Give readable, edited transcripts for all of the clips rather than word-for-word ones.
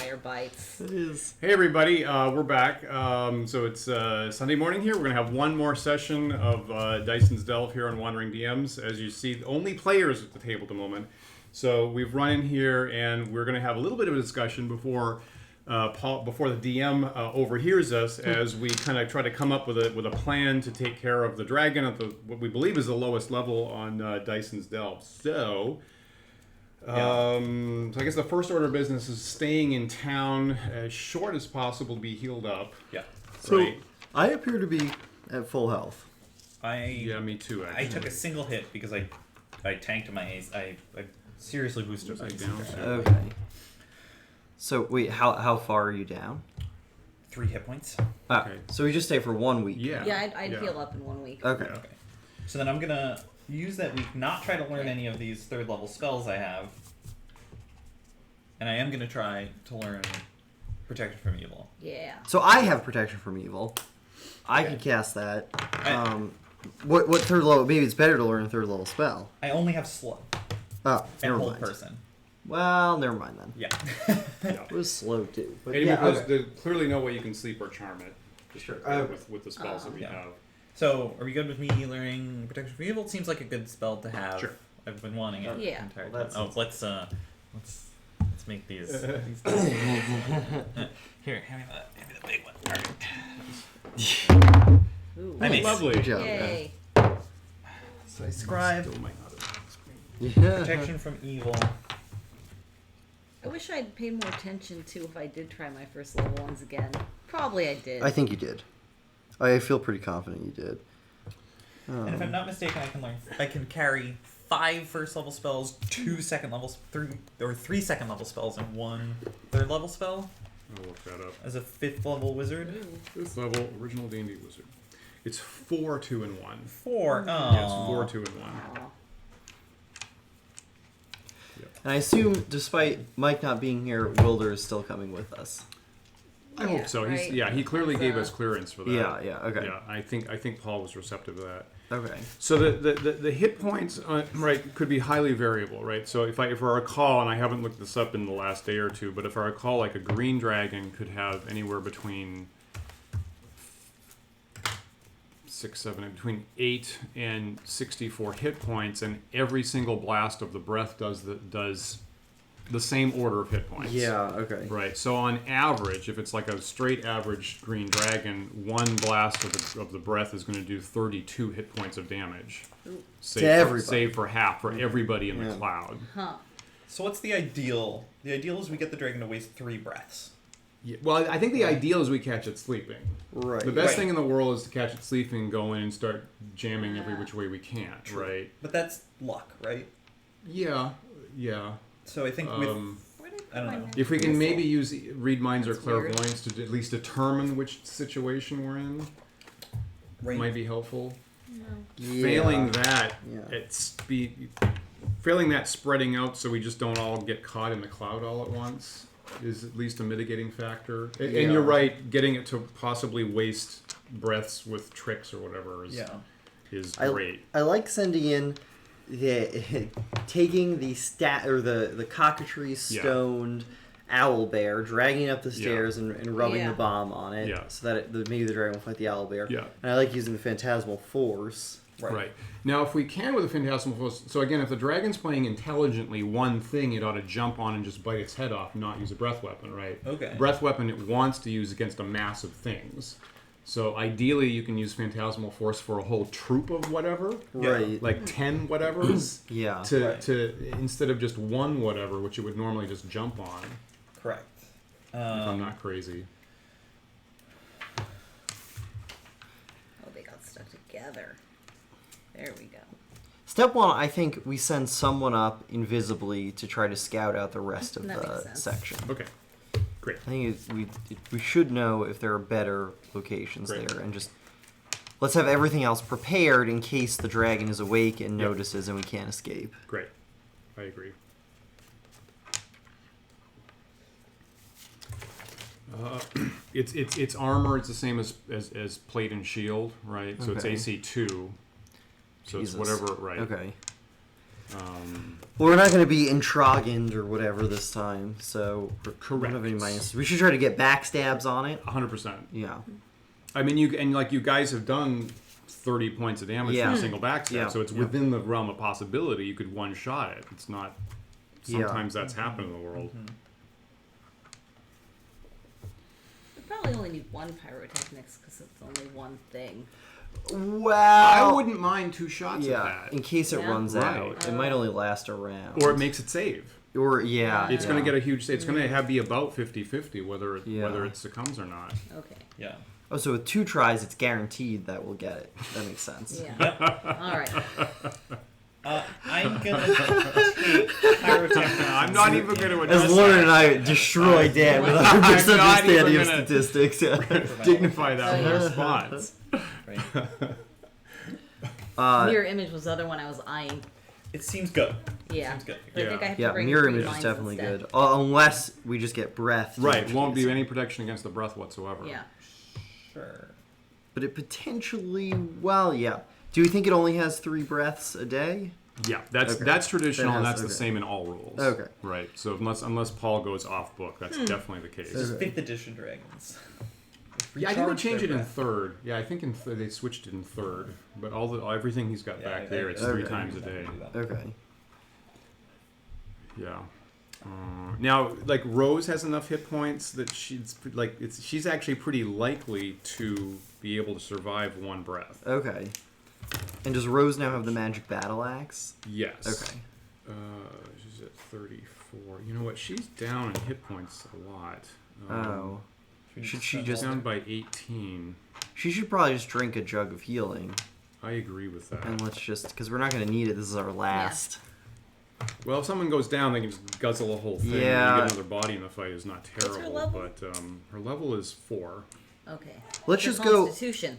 fire bites. It is. Hey everybody, we're back. So it's Sunday morning here. We're going to have one more session of Dyson's Delve here on Wandering DMs. As you see, only players at the table at the moment. So we've run in here and we're going to have a little bit of a discussion before before the DM overhears us as we kind of try to come up with a plan to take care of the dragon at what we believe is the lowest level on Dyson's Delve. So I guess the first order of business is staying in town as short as possible to be healed up. Yeah. So Right. I appear to be at full health. Yeah, me too. Actually. I took a single hit because I tanked my ace. I seriously boosted my down. Okay. So wait, how far are you down? 3 hit points. Ah, Okay. so we just stay for 1 week. Yeah. Yeah, I'd heal up in 1 week. Okay. Okay. So then I'm gonna use that week, not try to learn any of these 3rd level spells I have, and I am gonna try to learn Protection from Evil. Yeah. So I have protection from evil. I can cast that. What 3rd level? Maybe it's better to learn a 3rd level spell. I only have slow Oh, and never hold mind. person. Well, never mind then. Yeah. It was slow too. But And yeah, because okay. there's clearly no way you can sleep or charm it. Just Sure. with the spells that we Yeah. have. So, are we good with me learning Protection from Evil? It seems like a good spell to have. Sure. I've been wanting it Yeah. the entire Well, time. that's- Let's make these. Here, hand me the big one. All right. Ooh. I made Lovely. Good job. Yay. So I scribe. Still might not have screen. Yeah. Protection from Evil. I wish I'd paid more attention to if I did try my first level ones again. Probably I did. I think you did. I feel pretty confident you did. And if I'm not mistaken, I can carry 5 first level spells, 2 second levels, 3 second level spells, and 1 third level spell I'll look that up. as a 5th level wizard. This level, original D&D wizard. It's 4, 2, and 1. 4. Oh. Yeah, it's 4, 2, and 1. Aw. And I assume, despite Mike not being here, Wilder is still coming with us. I Yeah, hope so. right. He clearly That's, gave us clearance for that. Yeah, okay. Yeah, I think Paul was receptive to that. Okay. So the hit points, right, could be highly variable, right? So if I recall, and I haven't looked this up in the last day or two, but if I recall, like a green dragon could have anywhere between 8 and 64 hit points, and every single blast of the breath does the same order of hit points. Yeah, okay. Right. So on average, if it's like a straight average green dragon, one blast of the breath is going to do 32 hit points of damage. Save for half for everybody in the cloud. Huh. So what's the ideal? The ideal is we get the dragon to waste 3 breaths. Yeah, well, I think the ideal is we catch it sleeping. Right. The best Right. thing in the world is to catch it sleeping and go in and start jamming every which way we can. Right. But that's luck, right? Yeah. So I think with... Where did I don't my know. If we can maybe use read minds or That's weird. clairvoyance to at least determine which situation we're in, Right. might be helpful. No. Failing that, Yeah. failing that spreading out so we just don't all get caught in the cloud all at once is at least a mitigating factor. And Yeah. you're right, getting it to possibly waste breaths with tricks or whatever is great. I like sending in taking the the cockatrice stoned owl bear, dragging it up the stairs and rubbing Yeah. the bomb on it, so that maybe the dragon will fight the owl bear. Yeah. And I like using the phantasmal force. Right. Now, if we can with the Phantasmal Force, so again, if the dragon's playing intelligently one thing, it ought to jump on and just bite its head off, not use a breath weapon, right? Okay. Breath weapon it wants to use against a mass of things. So ideally, you can use Phantasmal Force for a whole troop of whatever, Right. like 10 whatevers, Yeah. to instead of just one whatever, which it would normally just jump on. Correct. If I'm not crazy. Oh, they got stuck together. There we go. Step 1, I think we send someone up invisibly to try to scout out the rest of That makes the sense. section. Okay, great. I think we should know if there are better locations Great. there, and just let's have everything else prepared in case the dragon is awake and notices and we can't escape. Great. I agree. It's armor. It's the same as plate and shield, right? So it's Okay. AC 2. So Jesus. it's whatever, right? Okay. Well, we're not going to be Introgand or whatever this time, so we don't have any minuses. We should try to get backstabs on it. 100%. Yeah. I mean, you guys have done 30 points of damage from a single backstab, Yeah. so it's within the realm of possibility. You could one-shot it. It's not. Sometimes that's happened in the world. We probably only need one pyrotechnics because it's only one thing. Well, I wouldn't mind 2 shots yeah, of that. in case it runs Right. out. It might only last a round. Or it makes it save. Or, yeah. It's going to get a huge. It's going to be about 50-50 whether it succumbs or not. Okay. Yeah. Oh, so with 2 tries, it's guaranteed that we'll get it. That makes sense. Yeah. All right. I'm gonna take pyrotechnics. I'm not even going to address As Lauren and that. I destroy Dan with our I'm not misunderstanding even of gonna- statistics. Dignify that with a response. Right. Mirror image was the other one I was eyeing. It seems good. Yeah. Seems good. But I think I have Yeah, to bring mirror 3 image is lines definitely instead. good. Unless we just get breath. Right. Won't be any protection against the breath whatsoever. Yeah. Sure. But it potentially, well, yeah. Do you think it only has 3 breaths a day? Yeah, that's Okay. that's traditional, That and has- that's the okay. same in all rules. Okay. Right. So unless Paul goes off book, that's definitely the case. This is Okay. 5th edition dragons. Yeah, I think they Recharge changed it their in breath. 3rd. Yeah, I think they switched it in 3rd. But everything he's got back there, it's Okay. 3 times a day. Okay. Yeah. Now, like Rose has enough hit points that she's actually pretty likely to be able to survive 1 breath. Okay. And does Rose now have the magic battle axe? Yes. Okay. She's at 34. You know what? She's down in hit points a lot. Oh. Should she She's just... down by 18. She should probably just drink a jug of healing. I agree with that. And let's just... Because we're not going to need it. This is our last. Well, if someone goes down, they can just guzzle the whole thing. Yeah. You get another body in the fight is not What's her terrible. level? But her level is 4. Okay. Let's Her just go... Constitution.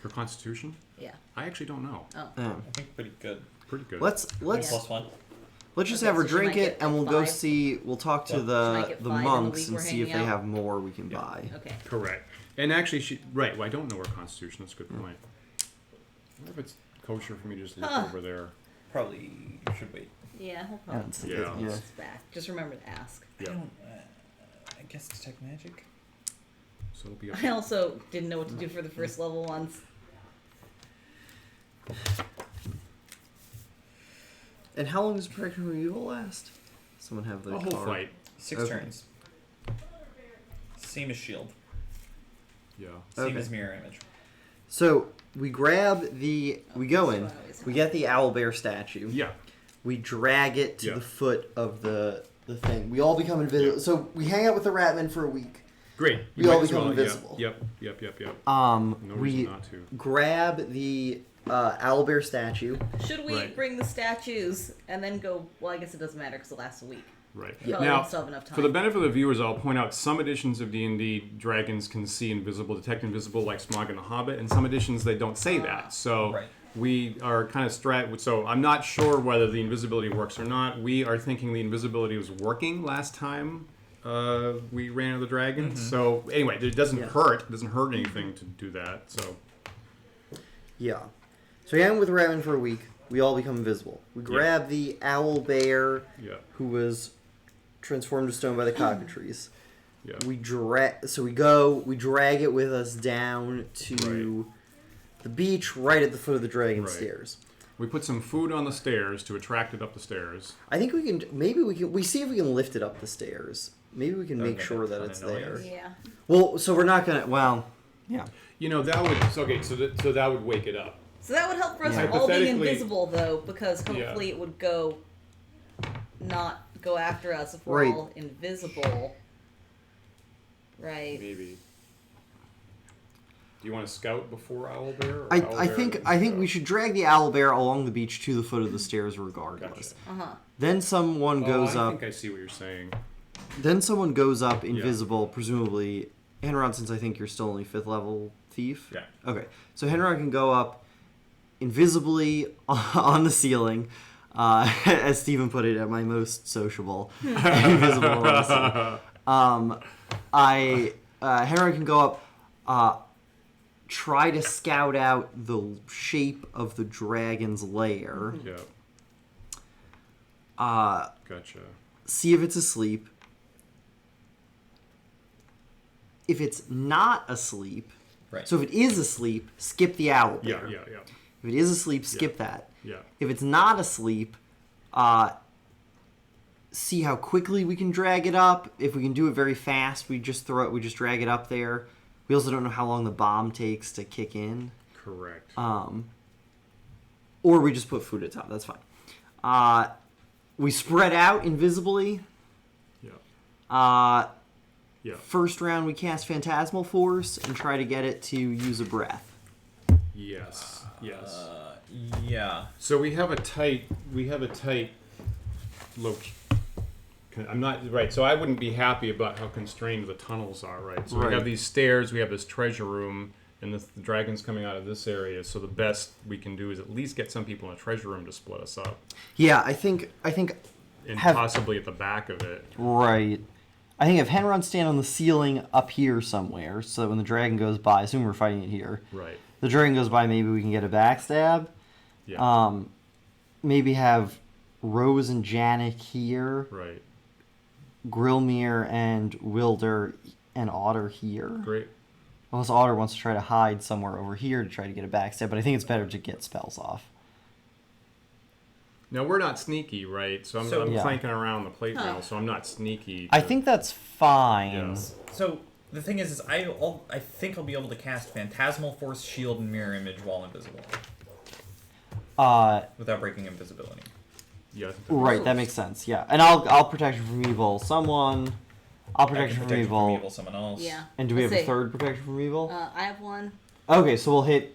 Her constitution? Yeah. I actually don't know. Oh. Oh. I think pretty good. Pretty good. Let's +1. let's just Okay, have her so she drink might it, get and we'll like go 5. see. We'll talk to Yeah. She might the get the 5 in the monks week and we're see if they hanging out. have more we can buy. Okay. Correct. And actually, right, well, I don't know her constitution. That's a good point. I wonder if it's kosher for me to just look over there. Probably should wait. Yeah, we'll probably Yeah. Yeah. it's back. Just remember to ask. Yeah. I don't. I guess detect magic. So it'll be up I also didn't know what to do for the first level ones. And how long does protection from evil last? Someone have the a whole card. fight. 6 Okay. turns. Same as shield. Yeah. Same Okay. as mirror image. So we grab the. We go in. That's what I always We get the owlbear statue. Yeah. We drag it to Yeah. the foot of the thing. We all become invisible. So we hang out with the Ratman for a week. Great. We You all might as become well, invisible. Yep. No No we reason not to. grab the owlbear statue. Should we Right. bring the statues and then go? Well, I guess it doesn't matter because it lasts a week. Right. Yeah. Probably Now, won't still have enough time. for the benefit of the viewers, I'll point out some editions of D&D dragons can see invisible, detect invisible, like Smog and the Hobbit, and some editions they don't say that. So Right. we are kind of So I'm not sure whether the invisibility works or not. We are thinking the invisibility was working last time we ran into the dragon. So anyway, it doesn't hurt. It doesn't hurt anything to do that. So Yeah. So we hang with the Ratman for a week. We all become invisible. We grab the owlbear yeah, who was transformed to stone by the cockatrices. yeah. We drag it with us down to the beach right at the foot of the dragon Right. stairs. We put some food on the stairs to attract it up the stairs. I think we can, we see if we can lift it up the stairs. Maybe we can make Okay, sure that kinda it's noise. there. Yeah. Well, so we're not gonna, yeah. You know, that would, so that would wake it up. So that would help for us Yeah. all being Hypothetically- invisible, though, because hopefully it would not go after us if we're Right. all invisible. Right. Maybe. Do you want to scout before owlbear? Or I owlbear think and we scout? should drag the owlbear along the beach to the foot of the stairs regardless. Gotcha. Then someone goes I up. think I see what you're saying. Then someone goes up invisible, presumably. Henron, since I think you're still only 5th level thief. Yeah. Okay, so Henron can go up invisibly on the ceiling, as Stephen put it, at my most sociable, invisible on the ceiling. Henron can go up, try to scout out the shape of the dragon's lair. Yeah. Gotcha. See if it's asleep. If it's not asleep, Right. so if it is asleep, skip the owl bear. Yeah. If it is asleep, skip that. Yeah. If it's not asleep, see how quickly we can drag it up. If we can do it very fast, we just drag it up there. We also don't know how long the bomb takes to kick in. Correct. Or we just put food at top. That's fine. We spread out invisibly. Yeah. First round, we cast Phantasmal Force and try to get it to use a breath. Yes. Yeah. So we have a tight look. I'm not right. So I wouldn't be happy about how constrained the tunnels are. Right. So Right. we have these stairs. We have this treasure room, and the dragon's coming out of this area. So the best we can do is at least get some people in a treasure room to split us up, Yeah, I think and Have- possibly at the back of it. right. I think if Henron stand on the ceiling up here somewhere, so that when the dragon goes by, assume we're fighting it here. Right. The dragon goes by, maybe we can get a backstab. Yeah. Maybe have Rose and Janik here, Right. Grilmere and Wilder and Otter here. Great. Unless Otter wants to try to hide somewhere over here to try to get a backstab, but I think it's better to get spells off. Now we're not sneaky, right? So I'm Yeah. clanking around the plate Huh. rail, so I'm not sneaky. I think that's fine. Yeah. So the thing is I think I'll be able to cast Phantasmal Force, Shield, and Mirror Image while invisible without breaking invisibility. Yeah. I think Right, that makes sense. Yeah, and I'll protect you from evil. Someone, I'll I protect can you from protect evil. from evil. Someone else. Yeah. And do we Let's have a see. third protection from evil? I have one. Okay, so we'll hit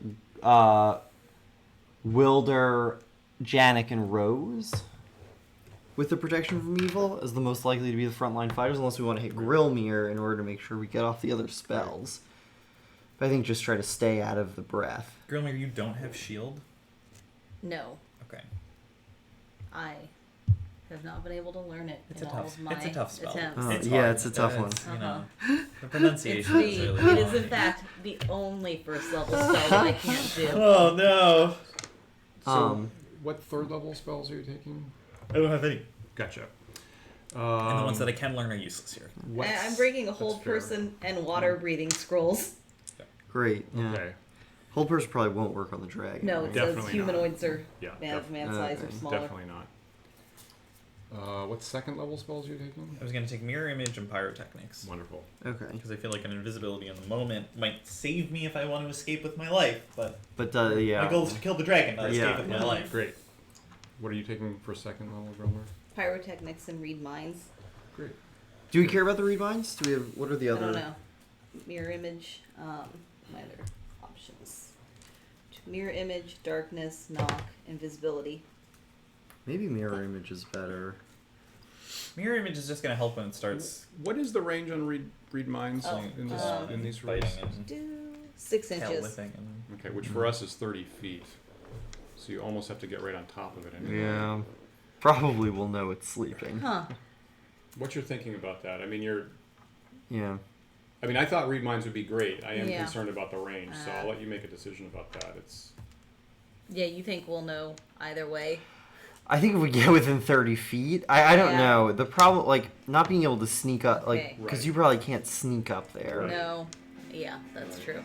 Wilder, Janik, and Rose with the protection from evil as the most likely to be the frontline fighters, unless we want to hit Grilmere in order to make sure we get off the other spells. But I think just try to stay out of the breath. Grilmere, you don't have shield. No, Okay. I have not been able to learn it It's in a all tough. of my It's a tough spell. attempts. Oh, It's yeah, hard. it's a tough one. You know, Uh-huh. the It's pronunciation is the, really. it is in fact the only first level spell that I can't do. Oh no! So, what third level spells are you taking? I don't have any. Gotcha. And the ones that I can learn are useless here. I'm breaking a that's hold fair. person and water breathing scrolls. Great. Yeah. Okay. Hold person probably won't work on the dragon. No, right? it says Definitely humanoids are Yeah. man size or Okay. smaller. Definitely not. What second level spells are you taking? I was gonna take Mirror Image and Pyrotechnics Wonderful. Okay. because I feel like an invisibility in the moment might save me if I want to escape with my life. But But yeah. my goal is to kill the dragon, not escape Yeah. with my life. Great. What are you taking for second level, Gromer? Pyrotechnics and read minds. Great. Do we care about the read minds? Do we have what are the I other? don't know. Mirror image. My other options. Mirror image, darkness, knock, invisibility. Maybe mirror image is better. Mirror Image is just gonna help when it starts What is the range on read minds Oh, in this in these biting rules? and Do 6 tail inches. whipping and Okay, which for us is 30 feet. So you almost have to get right on top of it anyway. Yeah. Probably will know it's sleeping. Huh. What you're thinking about that? I mean, Yeah. I thought read minds would be great. I am Yeah. concerned about the range, so I'll let you make a decision about that. It's Yeah, you think we'll know either way? I think if we get within 30 feet, I don't Yeah. know. The problem, like, not being able to sneak up, like, Okay. because Right. you probably can't sneak up there. Right. No. Yeah, that's true.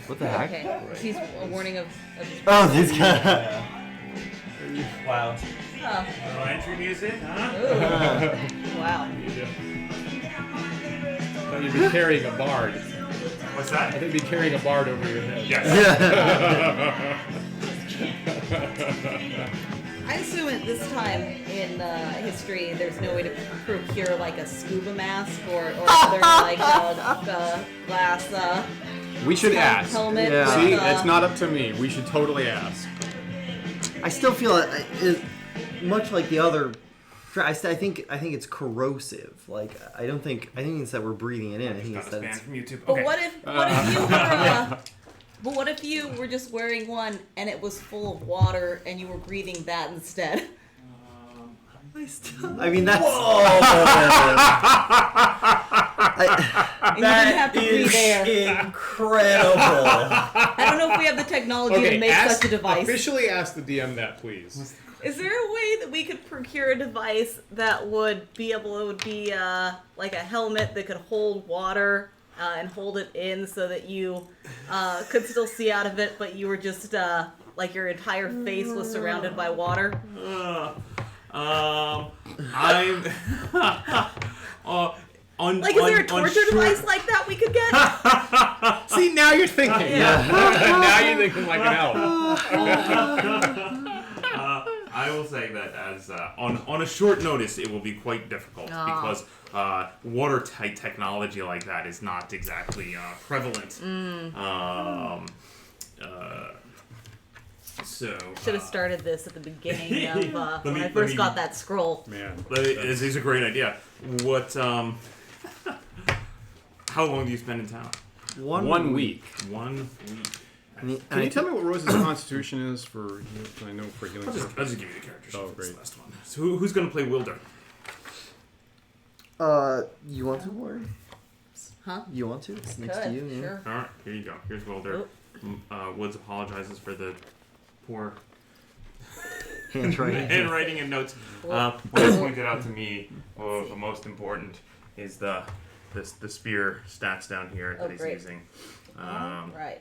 What the heck? Okay. He's a warning of his Oh, this guy. wow. Oh. Little entry music, huh? Ooh. Wow. thought you'd be carrying a bard. What's I that? think you'd be carrying a bard over your head. Yes. I assume at this time in history, there's no way to procure like a scuba mask or other like glass. We should ask. Helmet. Yeah. With, See, it's not up to me. We should totally ask. I still feel it, much like the other. I think it's corrosive. Like I think it's that we're breathing it in. I think Not it's a that fan it's. from YouTube. But Okay. what if you were? But what if you were just wearing one and it was full of water and you were breathing that instead? I mean that's. And you didn't have to breathe air. Incredible. I don't know if we have the technology to make ask, such a device. Officially ask the DM that, please. Is there a way that we could procure a device that would be able to be like a helmet that could hold water and hold it in so that you could still see out of it, but you were just like your entire face was surrounded by water? I'm. Like, is there a torture device like that we could get? See, now you're thinking. Now you're thinking like an elf. I will say that as on a short notice, it will be quite difficult because watertight technology like that is not exactly prevalent. So Should have started this at the beginning of when I first got that scroll. Man. This is a great idea. What? How long do you spend in town? 1 week. 1 week. Can you tell me what Rose's constitution is for? I know for healing. I'll just give you the character sheet Oh, for this great. last one. So who's going to play Wilder? You want to, Warren? Huh? You want to? It's next to Could, you. Yeah. sure. All right, here you go. Here's Wilder. Woods apologizes for the poor Handwriting. handwriting and notes. What was pointed out to me, the most important is the spear stats down here that he's great. using. Right.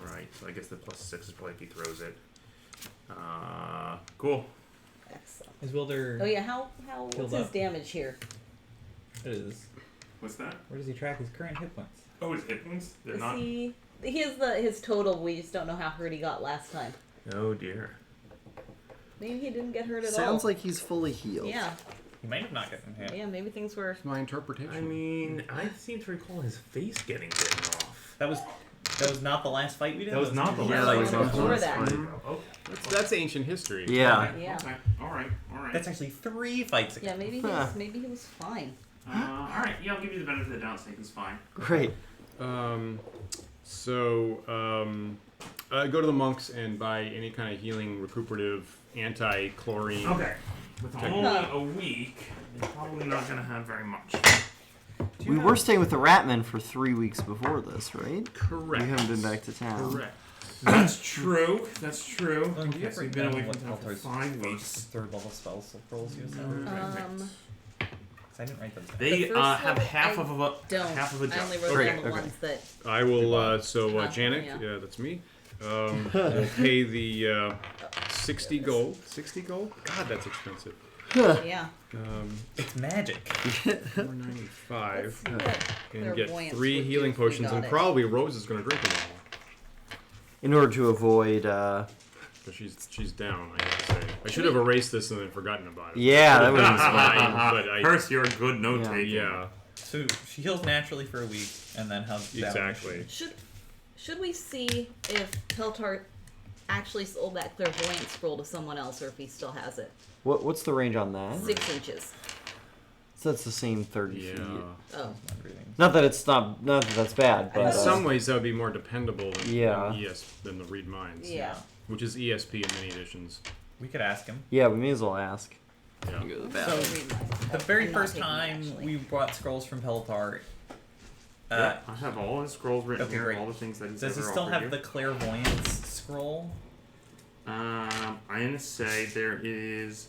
Right. So I guess the +6 is probably if he throws it. Cool. Excellent. Is Wilder? Oh yeah, how what's Healed his up. damage here? It is. What's that? Where does he track his current hit points? Oh, his hit points? They're Is not. he has his total, we just don't know how hurt he got last time. Oh dear. Maybe he didn't get hurt at all. Sounds like he's fully healed. Yeah. He might have not gotten hit. Yeah, maybe things were My interpretation. I mean, I seem to recall his face getting bitten off. That was not the last fight we did. That was not the Yeah, last that was fight. not the before last that. fight. Okay. That's ancient history. Yeah. Yeah. Okay. All right. That's actually 3 fights ago. Yeah, maybe Huh. maybe he was fine. All right. Yeah, I'll give you the benefit of the doubt. Saying he's fine. Great. Go to the monks and buy any kind of healing, recuperative, anti-chlorine. Okay. With only a week, you're probably not gonna have very much. We were staying with the Ratman for 3 weeks before this, right? Correct. We haven't been back to town. Correct. That's true. That's true. Well, you Yes, have we've been away written from down town for what 5 weeks. third level spell rolls you said. I didn't write them down. They The first have level, half I of a Don't. half of a I only jump. wrote Okay, down the okay. ones that I will. Huh, Janik, yeah. yeah, that's me. Will pay the 60 gold. 60 gold? God, that's expensive. yeah. It's magic. 495. Let's see what And get clairvoyance 3 would do healing if we potions, got and it. probably Rose is going to drink them all. In order to avoid, But she's down, I have to say. I should have erased this and then forgotten about it. yeah, that would have been smart. But I- Curse, you're a good note taker. Yeah, So she heals naturally for a week and then how exactly. Should we see if Peltar actually sold that clairvoyant scroll to someone else, or if he still has it? What's the range on that? 6 inches. So that's the same 30 feet. Yeah. Oh. Not that it's not that that's bad, but In some ways, that would be more dependable than, Yeah. than the Read Minds. Yeah. Which is ESP in many editions. We could ask him. yeah, we may as well ask. Yeah. Go to the So bathroom. the very I'm not first taking it, time actually. we brought scrolls from Peltar, Yeah, I have all his scrolls written okay, here, great. all the things that he's does he ever still offered have you. the clairvoyance scroll? I'm gonna say there is.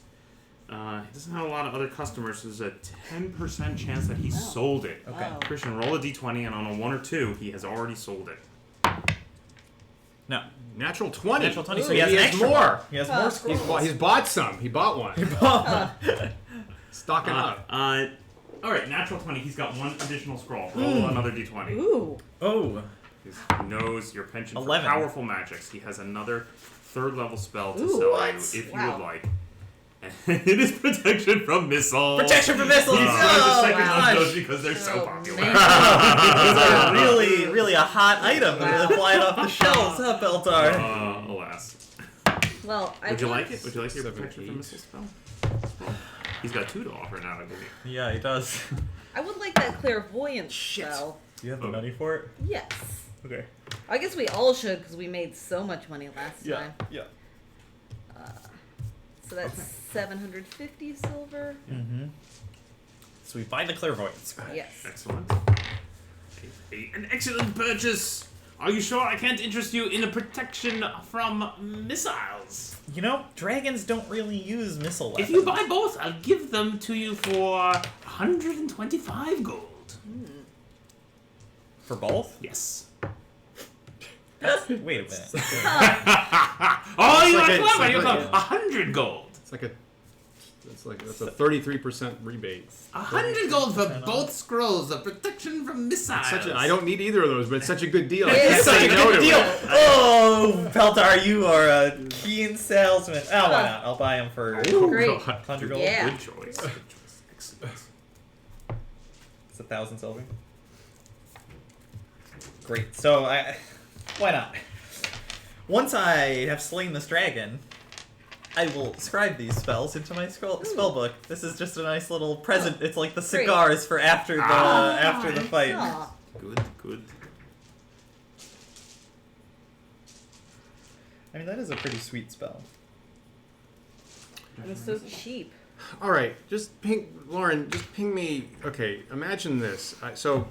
He doesn't have a lot of other customers. So there's a 10% chance that he sold it. Okay. Oh. Christian, roll a d20, and on a 1 or 2, he has already sold it. No. Natural 20. Natural 20, so Ooh, he has an extra more. one. He has more He's scrolls. he's bought some. He bought one. Stocking up. All right, natural 20. He's got 1 additional scroll. Roll another d20. Ooh. Oh. He knows your penchant 11. for powerful magics. He has another 3rd level spell to Ooh, sell what? you if you Wow. would like. And it is protection from missiles. Protection from missiles! He's Oh, trying the second gosh. one of those because they're so Oh, popular. man. These are really a hot item. They're flying off the shelves, huh, Peltar? Alas. Well, I Would you want- like it? Would you like your 7, protection 8. from missile spell? He's got 2 to offer now, I believe. Yeah, he does. I would like that clairvoyance spell. Do you have the money for it? Yes. Okay. I guess we all should because we made so much money last time. Yeah. So that's 750 silver. Mm-hmm. So we buy the clairvoyance. Yes. Excellent. An excellent purchase. Are you sure I can't interest you in the protection from missiles? You know, dragons don't really use missile weapons. If you buy both, I'll give them to you for 125 gold. For both? Yes. Wait a minute. Oh, you like are a- clever. it's You're like clever. 100 gold. That's a 33% rebate. 100 gold for both scrolls of protection from missiles. I don't need either of those, but it's such a good deal. I It can't is say such a no Good to deal. it. Oh, Peltar, you are a keen salesman. Oh, why not? I'll buy him for Great. 100 gold. Yeah. Good choice. Good choice. Excellent. It's 1,000 silver. Great. So why not? Once I have slain this dragon, I will scribe these spells into my spell book. This is just a nice little present. It's like the cigars for after the fight. Aw. Good, good. I mean, that is a pretty sweet spell. It was so cheap. All right, Lauren, just ping me. Okay, imagine this. So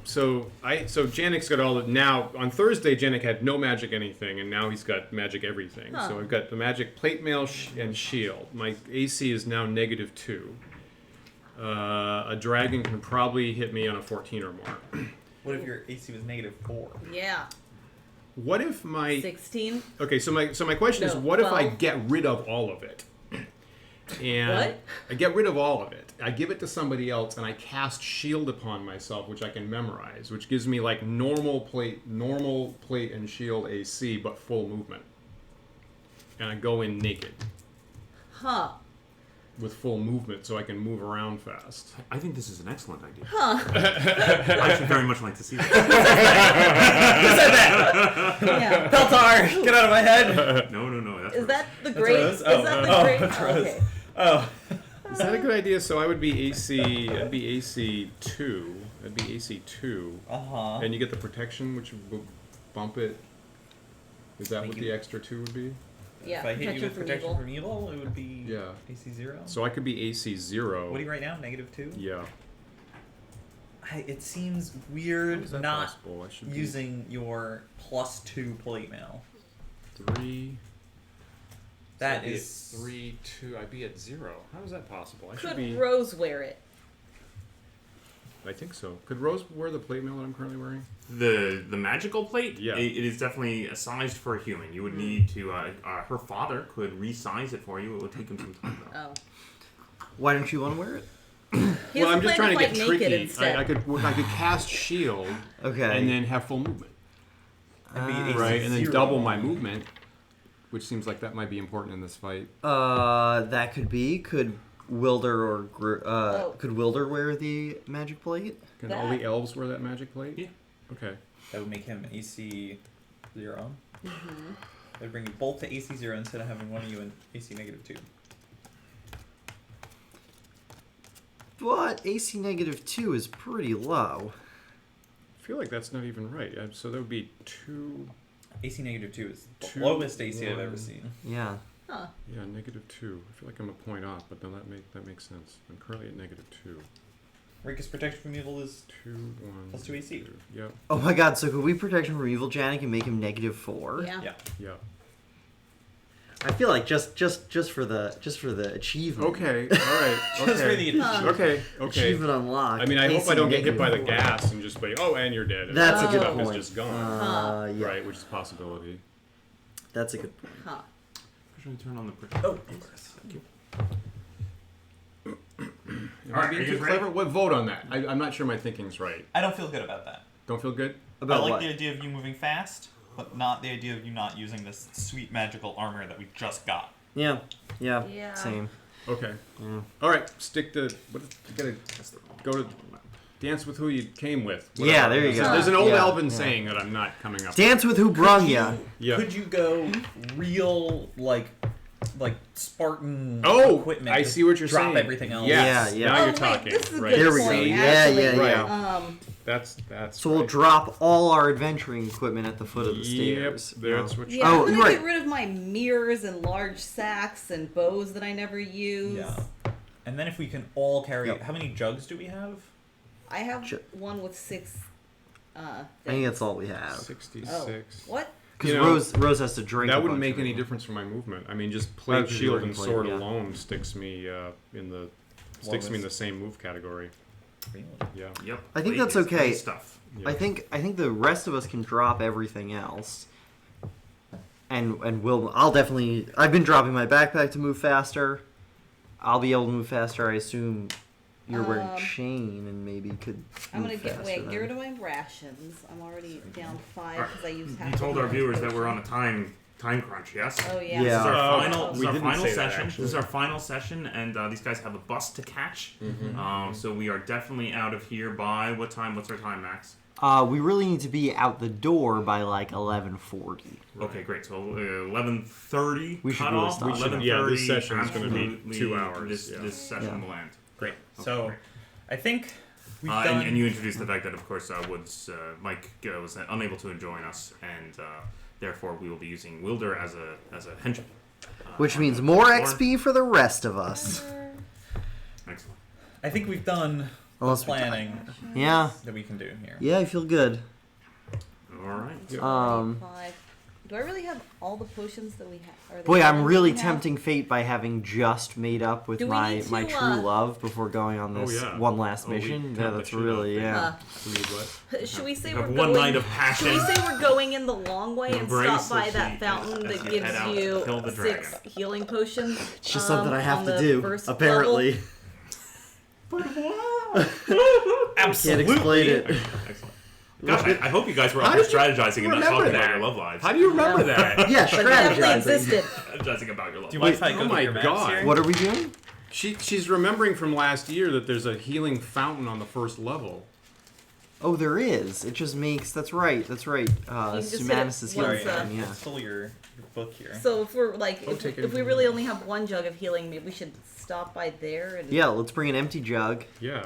Janik's got all the now. On Thursday, Janik had no magic anything, and now he's got magic everything. Huh. So I've got the magic plate mail and shield. My AC is now -2. A dragon can probably hit me on a 14 or more. What if your AC was -4? Yeah. What if my 16. okay? So my question is, No, what if I 12. get rid of all of it? And What? I get rid of all of it. I give it to somebody else, and I cast shield upon myself, which I can memorize, which gives me like normal plate and shield AC, but full movement. And I go in naked Huh. with full movement, so I can move around fast. I think this is an excellent idea. Huh. I should very much like to see that. Yeah. Peltar, get out of my head! No. That's Is that the That's great? Rose? Is Oh, that oh, the great? that's Oh, Rose. okay. Oh. Is that a good idea? So I would be AC. I'd be AC 2. I'd be AC 2, Uh-huh. and you get the protection, which will bump it. Is that Make what you- the extra 2 would be? Yeah. If I hit you with protection evil. from evil, it would be Yeah. AC 0. So I could be AC 0. What are you right now? -2? Yeah. It seems How weird is that not possible? I should using your +2 plate mail. be 3. That I'd be is at 3, 2. I'd be at 0. How is that possible? I should Could be. Rose wear it? I think so. Could Rose wear the plate mail that I'm currently wearing? the magical plate. Yeah. It is definitely sized for a human. You would need to. Her father could resize it for you. It would take him some time though. Oh. Why don't you want to wear it? He Well, has I'm a just plan trying to fight get naked tricky. instead. I could cast shield Okay. and then have full movement, I'd be Ah. AC right? And then 0. double my movement, which seems like that might be important in this fight. That could be. Could Wilder Oh. could Wilder wear the magic plate? Can all That- the elves wear that magic plate? Yeah. Okay. That would make him AC 0. Mm-hmm. That would bring you both to AC 0 instead of having one of you in AC -2. But AC -2 is pretty low. I feel like that's not even right. So that would be 2. AC -2 is the 2, lowest AC I've 1. ever seen. Yeah. Huh. Yeah, -2. I feel like I'm a point off, but no, that makes sense. I'm currently at -2. Rickus protection from evil is 2, 1. Plus 2 AC. 2. Yep. Oh my god, so could we protect him from evil Janik and make him -4? Yeah. yeah. Yep. I feel like just for the achievement. Okay. All right. Okay. Just for the Huh. Okay. Okay. Achievement unlocked. I mean, I hope AC I don't get hit by the -4. gas and just be, oh, and you're dead. And That's a that good stuff point. is just gone. Yeah. Right, which is a possibility. That's a good point. Huh. Should I turn on the protection? Oh, Thank you. Am All I right, being are you too ready? clever? What vote on that? I'm not sure my thinking's right. I don't feel good about that. Don't feel good? About I like what? the idea of you moving fast, but not the idea of you not using this sweet magical armor that we just got. Yeah. Yeah. Yeah. Same. Okay. Yeah. All right. Stick to. What is, you gotta That's the wrong go to one. dance with who you came with. Yeah, there you There's- go. There's an old Yeah, Elven yeah. saying that I'm not coming up. Dance with who brung ya. Yeah. Could you go real like Spartan Oh, equipment? I to see what you're drop saying. everything else. Yes. Yeah, yeah. Now Oh, you're wait, talking. this is a right. good There we go. point, Yeah, actually. yeah, yeah. Um, That's So we'll right. drop all our adventuring equipment at the foot of the stairs. Yep, that's what you. yeah, Oh, I'm you're gonna right. get rid of my mirrors and large sacks and bows that I never use. Yeah. And then if we can all carry, Yep. how many jugs do we have? I have Ju- one with 6 I think that's all we have. 66. Oh, what? Because You know, Rose has to drink. That a wouldn't bunch make of any it. difference for my movement. I mean, just Oh, plate, 'cause you shield, already and played, sword yeah. alone sticks me in the same move category. Yeah. Yep. I think plate that's is okay. good stuff. Yeah. I think the rest of us can drop everything else. And I'll definitely. I've been dropping my backpack to move faster. I'll be able to move faster. I assume you're wearing chain and maybe could. I'm gonna move get faster get then. rid of my rations. I'm already down 5 because I used half. You told of our my viewers that potion. we're on a time crunch, yes? Oh yeah. Yeah. This is our Oh, final, we didn't final say that, session. actually. This is our final session, and these guys have a bus to catch. So we are definitely out of here by what time? What's our time, Max? We really need to be out the door by like 11:40. Okay, great. So 11:30 We should cut really off. stop. We should- 11:30. yeah, this session is gonna be absolutely 2 hours, This yeah. this session Yeah. will end. Great. Okay, So, great. I think we've done. And you introduced the fact that, of course, Mike was unable to join us, and therefore we will be using Wilder as a henchman. Which on means the more floor. XP for the rest of us. Excellent. I think we've done Unless we planning Yeah. that we can do here. Yeah, I feel good. All right. Yeah. 5. Do I really have all the potions that we have? Boy, I'm really tempting fate by having just made up with Do we my need to, my true love before going on this yeah. one last Oh, we mission. tempt Yeah, the that's shit really out of yeah. We need what? Should we say You we're have going? one night of passion. Should we say we're going in the long way and Embrace stop by as that you- fountain as that you head gives out to you kill the 6 dragon. healing potions? It's just something I have on to the do. first Apparently, Absolutely. can't explain it. Excellent. Gosh, I hope you guys were How out there did you strategizing and not remember talking about that? your love lives. How do you remember that? Yeah, But it definitely strategizing. existed. Strategizing about your love Do you lives. mind if I go Oh through my your maps God. here? What are we doing? She's remembering from last year that there's a healing fountain on the first level. Oh, there is. It just makes. That's right. That's right. can just hit it Sumanus' healing once, fountain. Yeah. Pull your book here. So if we're like, Oh, take it if we from really here. only have one jug of healing, maybe we should stop by there and. Yeah. Let's bring an empty jug. Yeah.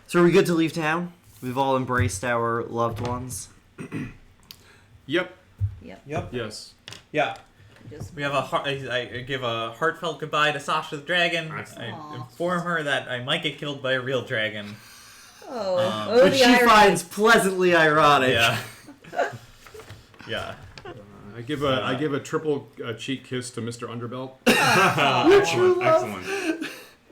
So are we good to leave town? We've all embraced our loved ones. Yep. Yep. Yep. Yes. Yeah. Just We have I give a heartfelt goodbye to Sasha the dragon. Excellent. I Aw. inform her that I might get killed by a real dragon. oh, Which the she irony. finds pleasantly ironic. Yeah. Yeah. I give a triple cheek kiss to Mr. Underbelt. Excellent. Excellent.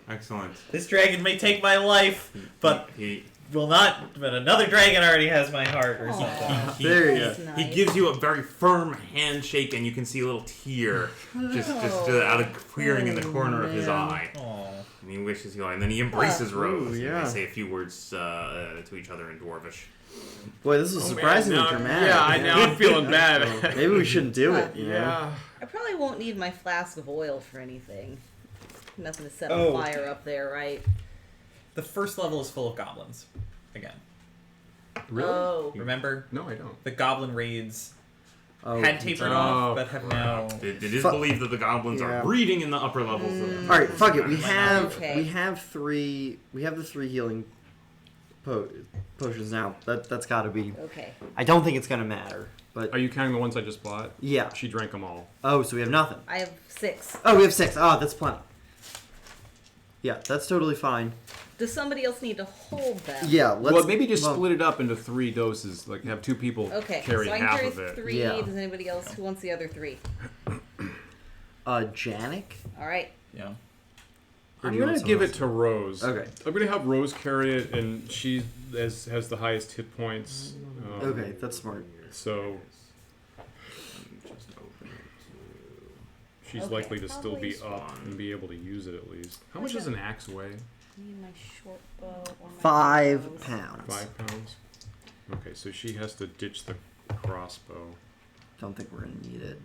Excellent. This dragon may take my life, but He will not. But another dragon already has my heart, or something. Aw, There you that's go. He nice. gives you a very firm handshake, and you can see a little tear just out of appearing in the corner of his man. eye. Aw. And he wishes you, and then he embraces Rose. Ooh, And yeah. they say a few words to each other in Dwarvish. Boy, this is surprisingly Now- dramatic. Yeah, now I'm feeling bad. Maybe we shouldn't do it. You know? Yeah. I probably won't need my flask of oil for anything. Nothing to set Oh. on fire up there, right? The first level is full of goblins. Again, Really? Oh. remember No, I don't. the goblin raids Oh, had tapered Oh, off, but have now. It is Fu- believed that the goblins Yeah. are breeding in the upper levels. Of All right, fuck it. We Right. have Okay. we have the 3 healing potions now. That's got to be. Okay. I don't think it's gonna matter, but Are you counting the ones I just bought? yeah. She drank them all. Oh, so we have nothing. I have 6. Oh, we have 6. Oh, that's plenty. Yeah, that's totally fine. Does somebody else need to hold them? Yeah, let's. Well, maybe just well, split it up into 3 doses. Like have 2 people Okay. carry so I half can of carry it. 3. Yeah. Does anybody else who wants the other 3? Janik. All right. Yeah. Or I'm do you want gonna someone give else? it to Rose. Okay. I'm gonna have Rose carry it, and she has the highest hit points. Okay, that's smart. So Just open it she's Okay, likely to still be probably up and be able to use it at least. How much does an axe weigh? I need my short bow. Or my 5 arrows. pounds. 5 pounds. Okay, so she has to ditch the crossbow. Don't think we're gonna need it.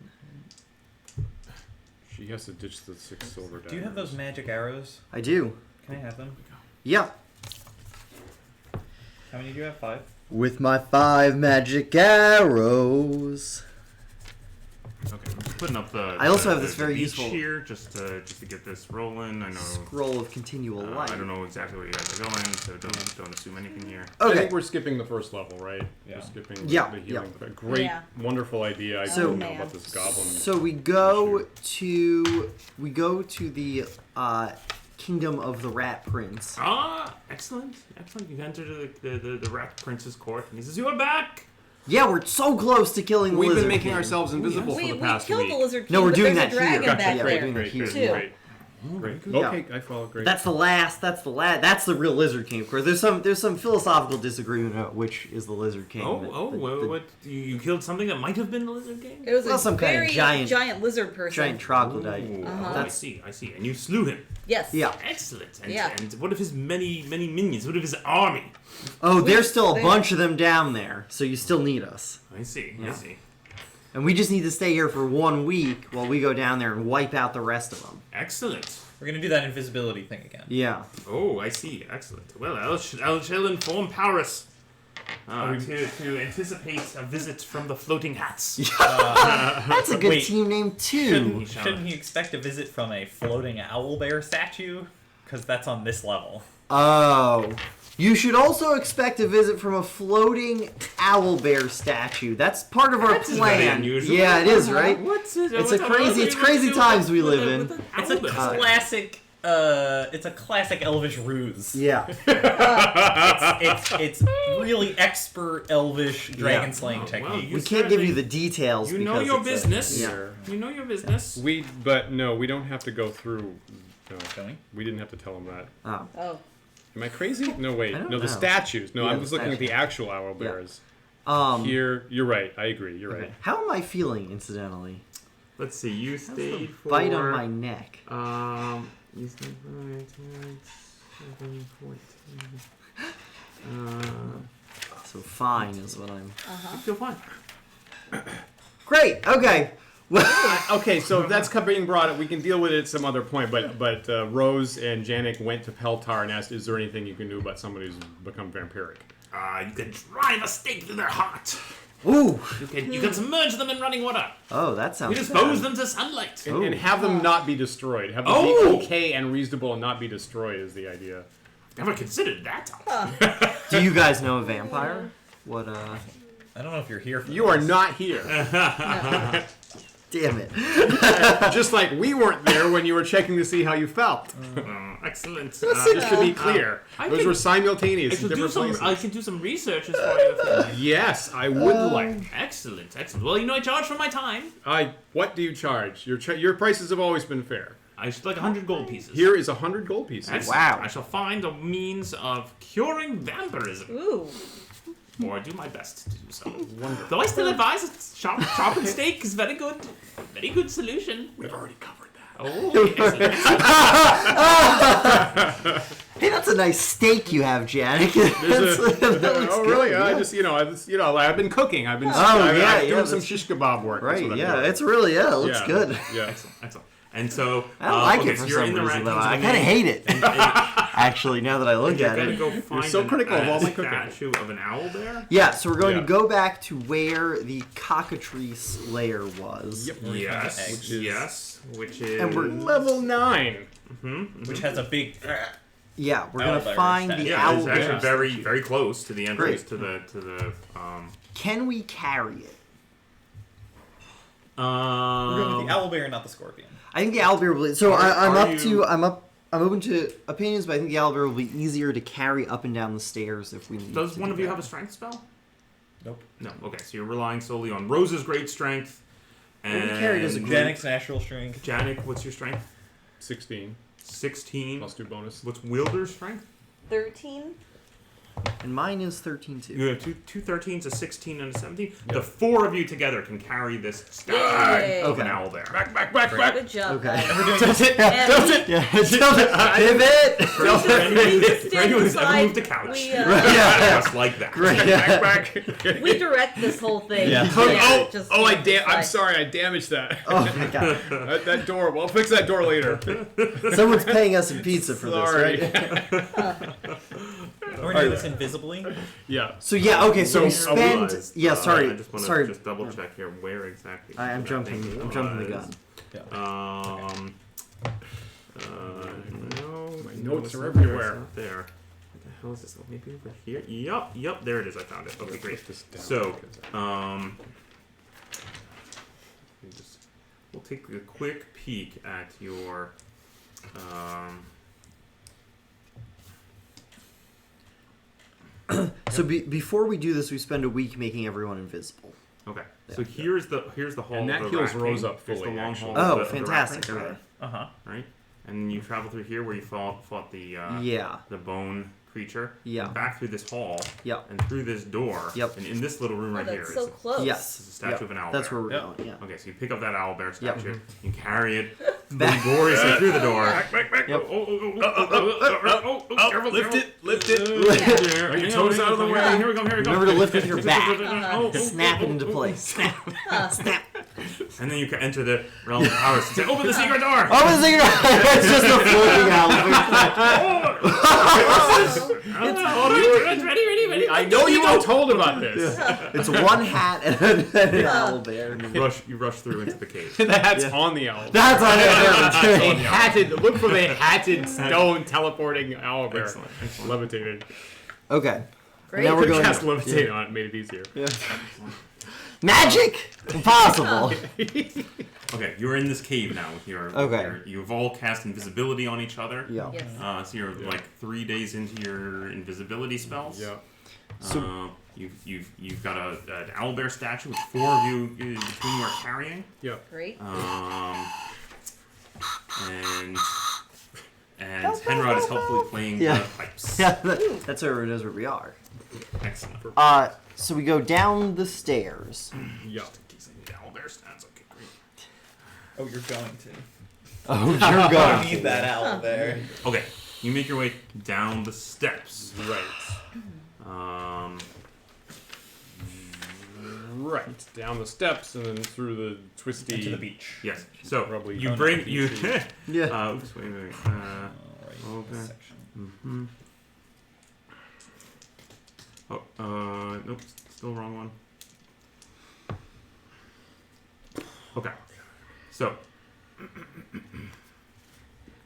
She has to ditch the 6 silver daggers. Do you have those magic arrows? I do. Can I have them? Yeah. How many do you have? 5? With my 5 magic arrows. Okay, I'm just putting up the. I also the- have this the very beach useful- here just to get this rolling. I know. Scroll of continual light. I don't know exactly where you guys are going, so don't assume anything here. I Okay. think we're skipping the first level, right? Yeah. We're skipping Yeah, the healing. Great, Yeah. wonderful idea. I So- didn't know about this goblin. So we go to the kingdom of the Rat Prince. Ah, excellent. You enter the Rat Prince's court, and he says, "You are back." Yeah, we're so close to killing the We've Lizard been making King. ourselves invisible for We the past killed week. the lizard king. No, we're but doing there's that a dragon here. back Yeah, there. we're doing that here. too. Great. Yeah. Okay, I follow. Great. That's the last. That's the real Lizard King. Of course, there's some philosophical disagreement about which is the Lizard King. What? You killed something that might have been the Lizard King? It was Well, a some kind of very giant lizard person. giant troglodyte. Ooh, Uh-huh. I see. And you slew him. Yes. Yeah. Excellent. And, Yeah. and what of his many minions? What of his army? Oh, there's still a they- bunch of them down there, so you still need us. I see. Yeah. I see. And we just need to stay here for 1 week while we go down there and wipe out the rest of them. Excellent. We're gonna do that invisibility thing again. Yeah. Oh, I see. Excellent. Well, I shall inform Paris to anticipate a visit from the Floating Hats. That's a good Wait. team name, too. Shouldn't he expect a visit from a floating owlbear statue? Because that's on this level. Oh. You should also expect a visit from a floating owlbear statue. That's part of our That is plan. very unusual. Yeah, it is, right? What's it? It's crazy times we live in. It's a classic. It's a classic elvish ruse. Yeah. It's really expert elvish dragon slaying Oh, well, technique. We can't give you the details You know because your it's business. Yeah. You know your business. We don't have to go through. No, Going? we didn't have to tell him that. Oh. Oh. Am I crazy? No, wait. I don't No, the know. statues. No, Yeah, I the was looking at the statues. actual owl bears. Um, Here, you're right. I agree. You're okay. right. How am I feeling, incidentally? Let's see. You stayed for Bite on my neck. You stayed for 7, 14. So fine is what I'm... You feel fine. Great, okay. Well, Okay, so if that's being brought up, we can deal with it at some other point. But Rose and Janik went to Peltar and asked, "Is there anything you can do about somebody who's become vampiric?" You can drive a stake through their heart. ooh. You can submerge them in running water. Oh, that You sounds expose bad. them to sunlight. And have them not be destroyed. Have them Oh! be okay and reasonable and not be destroyed is the idea. Never considered that. Do you guys know a vampire? What, I don't know if you're here for You are this. not here. damn it. Just like we weren't there when you were checking to see how you felt. Excellent. Just to be clear, I those can- were simultaneous in I different places. can do some researches for you. If you Yes, I would like. Excellent. Well, I charge for my time. What do you charge? Your prices have always been fair. I should like 100 gold pieces. Here is 100 gold pieces. Excellent. Wow. I shall find a means of curing vampirism, Ooh. or do my best to do so. Wonderful. Though I still advise a chopped steak is very good. Very good solution. We've already covered that. Oh, excellent. Hey, that's a nice steak you have, Janik. There's a- That looks oh, really? good, I yeah. just, I've been cooking. I've been yeah, doing yeah, some that's- shish kebab work. That's Right, what I'm yeah, doing. it's really, it looks Yeah, good. Yeah. Excellent. And so I don't like okay, it so for you're some in the reason, Rat though. King's I domain, kind of hate it. and Actually, now that I look you're at gonna it. go find so critical of all my cooking. statue of an owl bear. Yeah, so we're going Yeah. to go back to where the cockatrice lair was. Yep. Eggs. Yes. Which is And we're Level 9. Which has a big. Yeah, we're going to Owlbear find statue. the yeah, owl it's actually bear. very very close to the entrance Great. to the Can we carry it? We're going with the um, owlbear, not the scorpion. I think the owlbear will be... So I'm are up you- to... I'm open to opinions, but I think the owlbear will be easier to carry up and down the stairs if we need does to one do of you that. have a strength spell? Nope. No. Okay, so you're relying solely on Rose's great strength. And we carried as a group. Janik's natural strength. Janik, what's your strength? 16. 16. Plus 2 bonus. What's Wielder's strength? 13. And mine is 13 too. You have two 13s, a 16, and a 17. The four of you together can carry this statue Yay. of an Okay. owl bear. Good job, Okay. guys. We're doing Does it? And we- Yeah, pivot! For anyone who's stand ever aside. moved a couch. We, Yeah. Just like that. Great. Back. we direct this whole thing. Yeah. Just I'm sorry, I damaged that. Oh my god. that door. We'll fix that door later. Someone's paying us in pizza for Sorry. this, right? We're doing this invisibly. Yeah. So yeah, okay, so we So spend... realized, Yeah, I sorry. just want to Sorry. just double check here where exactly. I'm that jumping thing the gun. Um. No, My notes it's are not everywhere. There, it's not there. What the hell is this? Oh, maybe over here. Yup. There it is. I found it. Okay, great. Put this down So, because we'll take a quick peek at your So before we do this, we spend a week making everyone invisible. Okay. So here's the hall. And that of the heals Rat Rose King. up Here's fully, the long actually. hall. Oh, of the Rat fantastic. King, Okay. Right. And you travel through here where you fought the Yeah. the bone creature. Yeah. Back through this hall. Yep. And through this door. Yep. And in this little room right here That's is so close. Yes. a statue of an owlbear. That's where we're Yep. going. Yeah. Okay, so you pick up that owlbear Yep. statue, you carry it Back. laboriously through the door. Yep. Careful, Lift Lift There, your toes out of the way. Here we go, here we go. Remember to lift with your back. Oh, Snap it into place. Snap. Snap. And then you can enter the realm of power. Say, open the secret door! Oh, the thing. It's just a floating owlbear. I know you were told about this. It's one hat and an owlbear. You rush through into the cave. That's Yeah. on the owl. That's on A it. hatted. Look for the hatted stone teleporting owlbear. Excellent. Levitated. Okay. Great. Now we're going. Cast levitate on it. Made it easier. Yeah. Magic? Impossible. Okay, you're in this cave now. Okay. You've all cast invisibility on each other. Yeah. Yes. So you're like 3 days into your invisibility spells. Yeah. So- You've got an owlbear statue with 4 of you between you are carrying. Yeah. Great. And Henrod is helpfully playing Yeah. the pipes. Yeah, that's where it is where we are. Excellent. So we go down the stairs. Yeah. Owlbear stats. Okay, great. Oh, you're going to. Oh, you're I going. need that owl there. Okay, you make your way down the steps. Right. Right. Down the steps and then through the twisty. Into the beach. Yes. So Probably- you Oh, no, bring you. Yeah. Oops. Wait. Right. Okay. This section. Mm-hmm. Nope. Still wrong one. Okay. So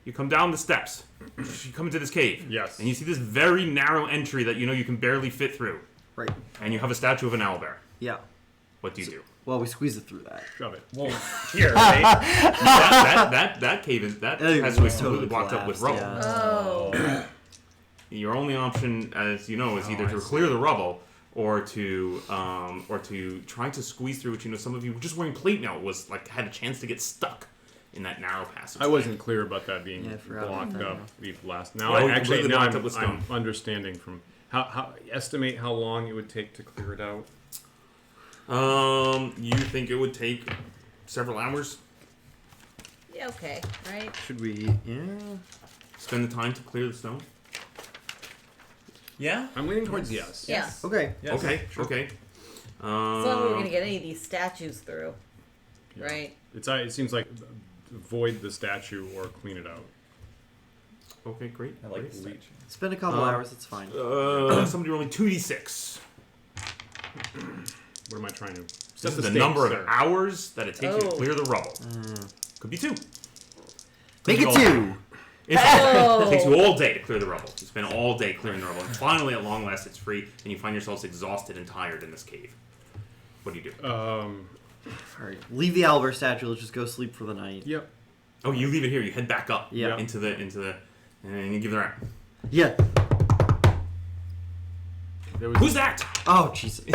you come down the steps. You come into this cave. Yes. And you see this very narrow entry that you can barely fit through. Right. And you have a statue of an owlbear. Yeah. What do you do? Well, we squeeze it through that. Shove it. Well, here, right? that cave is It has to be was completely totally blocked up with rubble. collapsed, Oh. Your only option, as you know, is either to clear the rubble or to try to squeeze through. Which some of you just wearing plate mail had a chance to get stuck in that narrow passage. I wasn't clear about that being Yeah, I forgot blocked about up. that. We've last. Now Well, I actually completely now blocked up with I'm stone. understanding from how estimate how long it would take to clear it out. You think it would take several hours? Yeah, okay. Right. Should we? Yeah. Spend the time to clear the stone? Yeah? I'm leaning towards yes. Yeah. Okay. Yes. Okay. Okay. As long as we're gonna get any of these statues through. Yeah. Right. It seems like void the statue or clean it out. Okay, great. I like great. the statue. Spend a couple hours. It's fine. Somebody rolling 2d6. What am I trying to? This Set is the the stakes, number sir. of hours that it takes you to Oh. clear the rubble. Could be 2. Make it all- 2. It takes you all day to clear the rubble. You spend all day clearing the rubble. And finally, at long last, it's free, and you find yourselves exhausted and tired in this cave. What do you do? All right. Leave the owlbear statue. Let's just go sleep for the night. Yep. Oh, you leave it here. You head back up. Yeah. Into the, and you give it a. Yeah. There was, Who's that? Oh Jesus.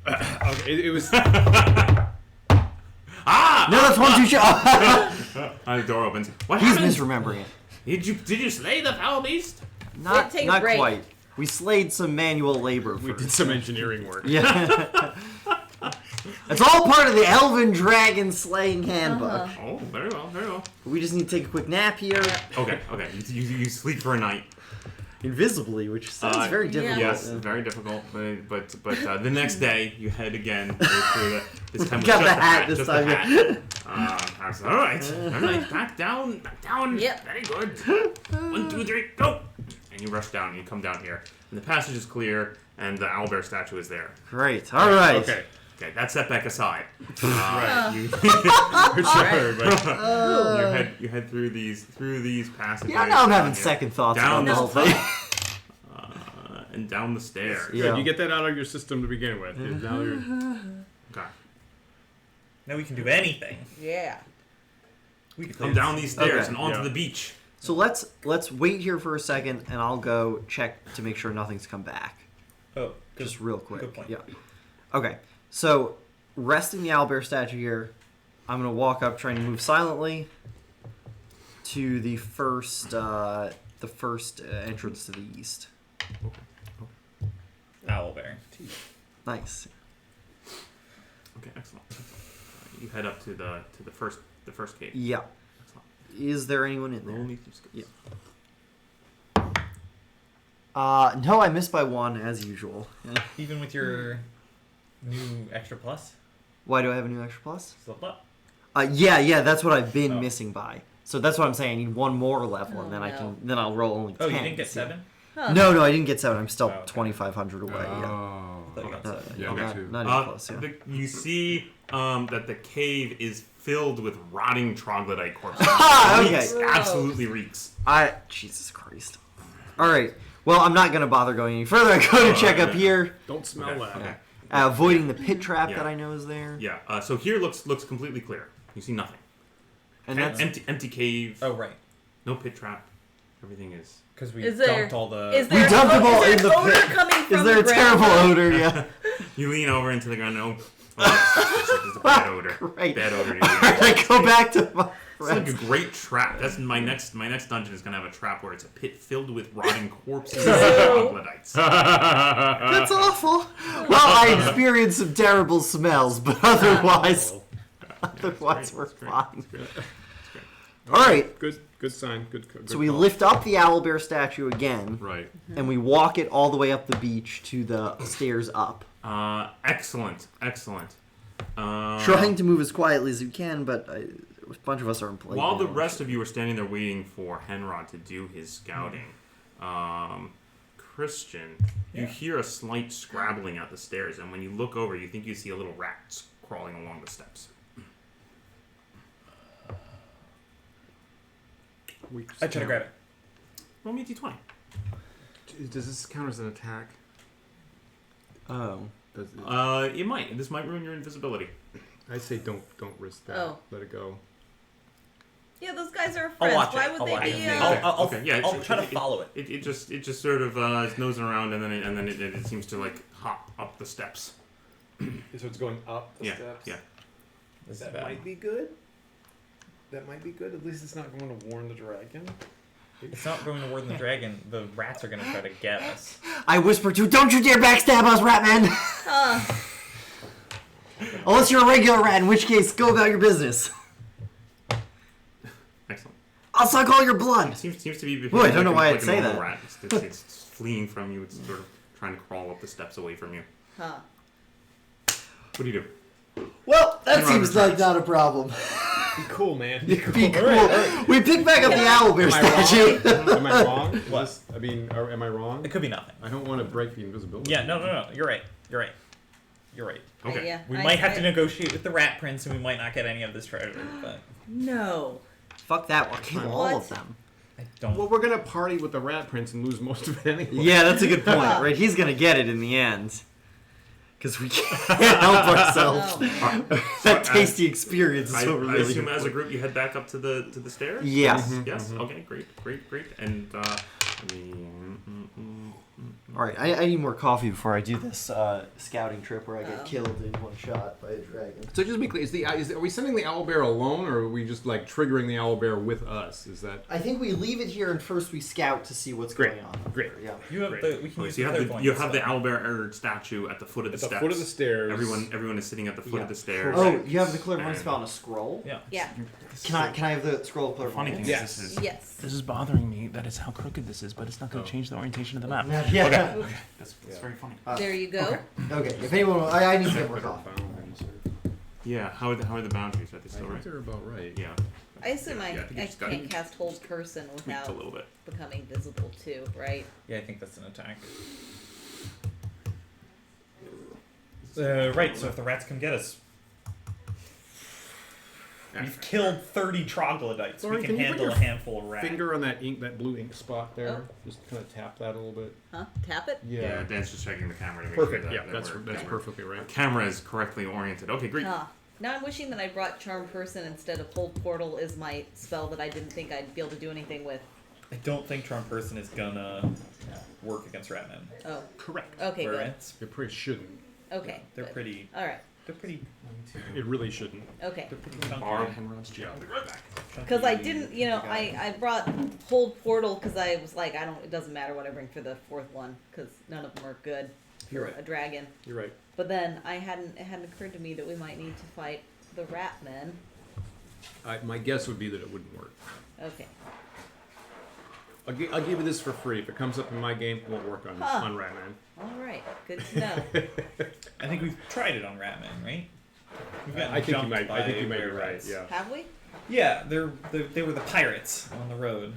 okay, it was. Ah! No, that's 1, 2, The door opens. What He's happened? misremembering it. Did you slay the foul beast? Not take a not break. quite. We slayed some manual labor We first. did some engineering work. Yeah. It's all part of the Elven Dragon Slaying Handbook. Oh, very well, very well. We just need to take a quick nap here. Okay. You sleep for a night. Invisibly, which sounds very difficult. Yes, very difficult. But the next day you head again through the. This time with Got just the hat this just time. The hat. I said, all right, back down. Yep. Very good. 1, 2, 3, go. And you rush down and you come down here, and the passage is clear, and the owlbear statue is there. Great. All right. Okay. Okay, that's set back aside. You, you head through these passages. Yeah, now I'm having down here, second thoughts down about the this whole thing. and down the stairs. Yeah. Good. You get that out of your system to begin with. Now you're. Okay. Now we can do anything. Yeah. We can Come down these stairs Okay. and onto Yeah. the beach. So let's wait here for a second, and I'll go check to make sure nothing's come back. Oh, Just real quick. Good point. Yeah. Okay. So resting the owlbear statue here, I'm gonna walk up, trying to move silently to the first entrance to the east. Owlbear. Nice. Okay, excellent. You head up to the first cave. Yeah. Excellent. Is there anyone in Roll there? me through skills. Yeah. No, I missed by 1 as usual. Yeah. Even with your new extra plus, Why do I have a new extra plus? it's leveled up. Yeah, that's what I've been Oh. missing by. So that's what I'm saying. I need 1 more level, Oh, and then no. then I'll roll only 10. Oh, you didn't get 7? Huh. No, I didn't get 7. I'm still Oh, okay. 2,500 away. Yeah. Oh. Thought you got Uh, 7. Yeah, not, me too. not even close. Yeah. You see that the cave is filled with rotting troglodyte corpses. Okay. Reeks, absolutely reeks. Jesus Christ. All right. Well, I'm not gonna bother going any further. I go to check up here, Don't smell Okay, that. okay. avoiding the pit trap Yeah. that I know is there. Yeah. So here looks completely clear. You see nothing. And that's Empty cave. Oh, right. No pit trap. Everything is. Because we Is there- dumped all the... Is We there dumped them all is in there the odor pit. coming from Is there the a ground? terrible odor? Yeah. You lean over into the ground. No. Oh, there's a bad odor. Great. Bad odor. I go back to my It's like a friends. great trap. That's my next dungeon is gonna have a trap where it's a pit filled with rotting corpses and troglodytes. That's awful. Well, I experienced some terrible smells, but otherwise we're That's great. fine. That's great. All right. Good sign. Good So we call. lift up the owlbear statue again, Right. and we walk it all the way up the beach to the stairs up. Excellent. Trying to move as quietly as we can, but a bunch of us are in place. While the rest of you are standing there waiting for Henrod to do his scouting, Christian, you Yeah. hear a slight scrabbling at the stairs, and when you look over, you think you see a little rat crawling along the steps. I try to grab it. Roll me a d20. Does this count as an attack? Oh. Does it, It might. This might ruin your invisibility. I say don't risk that. Oh. Let it go. Yeah, those guys are I'll friends. watch Why it. would I'll they watch be? it. Okay. I'll Okay, yeah, I'll try to follow it. It just sort of is nosing around, and then it seems to like hop up the steps. So it's going up the Yeah, steps? yeah. Is That that might be good. That might be good. At least it's not going to warn the dragon. It's not going to warn the dragon. The rats are going to try to get us. I whisper to, don't you dare backstab us, Ratman! Unless you're a regular rat, in which case, go about your business. Excellent. I'll suck all your blood. It seems to be. Boy, I don't know why I'd like a say normal that. Rat. It's fleeing from you. It's sort of trying to crawl up the steps away from you. Huh. What do you do? Well, that Hang on, seems like returns. not a problem. Be cool, man. Be cool. Alright. We pick back up the owlbear Am I statue. wrong? Am I wrong? Is What? this- I mean, am I wrong? It could be nothing. I don't want to break the invisibility. Yeah, no. You're right. Okay. Yeah, We I- might have I- to negotiate with the rat prince, and we might not get any of this treasure. But No. Fuck that, we'll kill all What? of them. I don't. Well, we're gonna party with the rat prince and lose most of it anyway. Yeah, that's a good point, right? He's gonna get it in the end. Because we can't help ourselves. No. That tasty experience is I so really assume as a important. group you head back up to the stairs. Yes. Yes. Okay. Great. And All right, I need more coffee before I do this scouting trip where I get Oh. killed in one shot by a dragon. So just to be clear, are we sending the owlbear alone, or are we just like triggering the owlbear with us? Is that I think we leave it here and first we scout to see what's Great. going on. Great. Yeah. You have Great. the. We can okay, use so you the have the clairvoyance you have the stuff. owlbear statue at the foot of the at the steps. foot of the stairs? Everyone is sitting at the foot of the stairs. Oh, you have the clairvoyance spell on a scroll? Yeah. Yeah. Can I have the scroll of Funny clairvoyance? thing Yes. is, this is Yes. This is bothering me. That is how crooked this is, but it's not going to change the orientation of the map. Yeah. that's very funny. There you go. Okay, if anyone I need to get more coffee. Yeah. How are the boundaries? Are they I still think right? they're about right. Yeah. I assume Yeah, I think you I just got can't cast hold person Tweaked without a little bit. becoming visible too, right? Yeah, I think that's an attack. Right. So if the rats come get us, we've killed 30 troglodytes. Lauren, We can can you put handle a your handful of rats. Finger on that ink, that blue ink spot there. Oh. Just kind of tap that a little bit. Huh? Tap it? Yeah. Dan's just checking the camera to make Perfect. sure that Yeah, that's we're perfectly right. camera is correctly oriented. Okay, great. Huh. Now I'm wishing that I brought Charm Person instead of Hold Portal is my spell that I didn't think I'd be able to do anything with. I don't think Charm Person is gonna work against Ratman. Oh, Correct. okay, Where good. it's It pretty shouldn't. Okay, they're good. pretty. All right. They're pretty. It really shouldn't. Okay. They're pretty chunky. Borrow Henrod's gel. I'll be right back. Because I didn't, I brought Hold Portal because I was like, it doesn't matter what I bring for the fourth one because none of them are good for You're right. a dragon. You're right. But then it hadn't occurred to me that we might need to fight the rat men. My guess would be that it wouldn't work. Okay. I'll give you this for free. If it comes up in my game, it won't work on Ratman. All right. Good to know. I think we've tried it on Ratman, right? We've gotten I think you jumped might. I think you by might be bear right. rats. Yeah. Have we? Yeah, they were the pirates on the road.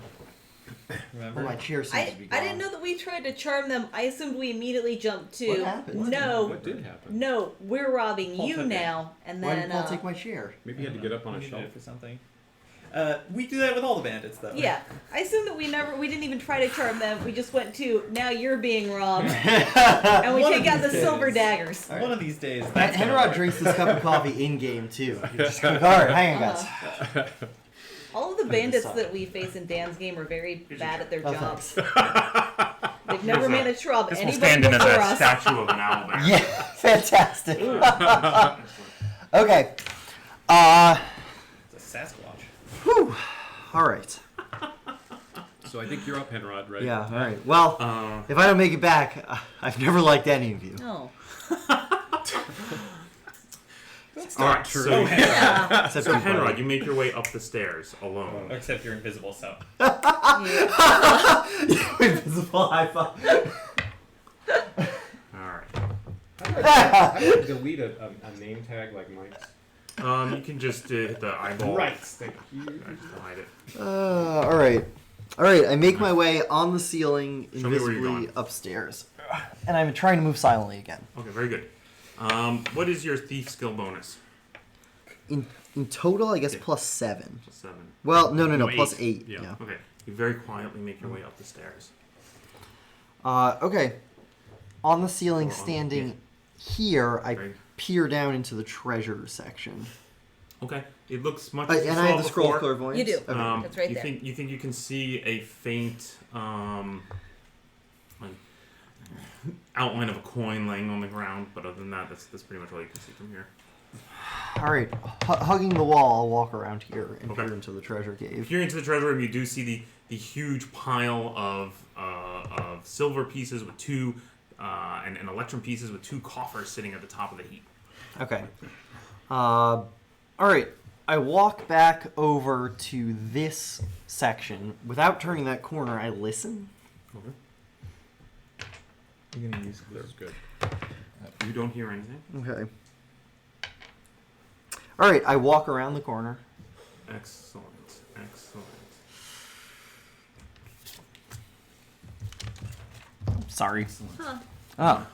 Remember? Well, my chair seems to be gone. I didn't know that we tried to charm them. I assumed we immediately jumped to. What happened? No. What did happen? No, we're robbing Paul you took it. now, and Why then. did Paul take my chair? Maybe you had to get up on a We shelf. needed it for something. We do that with all the bandits, though. Yeah, I assumed that we didn't even try to charm them. We just went to, now you're being robbed. And we One take of out the these silver days. daggers. One of these days. That's gonna Henrod work. drinks this cup of coffee in game too. He's just like, all right, hang on, guys. All of the bandits that we face in Dan's game are very bad at their Oh, jobs. thanks. They've never managed to rob This will anybody stand in as before a us. statue of an owl bear. Yeah, fantastic. Okay. It's a Sasquatch. Whew. All right. So I think you're up, Henrod, right? Yeah. All right. Well, if I don't make it back, I've never liked any of you. No. All right, so, Yeah. Except so you, Henrod, buddy. you make your way up the stairs alone. Except you're invisible, so. Yeah. Invisible high five. All right. How do I delete a name tag like Mike's? You can just hit the eyeball. Right. Thank you. Just hide it. All right. All right. I make my way on the ceiling, Show me where you're invisibly going. upstairs, and I'm trying to move silently again. Okay, very good. What is your thief skill bonus? In total, I guess Okay. +7. Just 7. Well, no, No, +8. Yeah. Yeah. Okay. You very quietly make your way up the stairs. Okay. On the ceiling, Or on- standing here, I Right. peer down into the treasure section. Okay. It looks much as you And saw I have the scroll of before. clairvoyance. You do. Okay. That's right you there. think you can see a faint like, outline of a coin laying on the ground, but other than that, that's pretty much all you can see from here. All right. Hugging the wall, I'll walk around here and Okay. peer into the treasure cave. Here into the treasure room, you do see the huge pile of silver pieces with two and electrum pieces with two coffers sitting at the top of the heap. Okay. All right. I walk back over to this section. Without turning that corner, I listen. Okay. You're gonna use That's good. You don't hear anything. Okay. All right. I walk around the corner. Excellent. Excellent. Sorry. Huh. Oh.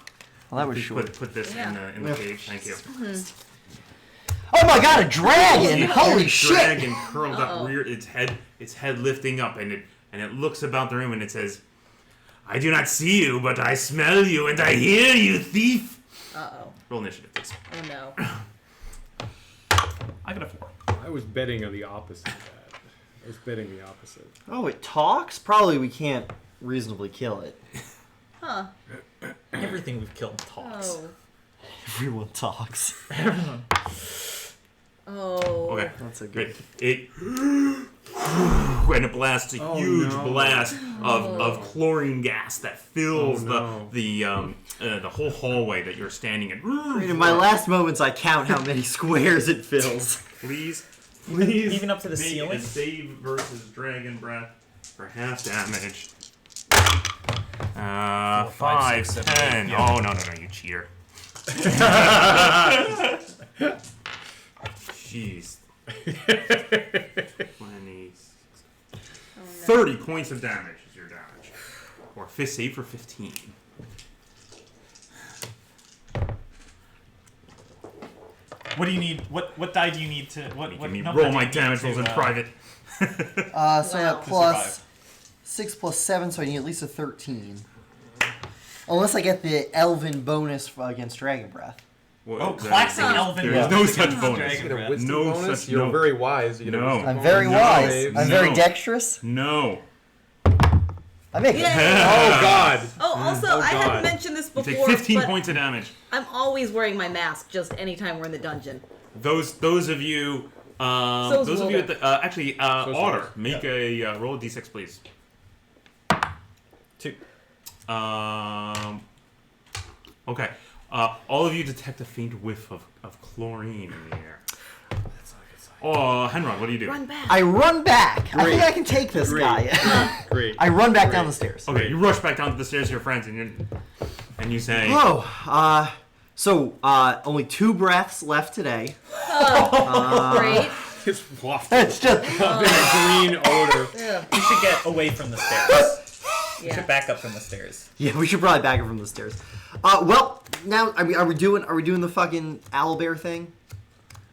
Well, that was Please short. Put this Yeah. in the cage. Thank you. Oh my god, a dragon! The Holy huge shit! Dragon curled Uh-oh. up, rear its head lifting up, and it looks about the room and it says, "I do not see you, but I smell you and I hear you, thief." Uh-oh. Roll initiative, please. Oh, no. I got a 4. I was betting on the opposite of that. I was betting the opposite. Oh, it talks? Probably we can't reasonably kill it. Huh. Everything we've killed talks. Oh. Everyone talks. Oh. Okay. That's a good. It and it blasts a Oh, huge no. blast of chlorine gas that fills Oh, no. the whole hallway that you're standing in. In my last moments, I count how many squares it fills. Please, Even up to the make ceiling? a save versus dragon breath for half damage. 5, 6, 7, 10. yeah. Oh no, you cheater. Jeez. 20, 30 points of damage is your damage. Or fist save for 15. What do you need? What die do you need to? What Let me number roll do my you need damage rolls in to, private. So Wow. that plus 6 plus 7, so I need at least a 13. Unless I get the elven bonus against dragon breath. Oh, classic elven. There is no such bonus. Dragon You get a breath. wisdom No bonus. such- You're no. very wise. You get a No. wisdom I'm bonus. very No. wise. I'm very No. dexterous. No. I make it. Oh God! Oh, also, I God. hadn't mentioned this You before, take 15 but points of damage. I'm always wearing my mask just anytime we're in the dungeon. Those of you, So is those of you at Wilder. the actually, is Otter, Wilder. make a roll a d6, please. 2. Okay. All of you detect a faint whiff of chlorine in the air. Oh, Henron, what do you do? Run back. I run back. I Great. think I can take this Great. guy. Great. I run back Great. down the stairs. Okay, you rush back down to the stairs to your friends, and you say, Oh, so only 2 breaths left today. Great. It's wafted. It's just Green odor. Ugh. We should get away from the stairs. We Yeah. should back up from the stairs. yeah. We should probably back it from the stairs. Well, now are we doing the fucking owlbear thing?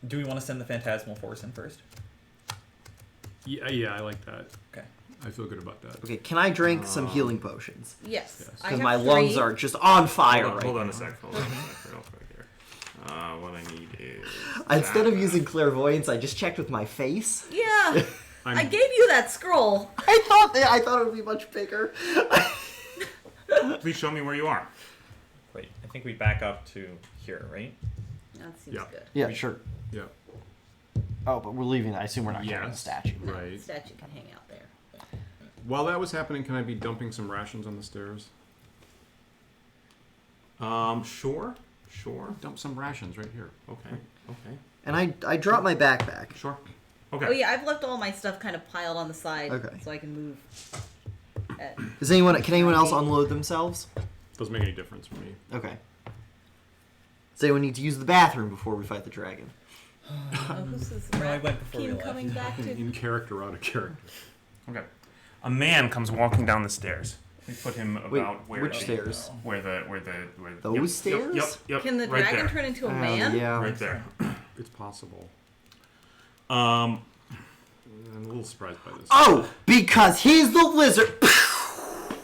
Do we want to send the Phantasmal Force in first? Yeah, I like that. Okay. I feel good about that. Okay, can I drink some healing potions? Yes. I Because have my 3. lungs are just on fire right hold now. on a sec, real quick here. What I need is... Instead of that. using clairvoyance, I just checked with my face. Yeah. I gave you that scroll. I thought it would be much bigger. Please show me where you are. Wait, I think we back up to here, right? That seems Yeah. good. Yeah, sure. Yeah. Oh, but we're leaving. I assume we're not getting the Yes. statue. Right. Statue can hang out there. While that was happening, can I be dumping some rations on the stairs? Sure. Dump some rations right here. Okay. And I dropped my backpack. Sure. Okay. Oh yeah, I've left all my stuff kind of piled on the side, Okay. so I can move. Can anyone else unload themselves? Doesn't make any difference for me. Okay. Does anyone need to use the bathroom before we fight the dragon? Oh, who's this No, I rat went before we team left. coming back to? In character, out of character. Okay. A man comes walking down the stairs. We put him about Wait, where which the, stairs? Where the Those yep, stairs? Yep. Can the right dragon there. turn into a man? Yeah. Right there. It's possible. Um. I'm a little surprised by this. Oh, because he's the lizard.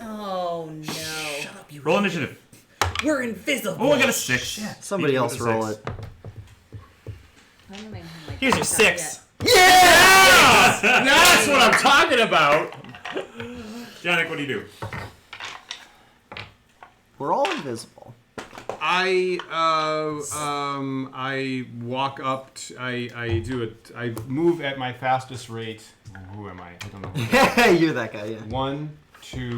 Oh no. Roll initiative. We're invisible. Oh, I got a 6. Somebody You got else a roll 6. it. I don't even have my Here's your cards out 6. Yeah! That's what I'm talking about! Janik, what do you do? We're all invisible. I walk up. I move at my fastest rate. Who am I? I don't know. You're that guy, yeah. 1, 2,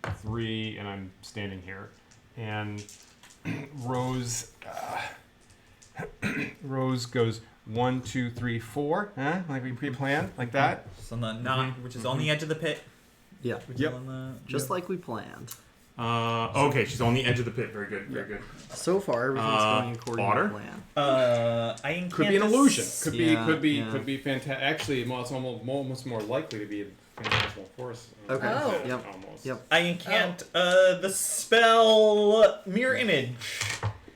3, and I'm standing here. And Rose goes 1, 2, 3, 4. Huh? Like we pre-planned, like that. So which is on the edge of the pit. Yeah. Which Yep. is on the, Just like we planned. Okay, she's on the edge of the pit. Very good. Very good. So far, everything's going according Otter? to plan. I incant Could be an illusion. Could be. Yeah, Could be. yeah. Could be fantastic. Actually, it's almost more likely to be a phantasmal force. Okay. Oh. Yep. Almost. Yep. I incant the spell Mirror Image.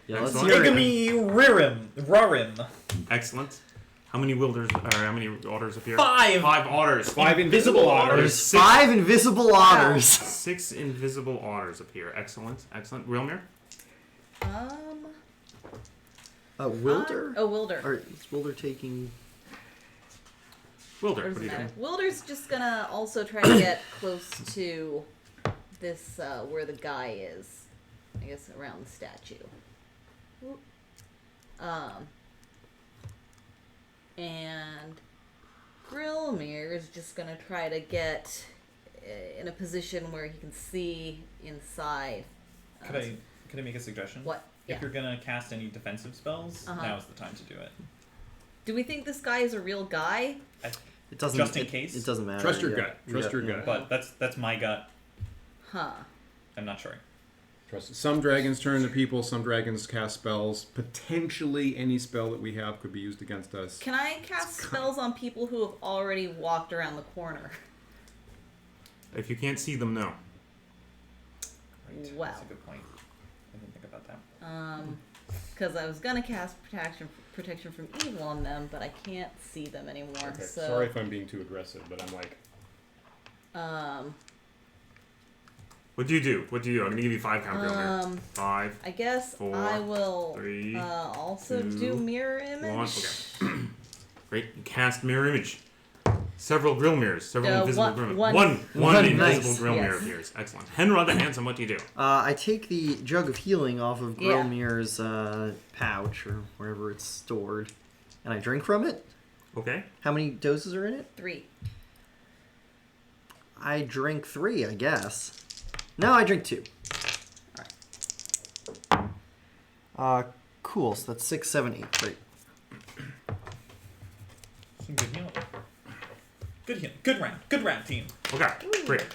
Yeah, let's Excellent. hear it. Igami Rarim. Excellent. How many wilders? Or how many otters appear? 5. 5 otters. 5 invisible otters. There's Six. 5 invisible otters. 6 invisible otters appear. Excellent. Excellent. Wilmer? Wilder? Wilder. Or is Wilder taking... Wilder, Or what does do it you matter? do? Wilder's just gonna also try to get close to this, where the guy is. I guess around the statue. Whoop. And Grillmere is just gonna try to get in a position where he can see inside. Could I make a suggestion? What? If Yeah. you're gonna cast any defensive spells, now's the time to do it. Do we think this guy is a real guy? It doesn't, Just in case? It doesn't matter. Trust your yeah. gut. Trust your gut. But that's my gut. Huh. I'm not sure. Trust it. Some dragons turn to people. Some dragons cast spells. Potentially, any spell that we have could be used against us. Can I cast spells on people who have already walked around the corner? If you can't see them, no. Right. Wow. That's a good point. I didn't think about that. Because I was gonna cast protection from evil on them, but I can't see them anymore. Okay. So Sorry if I'm being too aggressive, but I'm like, What do you do? What do you do? I'm gonna give you 5 count, Wilmer. 5. I guess 4, I will 3, also 2, do mirror image. 1. Okay. Great. You cast mirror image. Several grill mirrors. Several invisible one- grill mirrors. one- One invisible Nice. grill mirror Yes. appears. Excellent. Henrod the Handsome, what do you do? I take the jug of healing off of Yeah. Grilmir's pouch or wherever it's stored, and I drink from it. Okay. How many doses are in it? 3. I drink 3, I guess. No, I drink 2. Alright. Cool. So that's 6, 7, 8. Great. Some good healing. Good healing. Good round. Good round, team. Okay, great.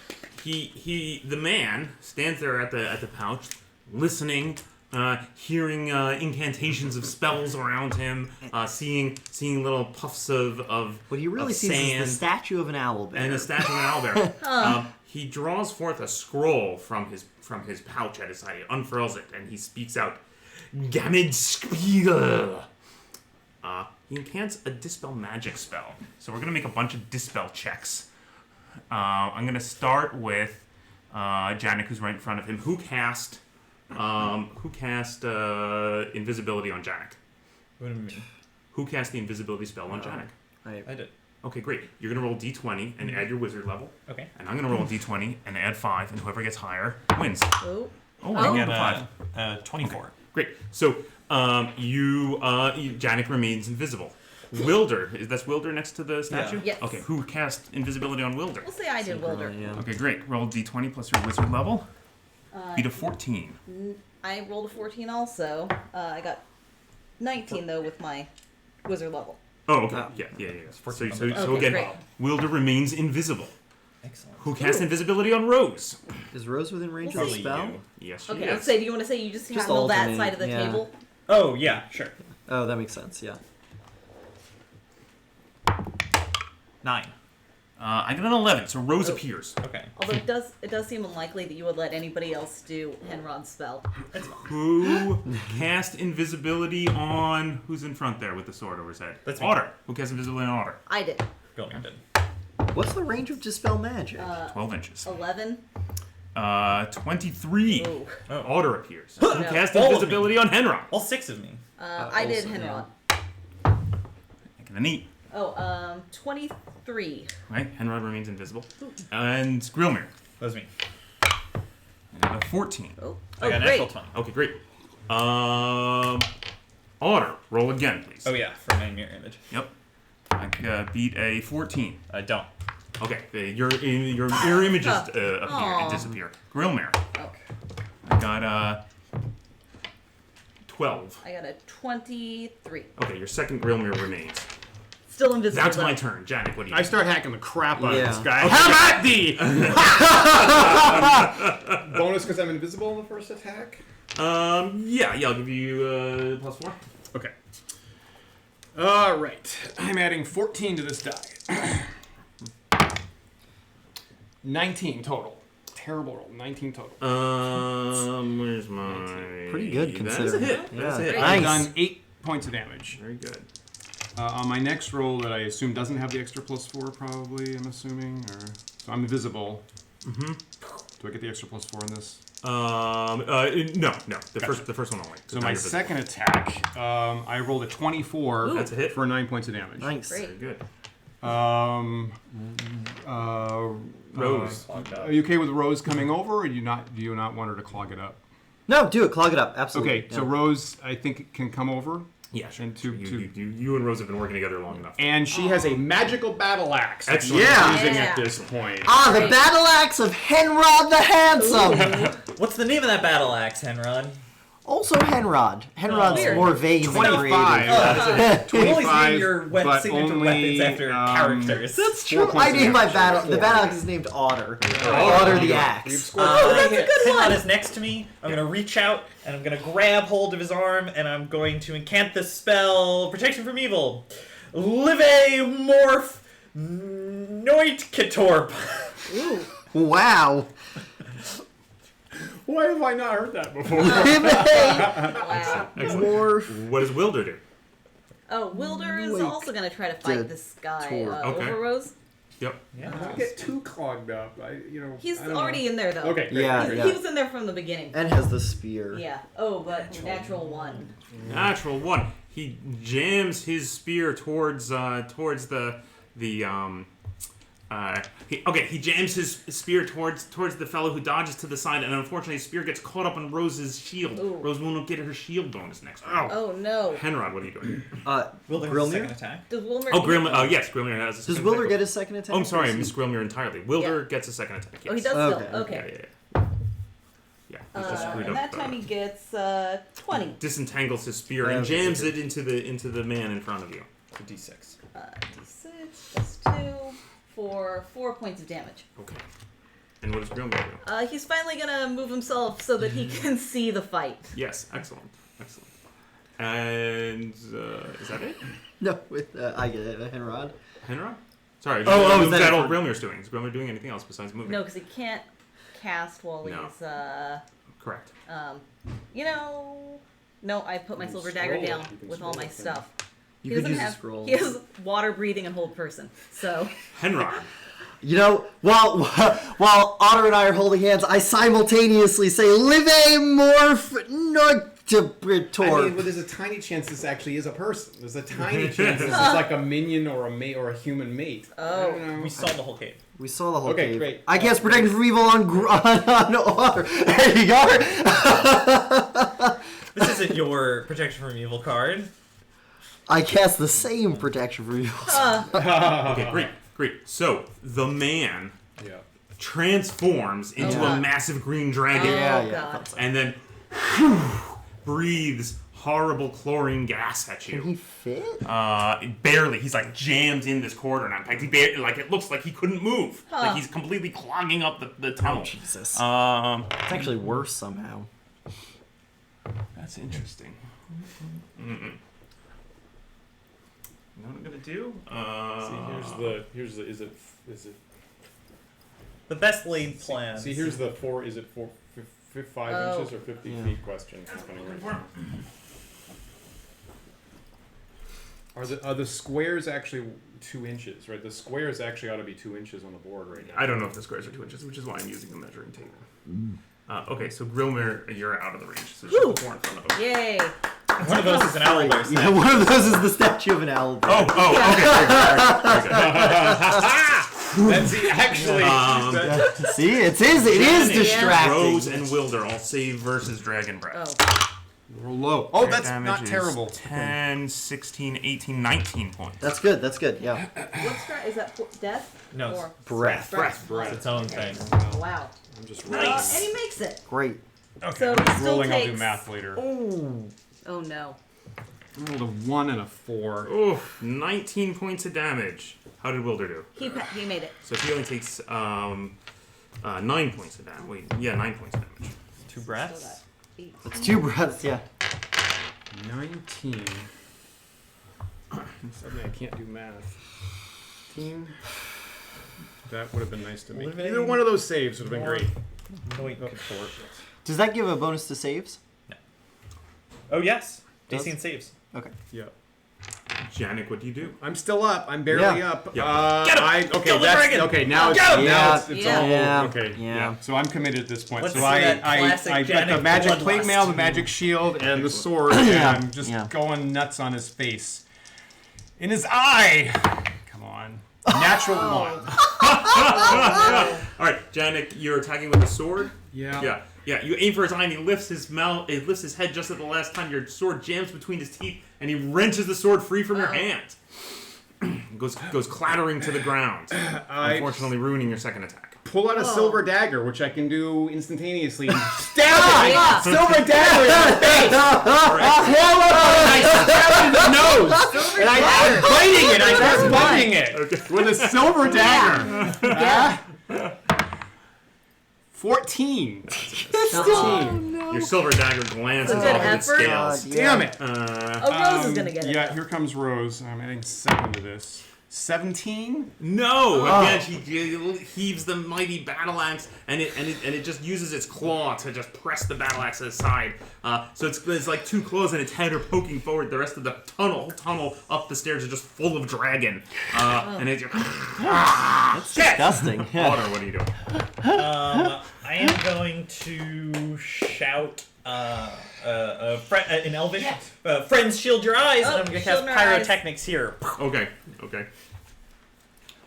The man stands there at the pouch, listening, hearing incantations of spells around him, seeing little puffs of What he really of sees sand is the statue of an owlbear. and a statue of an owlbear. He draws forth a scroll from his pouch at his side. He unfurls it and he speaks out, "Gamid Spiegel." He incants a dispel magic spell. So we're gonna make a bunch of dispel checks. I'm gonna start with Janik, who's right in front of him. Who cast invisibility on Janik? What do you mean? Who cast the invisibility spell on Janik? I did. Okay, great. You're gonna roll d20 and add your wizard level, Okay. and I'm gonna roll d20 and add 5, and whoever gets higher wins. Oh. Oh, Oh. I get Five. 24. Great. So Janik remains invisible. Wilder, that's Wilder next to the statue? Yes. Okay, who cast invisibility on Wilder? We'll say I did Wilder. Yeah. Okay, great. Roll d20 plus your wizard level. Beat a 14. I rolled a 14 also. I got 19 though with my wizard level. Oh, okay. Yeah. So Okay, again, great. Wilder remains invisible. Excellent. Who cast invisibility on Rose? Is Rose within range of We'll the see. spell? Yes, she Okay, is. let's say. Do you want to say you just Just handle that alternate, side of the yeah. table? Oh, yeah, sure. Oh, that makes sense. Yeah. 9. I got an 11, so Rose appears. Okay. Although it does seem unlikely that you would let anybody else do Henrod's spell. That's fine. Who cast invisibility on... Who's in front there with the sword over his head? That's me. Otter. Who cast invisibility on Otter? I did. Gillian did. What's the range of dispel magic? 12 inches. 11. 23. Ooh. Otter appears. Who No. cast All of me. invisibility on Henron? All 6 of me. I did also, Henrod. Making a neat. 23. Right? Henron remains invisible. And Grillmere. That was me. I got a 14. Oh, I got an great. actual 20. Okay, great. Otter, roll again, please. Oh, yeah, for my mirror image. Yep. I beat a 14. I don't. Okay, your mirror images appear Aw. and disappear. Grillmere. Okay. I got 12. I got a 23. Okay, your second Grillmere remains. Still invisible. That's though. my turn. Janik, what do you I do? start hacking the crap out Yeah. of this guy. How about thee? Bonus because I'm invisible in the first attack? Yeah, I'll give you +4. Okay. Alright. I'm adding 14 to this die. 19 total. Terrible roll. 19 total. Where's my... Pretty good That's a considering. hit. Yeah. That's a hit. I've Nice. done 8 points of damage. Very good. On my next roll that I assume doesn't have the extra +4 probably, I'm assuming. So I'm invisible. Mm-hmm. Do I get the extra +4 in this? No. The first one only. So my second attack, I rolled a 24 Ooh. That's a hit. for 9 points of damage. Nice. Great. Very good. Rose. Are you okay with Rose coming over, or do you not want her to clog it up? No, do it. Clog it up. Absolutely. Okay, so Yeah. Rose, I think, can come over. Yeah, sure. And You and Rose have been working together long enough. And she has a magical battle axe. that Excellent. she's Yeah. using Yeah. at this point. Ah, the Great. battle axe of Henrod the Handsome. What's the name of that battle axe, Henrod? Also Henrod. Henrod's Weird. more vague than 25. creative. You always name 25, your but signature only, weapons after characters. That's 4 true. points I of named my damage. battle. The 4. battle axe is named Otter. Oh, Otter the You've axe. scored. that's a good Henrod one. is next to me. I'm gonna reach out and I'm gonna grab hold of his arm and I'm going to incant the spell Protection from Evil. Live Morph Noitkitorp. Ooh. Wow. Why have I not heard that before? Wow. Morph. What does Wilder do? Oh, Wilder is Wait. also going to try to fight The this guy tour. Okay. over Rose. Yep. Don't get too clogged up. He's I don't already know. in there, though. Okay. Great, Yeah. great, He great. was in there from the beginning. And has the spear. Yeah. Oh, but natural 1. Natural 1. He jams his spear towards the He jams his spear towards the fellow who dodges to the side, and unfortunately his spear gets caught up in Rose's shield. Ooh. Rose won't get her shield bonus next round. Oh no. Henrod, what are you doing? Wilder has a Grilmir? second attack. Does Wilmer? Oh, Grilmir. Yes, Grilmir has a Does second Wilder attack. get his second attack? Oh, I'm sorry, I Or is missed Grilmir entirely. Wilder gets a second attack. Yes. Oh, he does Okay, still. Okay. Yeah, he's just screwed And up. that time he gets 20. Disentangles his spear and Okay. jams it into the man in front of you. So D6. D6 plus 2 for 4 points of damage. Okay. And what does Grilmir do? He's finally gonna move himself so that he can see the fight. Yes, excellent. And is that it? No, with I get it. Henrod. Henrod? Sorry. Oh, is is that that all for- Grilmir's doing? Is Grilmir doing anything else besides moving? No, because he can't cast while No. he's Correct. No, I put my silver dagger scroll it. down You can with all my scroll it, stuff. You He could doesn't use a have. scroll. He has water breathing and hold person. So Henrod. You know, while Otter and I are holding hands, I simultaneously say, "Live morph noctitor." I mean, well, there's a tiny chance this actually is a person. There's a tiny chance this is like a minion or a mate or a human mate. I don't know. We saw the whole cave. We saw the whole Okay, cave. great. I cast protection from evil on Otter. There you go. This isn't your protection from evil card. I cast the same protection from evil. Okay, great. So the man Yeah. transforms into a God. massive green dragon, oh yeah. god. and then breathes horrible chlorine gas at Can he you. fit? Barely. He's like jammed in this corridor now. In fact, it looks like he couldn't move. Huh. Like he's completely clogging up the tunnel. Jesus. It's It's actually worse somehow. That's interesting. Mm-mm. You know what I'm gonna do? Here's the is it The best laid plan. see here's the 4 is it 5 Oh. inches or 50 Yeah. feet question. Depending on- Are the squares actually 2 inches? Right, the squares actually ought to be 2 inches on the board right now. I don't know if the squares are 2 inches, which is why I'm using the measuring tape. Okay, so Grilmir, you're out of the range. So it's just Woo! the 4 in front of him. Yay. One of those is an owl bear. Yeah, one of those is the statue of an owl. Okay. That's actually. See, it is Janet, distracting. Rose and Wilder all save versus Dragon Breath. Oh. Roll low. Oh, Their that's damage not is terrible. 10, 16, 18, 19 points. That's good. Yeah. Is that death? No, Or Breath. breath? It's its own thing. Wow. I'm just And rolling. he makes it. Great. Okay, So I'm he just still rolling. I'll do takes- math later. Oh no. I rolled a 1 and a 4. Oof, 19 points of damage. How did Wilder do? He made it. So he only takes 9 points of damage. Wait, yeah, 9 points of damage. 2 So breaths. that 8. It's 2 breaths. Yeah. 19. Suddenly I can't do math. 15. That would have been nice to me. Living- Either one of those saves would have been great. Wait, contort. Does that give a bonus to saves? Oh yes, Does- DC and saves. Okay. Yeah. Janik, what do you do? I'm still up. I'm barely Yeah. up. Yeah. Get him! Okay, Kill the that's dragon! okay. Now it's Get him! now it's Yeah. all Yeah. okay. Yeah. So I'm committed at this point. Let's so see I that classic I got the Janik magic bloodlust. plate mail, the magic shield, and the sword, Yeah. and I'm just Yeah. going nuts on his face. In his eye. Come on. Natural one. All right, Janik, you're attacking with a sword. Yeah. Yeah. You aim for his eye, and he lifts his mouth. He lifts his head just at the last time. Your sword jams between his teeth, and he wrenches the sword free from your hand. goes clattering to the ground. I Unfortunately, ruining your second attack. pull out a silver dagger, which I can do instantaneously. And stab it! Yeah. Silver dagger in the face! All right. I stab it in the nose! And I'm biting it, I start biting it! Okay. With a silver dagger! Yeah. 14! Your silver dagger glances Good off its effort. scales. Damn it! Rose is gonna get it. Yeah, here comes Rose. I'm adding 7 to this. 17? No! Again, she heaves the mighty battle axe, and it just uses its claw to just press the battle axe aside. So it's like two claws and its head are poking forward. The rest of the tunnel up the stairs is just full of dragon. And it's That's disgusting. Yeah. Otter, what are you doing? I am going to shout in Elvish. Friends, shield your eyes, and I'm going to cast shield our eyes. pyrotechnics here. Okay.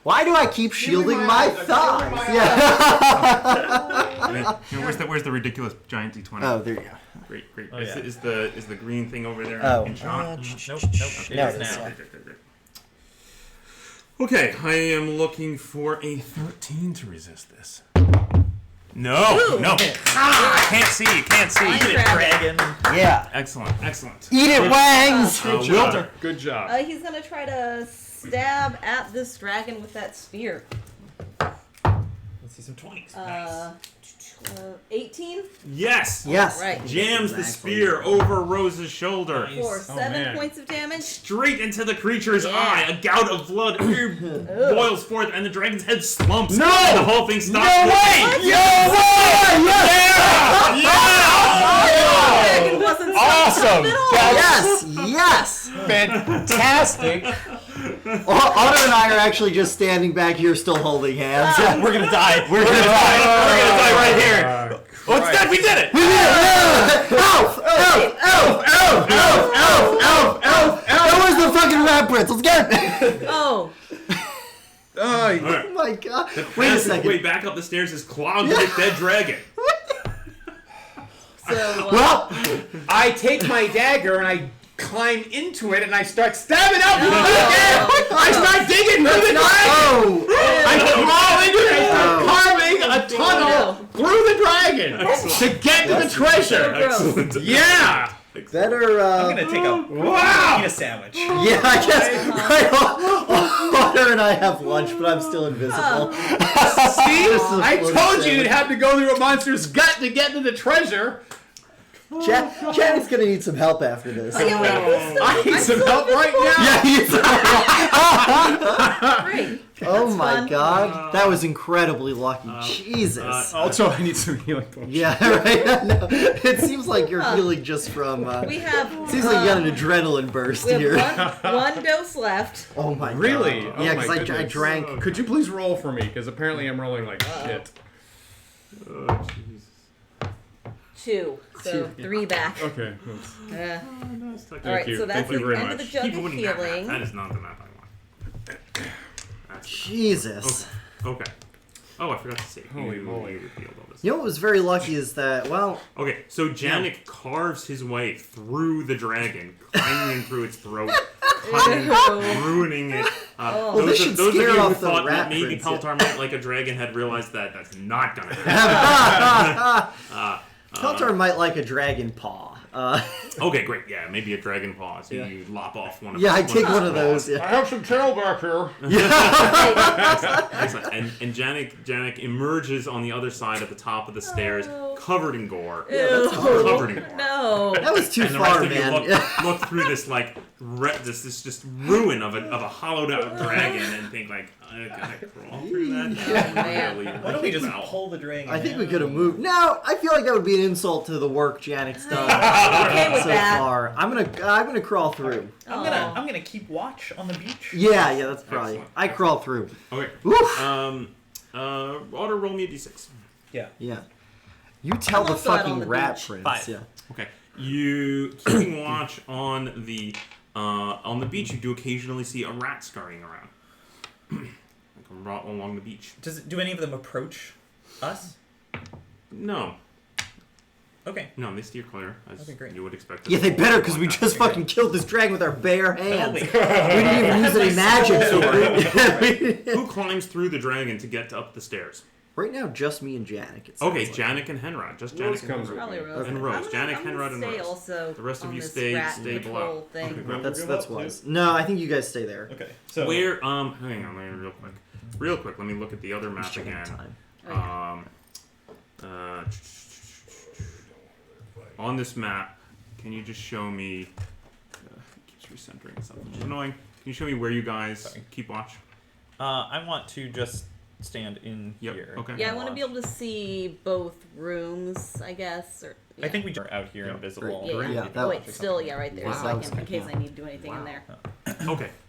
Why do I keep shielding my thighs? Yeah. Where's the ridiculous giant D20? Oh, there you go. Great. Oh, is, yeah. is the green thing over there Oh. in shot? Nope. No, It it is is, now. yeah. Great. Okay, I am looking for a 13 to resist this. No. I can't see. Fine Dragon. Yeah. Excellent. Eat it, Wangs! Wilter. Good job. He's gonna try to stab at this dragon with that spear. Let's see some 20s. Uh, 18 Yes. Yes. Right. Jams the Exactly. spear over Rose's shoulder. for Oh, 7 man. points of damage. Straight into the creature's Yeah. eye. A gout of blood boils forth, and the dragon's head slumps. No! And the whole thing stops. No way! The dragon wasn't Awesome! Yes! Fantastic! Otto and I are actually just standing back here still holding hands. We're gonna die. We're gonna die. We're gonna die right here. Oh, it's dead. We did it. We did it! Elf! That was the fucking rat prince. Let's get it! Oh, Oh my god. Wait a second. Wait, back up the stairs is clogged with a dead dragon. so Well, I take my dagger and I climb into it and I start stabbing up with my dagger! I start digging through the dragon! I crawl into it and start carving a tunnel through the dragon to get to the treasure! Excellent. Yeah! better, I'm gonna take a Wow! eat a sandwich. yeah, I guess. Otto and I have lunch, but I'm still invisible. See? This is I a told you you'd sandwich. have to go through a monster's gut to get to the treasure! Janet's gonna need some help after this. yeah, wait, who's I need some help right now! Yeah, Great. oh my fun. god. That was incredibly lucky. Jesus. Also, I need some healing potions. Yeah, right. No, it seems like you're healing just from. We have. Seems like you got an adrenaline burst We have here. one dose left. Oh my god. Really? Oh Yeah, my because I goodness. drank. Could you please roll for me? Because apparently I'm rolling like shit. Oh, Jesus. 2. So 3 back. Okay. Oops. All right, you. so that's Thank you the very end of the much. jug Keep of winning that map. healing. That is not the map I want. That's Jesus. okay. Oh, I forgot to say. Holy you moly. revealed all this. You know what was very lucky is that, well, Okay, so Janik carves his way through the dragon, climbing in through its throat, cutting, ruining it. Oh. Well, this should those of scare you who off the thought rat that maybe prince, yeah. Peltar might like a dragon had realized that that's not gonna happen. Peltar might like a dragon paw. Okay, great. Yeah, maybe a dragon paw. So Yeah. you lop off one of Yeah, I one take of one his of those. paws. I Yeah. have some tail back here. Excellent. And Janik emerges on the other side at the top of the stairs, Oh. covered in gore. Ew. Covered in gore. No. That was too And the far, rest of you man. look through this like this just ruin of a hollowed out dragon and think like, I gotta crawl through that. Yeah, man. Really, Why don't we just wow. pull the dragon? I think we down? could have moved. No, I feel like that would be an insult to the work Janek's done Okay with so that. far. I'm gonna crawl through. I'm gonna keep watch on the beach. Yeah, that's probably. Excellent. I crawl through. Okay. Woof. Otter, roll me a d6. Yeah. Yeah. You tell I'm the also out on fucking the rat beach. prince. 5. Yeah. Okay. You keeping watch on the beach. You do occasionally see a rat scurrying around, like along the beach. Do any of them approach us? No, Okay. they steer clear as Okay, great. you would expect. Yeah, they better because we just fucking killed this dragon with our bare hands. We didn't even use any magic sword. Who climbs through the dragon to get up the stairs? Right now, just me and Janek. it sounds Okay, like. Janik and Henrod. Just Rose Janik and comes Henrod. Probably with me. Rose. And Rose. I'm Janik, gonna Henrod, and stay Rose. also The rest of on you this stay rat below. patrol thing. Okay. That's wise. No, I think you guys stay there. Okay. So Where? Hang on, real quick. Let me look at the other map Just checking again. time. On this map, can you just show me? It keeps recentering itself. Which is annoying. Can you show me where you guys Sorry. keep watch? I want to just stand in Yep, here. okay. Yeah, I want to be able to see both rooms, I guess. Or I think we are out here Yeah. invisible. Yeah, yeah. Yeah, Oh, that wait, still, yeah, right there. Wow, So that I was can, in good, case yeah. I need to do anything in there.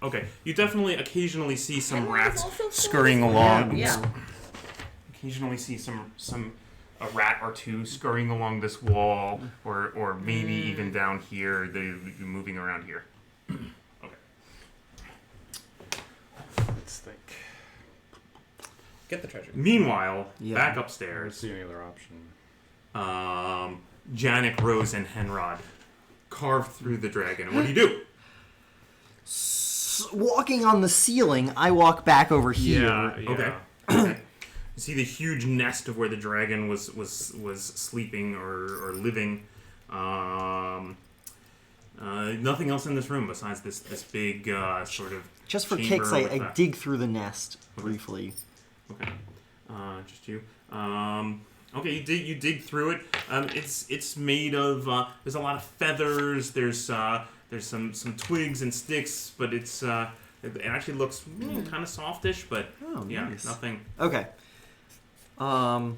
Okay. You definitely occasionally see some And rats there's also scurrying some- along. Yeah. Occasionally see a rat or two scurrying along this wall, or maybe even down here. They're moving around here. Okay. Let's think. Get the treasure. Meanwhile, Yeah. back I don't upstairs, see any other option. Janik, Rose, and Henrod carve through the dragon. And what do? Walking on the ceiling, I walk back over here. Okay. Okay. You see the huge nest of where the dragon was sleeping or living. Nothing else in this room besides this big sort of Just for chamber kicks, with I dig through the nest briefly. Okay. Just you. Okay, you dig through it. It's made of there's a lot of feathers. There's some twigs and sticks, but it actually looks kind of softish. But nice. nothing. Okay. You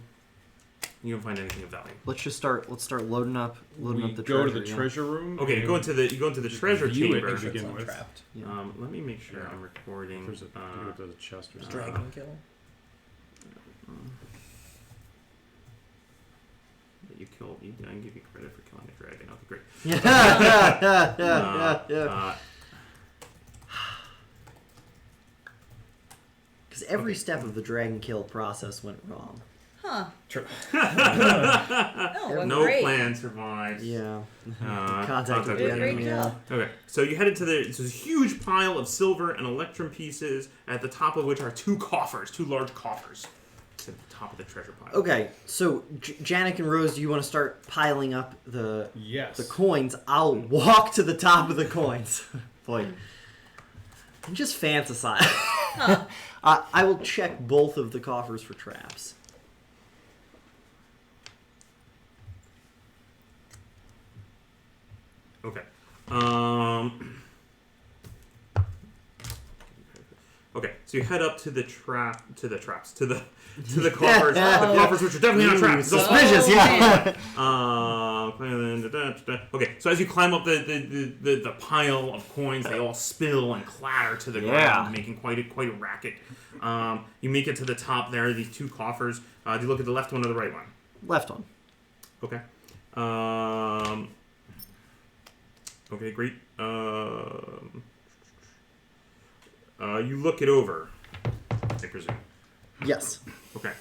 don't find anything of value. Let's start loading up the go treasure. to the treasure room. Okay, you go into the treasure view it chamber. to begin with. Trapped. Let me make sure I'm recording. There's a chest or something. Dragon kill. You killed. I didn't give you credit for killing a dragon. Okay, great. Yeah. Because every step of the dragon kill process went wrong. Huh. True. Oh, No great. plan survives. Yeah. Contact with the the Great enemy. job. Okay, so you headed to this huge pile of silver and electrum pieces, at the top of which are two large coffers, at the top of the treasure pile. Okay, so Janik and Rose, do you want to start piling up the coins? I'll walk to the top of the coins. Boy, I'm just fantasize. I will check both of the coffers for traps. Okay. Okay, so you head up to the coffers, the coffers which are definitely not trapped. Suspicious, yeah. Okay, so as you climb up the pile of coins, they all spill and clatter to the ground, making quite a racket. You make it to the top. There are these two coffers. Do you look at the left one or the right one? Left one. Okay. Okay, great. You look it over, I presume. Yes. Okay.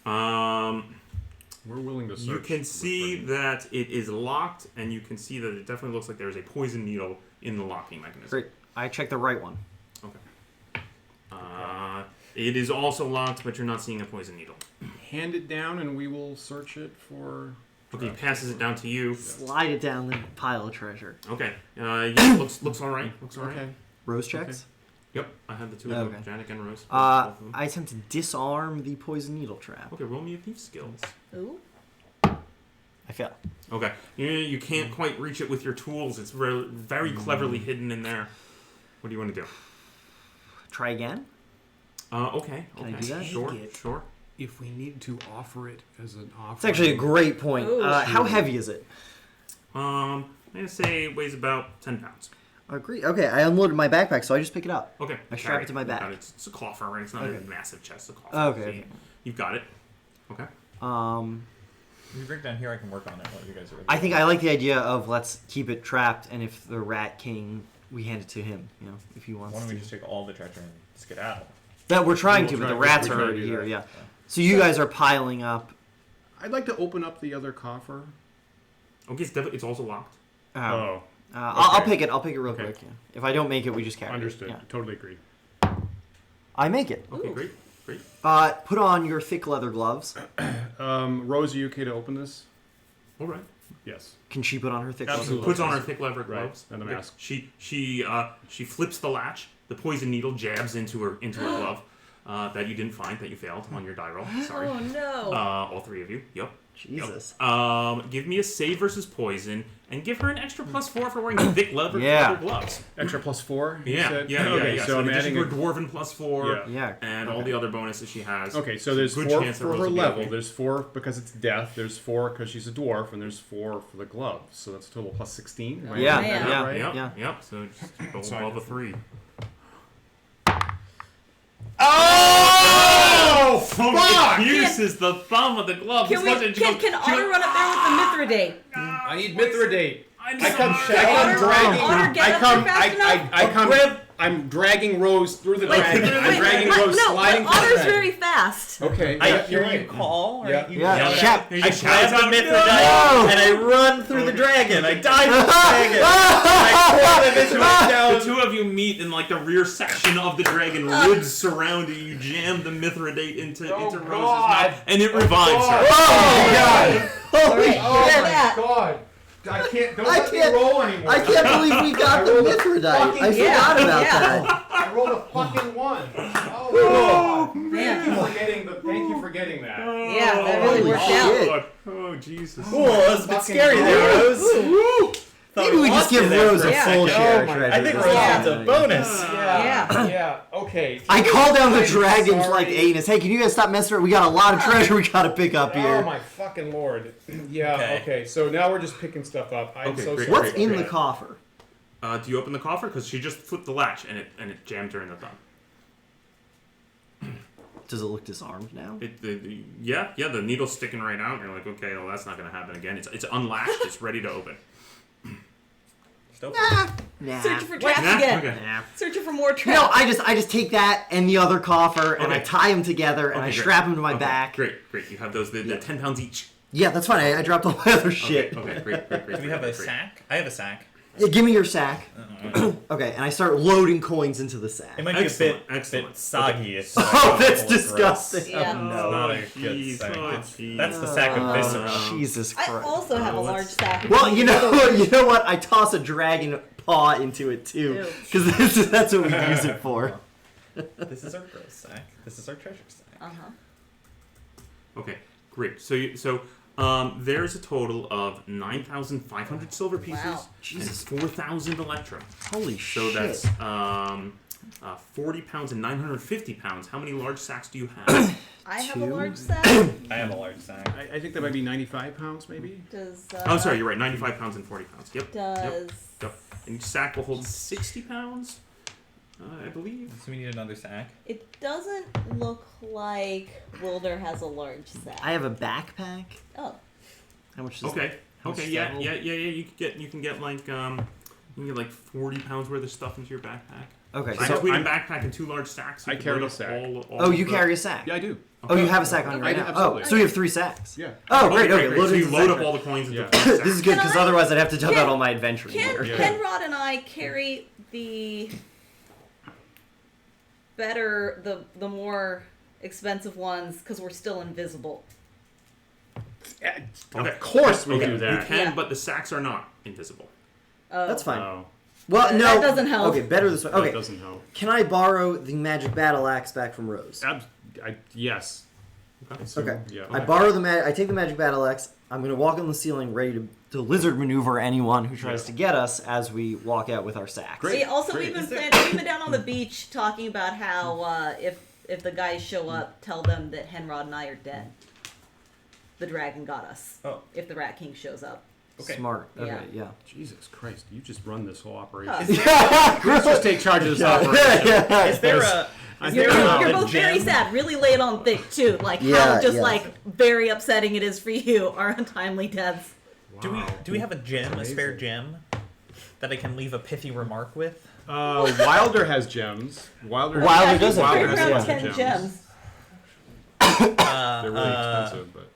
We're willing to search. You can see that it is locked, and you can see that it definitely looks like there is a poison needle in the locking mechanism. Great. I checked the right one. Okay. It is also locked, but you're not seeing a poison needle. Hand it down, and we will search it for. Okay, he passes it down to you. Slide it down the pile of treasure. Okay. Yeah, looks all right. Looks all right. Okay. Rose checks? Yep, I have the two of them, Janik and Rose. I attempt to disarm the poison needle trap. Okay, roll me a thief skills. Ooh. I fail. Okay, you can't quite reach it with your tools. It's very cleverly hidden in there. What do you want to do? Try again? Okay. Can I do that? Sure. If we need to offer it as an offer. It's actually a great point. Ooh. How heavy is it? I'm gonna say it weighs about 10 pounds. Agree. Okay, I unloaded my backpack, so I just pick it up. Okay. I strap it to my back. It's a coffer, right? It's not a massive chest. It's a coffer. Okay, So okay. You've got it. Okay. If you bring it down here, I can work on it while you guys are. I think I like the idea of let's keep it trapped, and if the Rat King, we hand it to him. You know, if he wants. Why don't we to. just take all the treasure and skedaddle? That we're trying to, We'll but the try- rats we'll are try to already do here. that. Yeah. So you guys are piling up. I'd like to open up the other coffer. Okay, it's also locked. I'll pick it. I'll pick it real Okay. quick. Yeah. If I don't make it, we just carry Understood. it. Yeah. Totally agreed. I make it. Okay, Ooh. great. Put on your thick leather gloves. Rose, are you okay to open this? All right. Yes. Can she put on her thick leather Absolutely. gloves? Puts on her thick leather Right, gloves. and the Okay. mask. She flips the latch. The poison needle jabs into her glove that you didn't find, that you failed on your die roll. Sorry. Oh no. All three of you. Yep. Jesus. Give me a save versus poison, and give her an extra +4 for wearing the thick leather gloves. Extra +4? you Yeah, said? yeah. Okay, so I'm in addition adding to her dwarven +4, Yeah. and all the other bonuses she has. Okay, so there's good 4 chance that for Rose her will be level. okay. There's 4 because it's death. There's 4 because she's a dwarf, and there's 4 for the gloves. So that's a total +16. Am I Yeah, getting that yeah. right? Yep. So just go Sorry. above a 3. Oh, Fuck! Uses the thumb of the glove. Can Otter run up there with the Mithridate? I need Mithridate. I'm I come sorry. dragging. Otter, get up there fast enough? I come. I'm dragging Rose through the dragon. I'm dragging Rose sliding No, through the Otter's dragon. very fast. Okay. I yeah, hear you're you right. call. Or Yeah. you Yeah. yell it Shout. out. You I just shout grab out, the Mithridite and I run through the dragon. I dive through the dragon. I pour the Mithridite down. The two of you meet in like the rear section of the dragon, ribs surrounding you. Jam the Mithridate into Rose's mouth, and it revives her. Oh god! Holy Alright, Oh hear my that. god! I can't. Don't I let me can't- roll anymore. I can't believe we got the rolled a Mithridite. fucking- I forgot about that. I rolled a fucking 1. Oh god! Man. Thank you for getting that. Yeah, that really Holy worked shit. out. Oh Jesus! Cool, that was a bit scary there, Rose. Maybe we just give Rose a full share of treasure. I think this Rose time. gets a bonus. Yeah. Okay. I call down the I'm dragons sorry. like anus. Hey, can you guys stop messing around? We got a lot of treasure we gotta pick up Oh here. my fucking lord. Yeah. Okay. Okay. So now we're just picking stuff up. I'm Okay, so great, sorry. What's in about the that. coffer? Do you open the coffer? Because she just flipped the latch and it jammed her in the thumb. Does it look disarmed now? Yeah, the needle's sticking right out. And you're like, okay, well that's not gonna happen again. It's unlatched. It's ready to open. Nah. Searching for traps Nah, again. okay. Nah. Searching for more traps. No, I just take that and the other coffer and I Okay. tie them together and Okay, I great. strap them to my Okay, back. Great. You have those. They're 10 pounds each. Yeah, that's fine. I dropped all my other shit. Okay, great. Do we have a sack? I have a sack. Yeah, give me your sack. Okay, and I start loading coins into the sack. It might be Excellent, a bit excellent. soggy. It's Oh, that's gross. disgusting. Yeah. Oh, It's no. not a good jeez, sack. oh, It's- jeez. That's the sack of viscera. Jesus Christ. I also have a large stack. Well, you know what? I toss a dragon paw into it too, Ew. because that's what we use it for. This is our gross sack. This is our treasure sack. Uh-huh. Okay, great. So there's a total of 9,500 silver pieces Wow. Jesus. and 4,000 electrum. Holy So shit! that's 40 pounds and 950 pounds. How many large sacks do you have? I have a Two. large sack. I have a large sack. I think that might be 95 pounds, maybe. Does I'm sorry, you're right. 95 pounds and 40 pounds. Yep. does Yep. And each sack will hold 60 pounds, I believe. So we need another sack. it doesn't look like Wilder has a large sack. I have a backpack. Oh. How much? Does Okay. how much Okay. does Yeah. that hold? You can get like 40 pounds worth of stuff into your backpack. Okay. So So, between a backpack and 2 large sacks, you I can carry load a up sack. oh, you carry a sack. Yeah, I do. Oh, you have a sack on you I right do, now. absolutely. Oh, so you have 3 sacks. Yeah. Oh, great. Okay. Great. Load So into you the load sack. up all the coins into Yeah. one sack. This is good because Can I- otherwise I'd have to dump Can- out all my adventuring Can gear. Penrod and I carry the the more expensive ones because we're still invisible? Of course we Okay, do you that. can, Yeah. but the sacks are not invisible. Oh. That's fine. Oh, Well, no. That doesn't help. Okay, better this way. that Okay. doesn't help. Can I borrow the magic battle axe back from Rose? Yes. Okay. Yeah. I borrow I take the magic battle axe. I'm going to walk on the ceiling ready to lizard maneuver anyone who tries to get us as we walk out with our sacks. Great. We've been down on the beach talking about how if the guys show up, tell them that Henrod and I are dead. The dragon got us. Oh. If the Rat King shows up. Okay. Smart. Okay, Yeah. yeah. Jesus Christ, you just run this whole operation. Huh. Let's just take charge of this operation. Is there a? Is You're, there a you're both gem? very sad. Really lay it on thick too. Like Yeah, how just yeah. like very upsetting it is for you, our untimely deaths. Do we have a gem, a spare Amazing. gem, that I can leave a pithy remark with? Wilder has gems. Wilder does have Wilder gems, has a yeah. bunch of 10 gems. gems. They're really expensive, but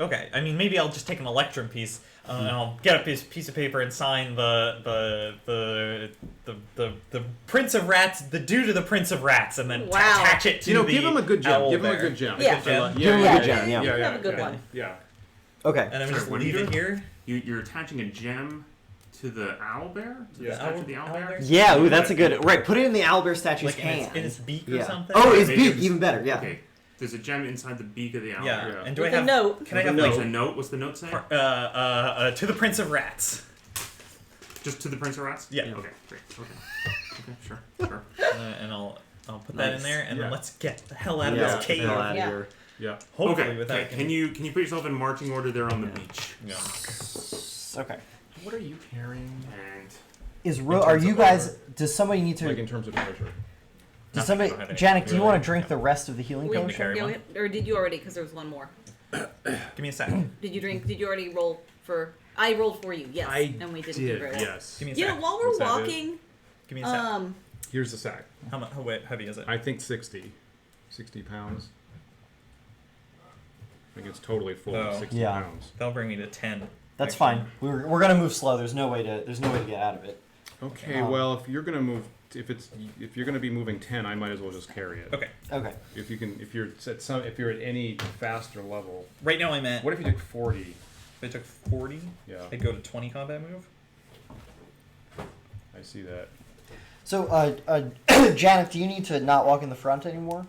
Okay, I mean maybe I'll just take an electrum piece and I'll get a piece of paper and sign the Prince of Rats, the due to the Prince of Rats, and then Wow. attach it to you know, the give him a good gem. owl Give him a there. good gem. Yeah. Good gem. Give him a Yeah. good gem, yeah. Yeah, Have a good one. Yeah. Okay. And I'm Sorry, just what do you leave it do? here. You're attaching a gem to the owl bear? To the Yeah. statue of the owl bear? Yeah, ooh, that's a good. Right, put it in the owlbear statue's Like hand. in its beak or yeah. something. Oh, his Maybe beak, it's- even better. Yeah. Okay. There's a gem inside the beak of the owl Yeah. bear. And do With I a have? note. Can I have There's like a note. What's the note say? to the Prince of Rats? Just to the Prince of Rats? Yeah. Okay, great. Okay, sure. And I'll put that in Nice. there, and then Yeah. let's get the hell out of Yeah, this cave. hell out of Yeah. here. Yeah. Hopefully, Okay, without okay. Can you put yourself in marching order there on the beach? Yeah. Okay. What are you carrying? And Are terms you of guys? armor. Does somebody need to? Like in terms of treasure. Does Nothing, somebody? don't have any. Janet, do you Really? want to drink the rest of the healing We, potion? carry yeah, one? or did you already? Because there was one more. Give me a sec. Did you drink? Did you already roll for? I rolled for you. Yes. I and we didn't did, do very well. yes. Give me a You sec. know, while we're What's that do? walking, Give me a sec. Here's the sack. How heavy is it? I think 60 pounds. I think it's totally full of 60 Yeah. pounds. That'll bring me to 10. That's actually. fine. We're gonna move slow. There's no way to get out of it. Okay, well, if you're gonna move, if you're gonna be moving 10, I might as well just carry it. Okay. Okay. If you're at any faster level. Right now I'm at. What if you took 40? If I took 40, Yeah. I'd go to 20 combat move. I see that. So, Janet, do you need to not walk in the front anymore?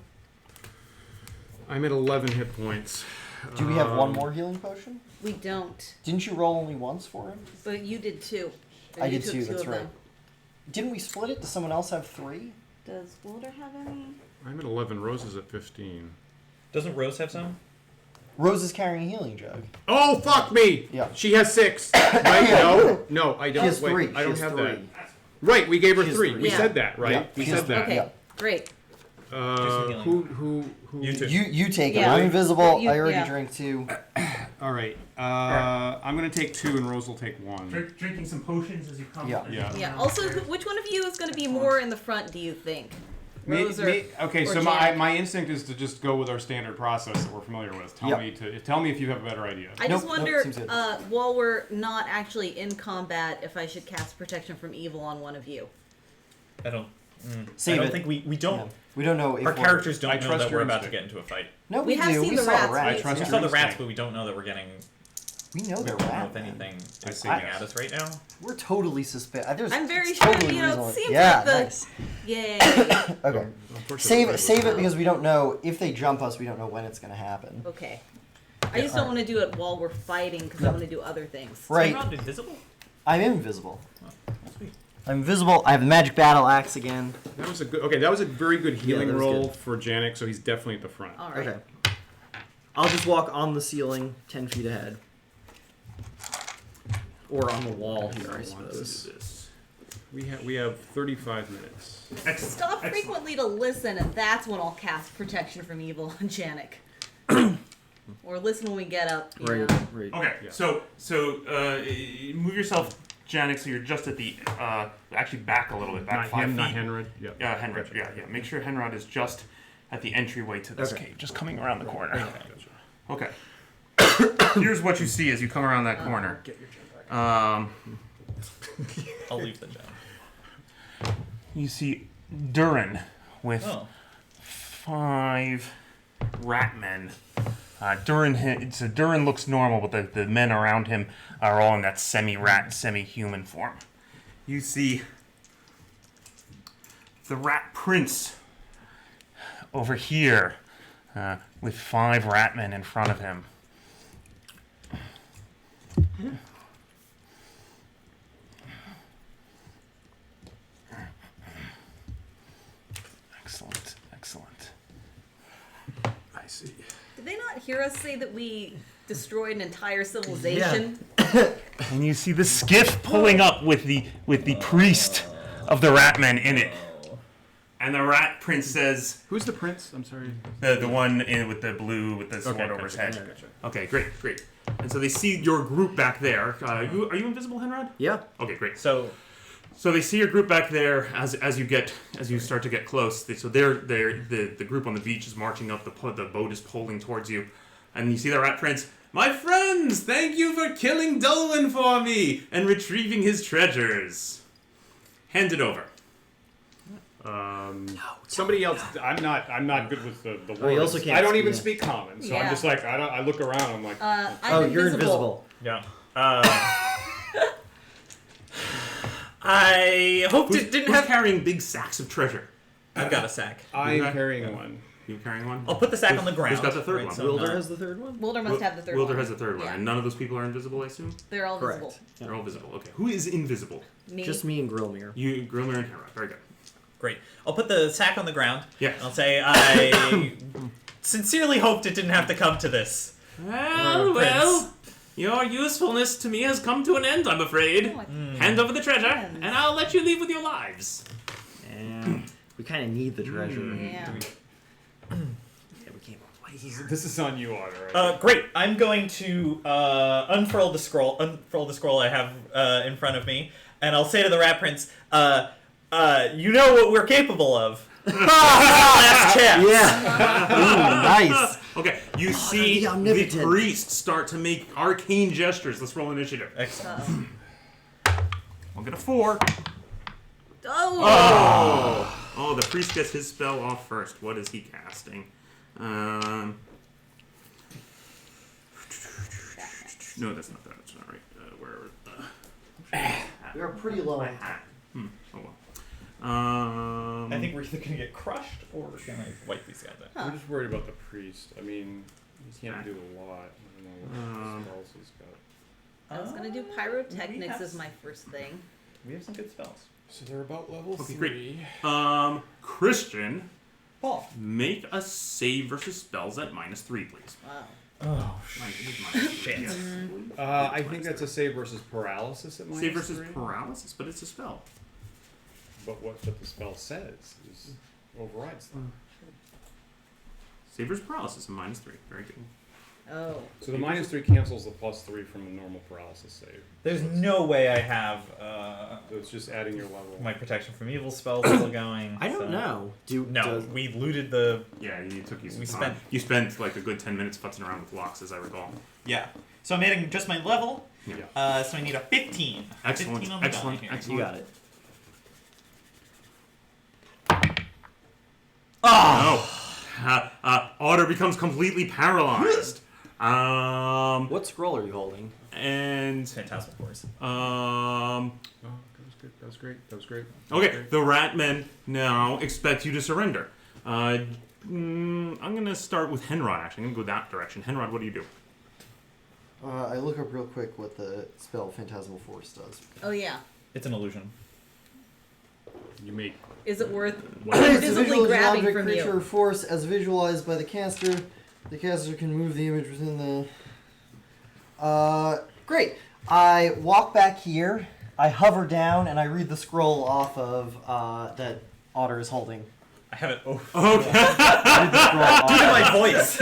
I'm at 11 hit points. Do we have one more healing potion? We don't. Didn't you roll only once for him? But you did two. Or I you did took too. two That's of right. them. Didn't we split it? Does someone else have 3? Does Wilder have any? I'm at 11. Rose is at 15. Doesn't Rose have some? Rose is carrying a healing jug. Oh, fuck me! Yeah. She has 6. Right? No, I don't. She has Wait, 3. I don't She has have 3. that. Right, we gave her She has 3. 3. We Yeah. said that, right? Yeah, We she has said that. Okay, Yeah. great. Who? You two. You take it. Yeah. I'm invisible. You- I already yeah. drank 2. All right. I'm gonna take 2, and Rose will take 1. Drinking some potions as you come. Yeah. Yeah. Yeah. Also, which one of you is going to be more in the front, do you think? Rose or Okay, or so Janet? my instinct is to just go with our standard process that we're familiar with. Tell me if you have a better idea. I just Nope, wonder, seems good. while we're not actually in combat, if I should cast Protection from Evil on one of you. I don't. Save I don't it. think we don't. Yeah. We don't know if Our we're- characters I don't know trust that your we're about to instinct. get into a fight. No, We we have do. seen We the saw rats. the I rats. trust We your saw the rats, instinct. but we don't know that we're getting. We know We they're don't know rat. if anything I is see. coming at us right now. We're totally suspicious. I'm very sure, totally you know, it reasonable. seems yeah, like the- nice. Yay. Okay. Unfortunately, Save it because we don't know if they jump us. We don't know when it's gonna happen. Okay. I just don't want to do it while we're fighting because I want to do other things. Right. You're not invisible? I'm invisible. Sweet. I'm invisible. I have the magic battle axe again. That was a good. Okay, that was a very good healing that was roll good. for Janik, so he's definitely at the front. All right. Okay. I'll just walk on the ceiling 10 feet ahead. Or on the wall here, I suppose. We have 35 minutes. Stop frequently to listen, and that's when I'll cast Protection from Evil on Janik. Or listen when we get up. You Right, know. right. Okay, Yeah. so move yourself, Janik, so you're just at the actually back a little bit, back Not 5 him, feet. not Henrod. Yeah. Henrod. Yeah. Make sure Henrod is just at the entryway to this Okay. cave, just coming around the corner. Gotcha. Okay. Here's what you see as you come around that corner. Get your gem back. I'll leave the gem. You see Durin with Oh. 5 rat men. Durin looks normal, but the men around him are all in that semi-rat, semi-human form. You see the rat prince over here with 5 rat men in front of him. Excellent, excellent. I see. Did they not hear us say that we destroyed an entire civilization? And you see the skiff pulling up with the priest of the Ratmen in it. And the Rat Prince says, Who's the prince? I'm sorry. the one with the blue with the sword over his head. Gotcha. Okay, great. And so they see your group back there. Are you invisible, Henrod? Yeah. Okay, great. So, So they see your group back there as you start to get close. The group on the beach is marching up. The boat is pulling towards you, and you see the Rat Prince. My friends, thank you for killing Dolwyn for me and retrieving his treasures. Hand it over. Somebody else. I'm not good with the words. you also can't I don't even speak- speak common, so Yeah. I'm just like I look around. I'm like, I'm You're invisible. yeah. I hoped it didn't Who's have. carrying big sacks of treasure? I've got a sack. I'm Okay. carrying one. You carrying one? I'll put the sack on the ground. Who's got the third right, one? so Wilder not- has the third one? Wilder must have the third Wilder one. has the third one, Yeah. and none of those people are invisible, I assume? They're all Correct. visible. They're all visible. Okay. Who is invisible? Me. Just me and Grillmere. You, Grilmer, and Hera. Very good. Great. I'll put the sack on the ground. Yeah. I'll say I sincerely hoped it didn't have to come to this. Well, your usefulness to me has come to an end, I'm afraid. Oh, Hand over the treasure, Friends. and I'll let you leave with your lives. And we kind of need the treasure. Yeah. Yeah, we can't waste. This is on you, Otter. Right? Great. I'm going to unfurl the scroll I have in front of me, and I'll say to the Rat Prince, You know what we're capable of. Last chance. Yeah. Ooh, nice. Okay, you see the the omnipotent. priest start to make arcane gestures. Let's roll initiative. Excellent. I'll get a 4. Oh, the priest gets his spell off first. What is he casting? No, that's not that. That's not right. We are pretty low. Oh well. I think we're either gonna get crushed or we're gonna wipe these guys out. I'm just worried about the priest. I mean, he can't do a lot. I don't know what spells he's got. I was gonna do pyrotechnics as my first thing. We have some good spells. So they're about level Okay, 3. great. Christian, Paul. make a save versus spells at -3, please. Wow. Oh, Shit. Yes. I think that's a save versus paralysis at Save versus -3. paralysis, but it's a spell. But what the spell says is overrides them. Save versus paralysis and -3. Very good. Oh. So the -3 cancels the +3 from the normal paralysis save. there's no way I have So it's just adding your level. my protection from evil spells still going. I don't know. No, we looted the. Yeah, it took you some We time. You spent like a good 10 minutes futzing around with locks, as I recall. Yeah. So I'm adding just my level. Yeah. So I need a 15. Excellent. 15 on the Excellent. die here. Excellent. You got it. Oh! Otter becomes completely paralyzed. What scroll are you holding? And Phantasmal Force. Oh, that was good. That was great. That was great. okay, the rat men now expect you to surrender. I'm gonna start with Henrod. Actually, I'm gonna go that direction. Henrod, what do you do? I look up real quick what the spell Phantasmal Force does. Oh yeah. It's an illusion. You make Is it worth It's a visibly visual grabbing object, from creature, you? or force as visualized by the caster. The caster can move the image within the... Great. I walk back here, I hover down, and I read the scroll off of that Otter is holding. I have it. Oh. Okay. I read the scroll off. Due to my voice.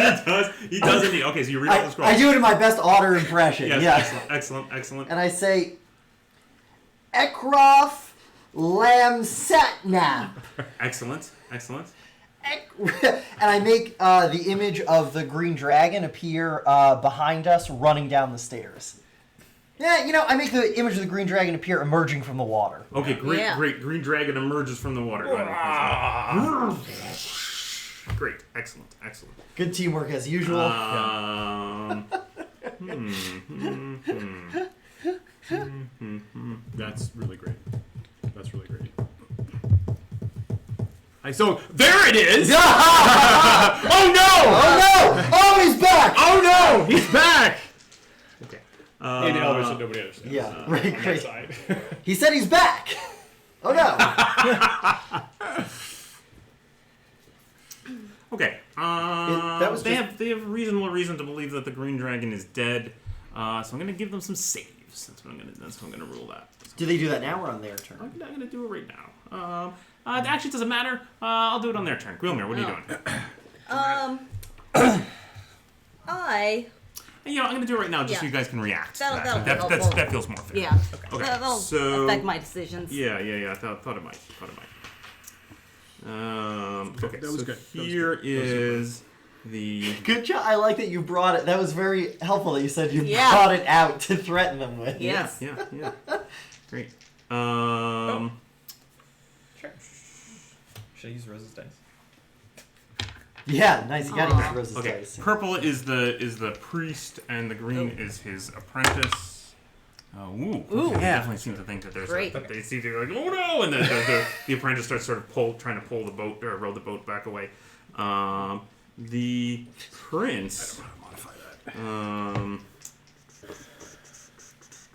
He does indeed. Okay, so you read all the scrolls. I do it in my best Otter impression. Yes, Yes. excellent. Excellent. And I say, Ekrof Lamsatnap. Excellent. Excellent. And I make the image of the green dragon appear behind us, running down the stairs. Yeah, I make the image of the green dragon appear emerging from the water. Okay, great, Yeah. great. Green dragon emerges from the water. Great, excellent, excellent. Good teamwork as usual. that's really great. That's really great. So there it is. Oh no! Oh, he's back! Oh no, he's back. Okay. In Elvish, and nobody understands. Yeah, right, On that great. side. He said he's back. Oh no! Okay. that was they have reasonable reason to believe that the green dragon is dead. So I'm gonna give them some saves. That's what I'm gonna rule that. Do they do that now or on their turn? I'm gonna do it right now. It actually doesn't matter. I'll do it on their turn. Gwilmir, what are you doing? I'm gonna do it right now just so you guys can react. That'll be helpful. That feels more fair. Yeah. Okay. That'll So affect my decisions. Yeah. I thought it might. Okay. That was so good. That was here good. That was is the. Good job. I like that you brought it. That was very helpful that you said you Yeah. brought it out to threaten them with. Yes. Yeah. Great. Sure. Should I use Rose's dice? Yeah, nice. You gotta Aw. use Rose's Okay. dice. Purple is the priest, and the green is his apprentice. Ooh. Ooh. They definitely seem to think that there's. Great. They seem to be like, oh no, and the apprentice starts sort of trying to pull the boat or row the boat back away. The prince. I don't know how to modify that.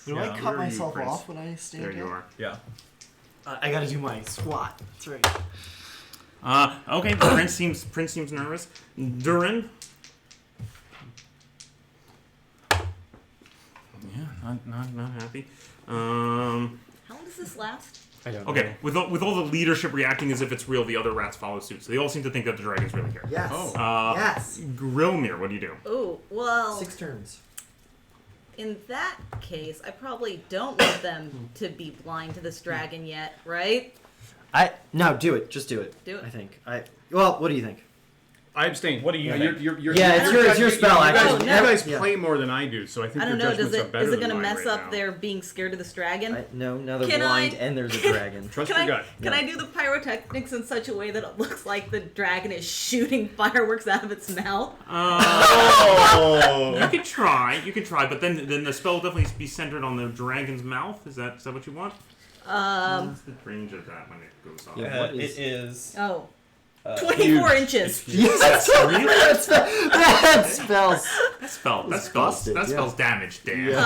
Do Yeah, I cut where are you, myself Prince? off when I stand There you up? are. Yeah. I gotta do my squat. That's right. Okay, the prince seems nervous. Durin. Yeah, not happy. How long does this last? I don't Okay, with all the leadership reacting as if it's real, the other rats follow suit. So they all seem to think that the dragon's really here. Yes. Oh. Yes. Grilmir, what do you do? Oh, well, 6 turns. in that case, I probably don't want them to be blind to this dragon yet, right? No, do it. Just do it. Do it. I think. Well, what do you think? I abstain. What do you think? You're, it's your spell, actually. You guys play more than I do, so I think I don't your know. judgments are better Is it than going to mine mess right up now. their being scared of this dragon? No, now they're Can blind I- and there's a dragon. Trust Can your I gut. can I do the pyrotechnics in such a way that it looks like the dragon is shooting fireworks out of its mouth? You could try, but then the spell will definitely be centered on the dragon's mouth. Is that what you want? What's the range of that when it goes off? Yeah. What is- It is. 24 inches. Jesus, really? That spells. That spell's busted, damage, Dan. Yeah,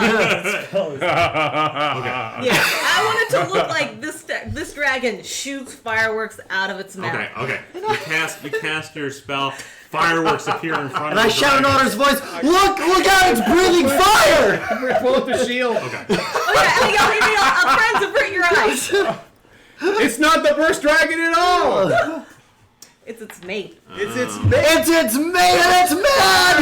I want it to look like this dragon shoots fireworks out of its mouth. Okay. You cast your spell. Fireworks appear in front And of I the shout in dragon. Otter's voice, look out, it's breathing fire! Pull up the shield. Okay. Okay, I'll try and avert your eyes. It's not the burst dragon at all. It's its mate. It's It's its mate and it's mad!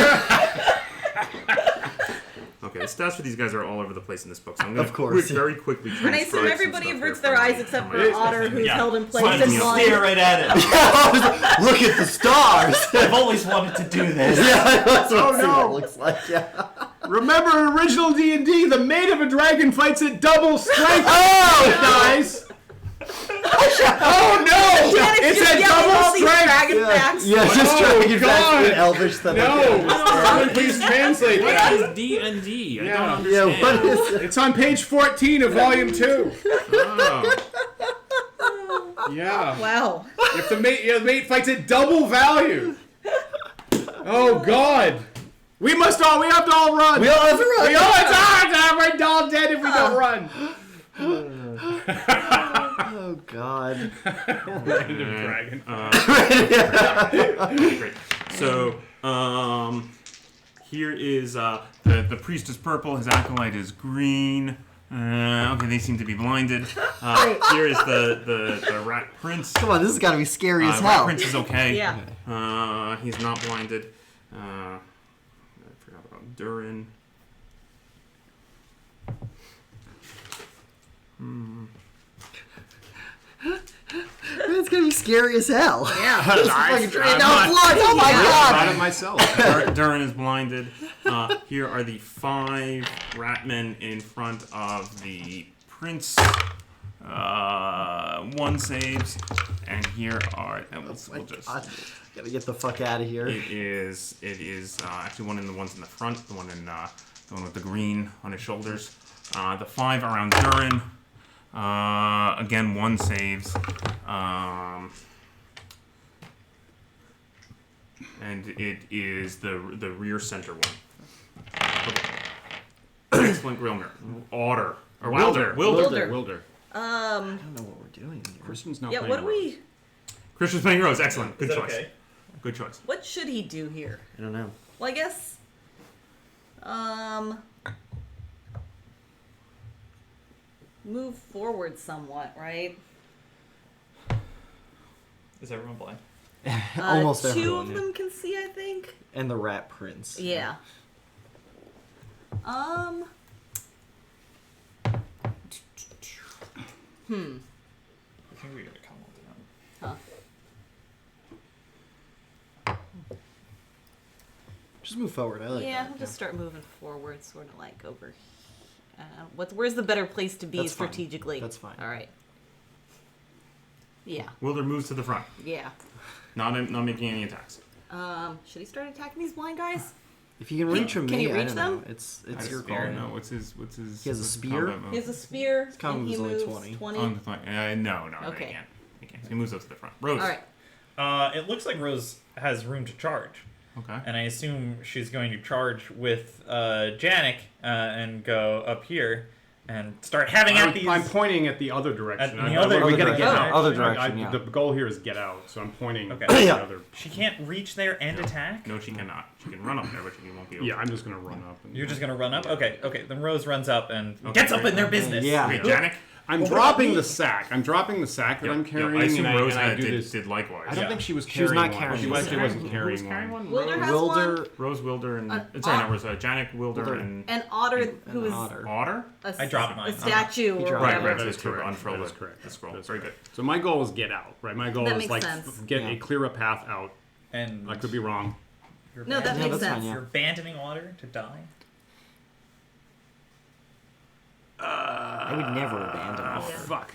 Okay, the stats for these guys are all over the place in this book, so I'm going Of course. to very quickly And I assume transcribe some everybody stuff averts here their from eyes my- except from for my- Otter, who's Yeah. held in place Why and don't you blind. stare right at it? Look at the stars! I've always wanted to do this. Yeah, that's what Oh, it no. looks like, yeah. Remember in original D&D, the mate of a dragon fights at double strength. Oh! Guys. Oh no! Janet It's just at yelling all double these strength. dragon facts. Yeah, just Oh, trying to get back God. to Elvish stuff. No, someone please translate What that. is D&D? I Yeah. don't Yeah, understand. what is it? It's on page 14 of volume 2. Oh. Yeah. Wow. If the mate fights at double value. Oh God. We have to all run. We all have to run! We all we're all dead if we don't run. Oh, God. Random dragon. Great. So, here is the priest is purple, his acolyte is green. Okay, they seem to be blinded. Here is the rat prince. Come on, this has got to be scary as Rat hell. prince is okay. Yeah. He's not blinded. I forgot about Durin. It's going to be scary as hell. Yeah. Fucking drain down blood. Oh, my I God. thought it myself. Durin is blinded. Here are the 5 ratmen in front of the prince. 1 saves, and here are. And we'll just. God. Gotta get the fuck out of here. It is actually one in the ones in the front. The one with the green on his shoulders. The 5 around Durin. Again, 1 saves. And it is the rear center one. Okay. Excellent Grilmer. Otter. Or Wilder. Wilder. I don't know what we're doing here. Christian's not Yeah, playing what do Rose. we... Christian's playing Rose. Excellent. Good Is that choice. okay? Good choice. What should he do here? I don't know. Well, I guess... Move forward somewhat, right? Is everyone blind? Almost 2 everyone. of yeah. them can see, I think. And the rat prince. Yeah. I think we gotta come on to them. Just move forward. I like Yeah, that. we'll just start moving forward, sort of like over. Where's the better place to be That's fine. strategically? That's fine. All right. Yeah, Wilder moves to the front. yeah. Not making any attacks. Should he start attacking these blind guys? If you can reach him, Can me, he I reach don't them? know. It's your call. No, what's his? He has a what's his spear? combat move? He has a spear, combat and he move's only moves 20. 20. No, Okay. he can't. He can't. He moves up to the front. Rose. All right. It looks like Rose has room to charge. Okay. And I assume she's going to charge with Janik and go up here and start having at these. I'm pointing at the other direction. At the other we gotta direction. get out. Other direction, yeah. The goal here is get out, so I'm pointing Okay. at the Yeah. other. She can't reach there and attack? No, she cannot. She can run up there, but she won't be able. Yeah, I'm just gonna run up. And You're just going to run up? Okay, then Rose runs up and Okay, gets up great. in their business. Yeah. Okay, Janik. I'm dropping the sack. I'm dropping the sack that Yeah, I'm yeah, carrying, I assume and Rose I do this. did likewise. I don't Yeah. think she was She was carrying not one. carrying She one. actually wasn't Who was carrying carrying one. one? Wilder has Wilder. one. Rose Wilder and An sorry, ot- no, it was Janek Wilder Wilder. And Otter, who is Otter. Otter. I dropped mine. a statue or dropped whatever. Right, That that's is true. correct. Unfurl That is the- correct. the scroll. That's Very correct. good. So my goal is get out, right? My goal That is makes like sense. get Yeah. a clearer path out. And I could be wrong. you're No, that abandoning- makes that's sense. fine, yeah. You're abandoning Otter to die. I would never abandon Oh, Otter. fuck.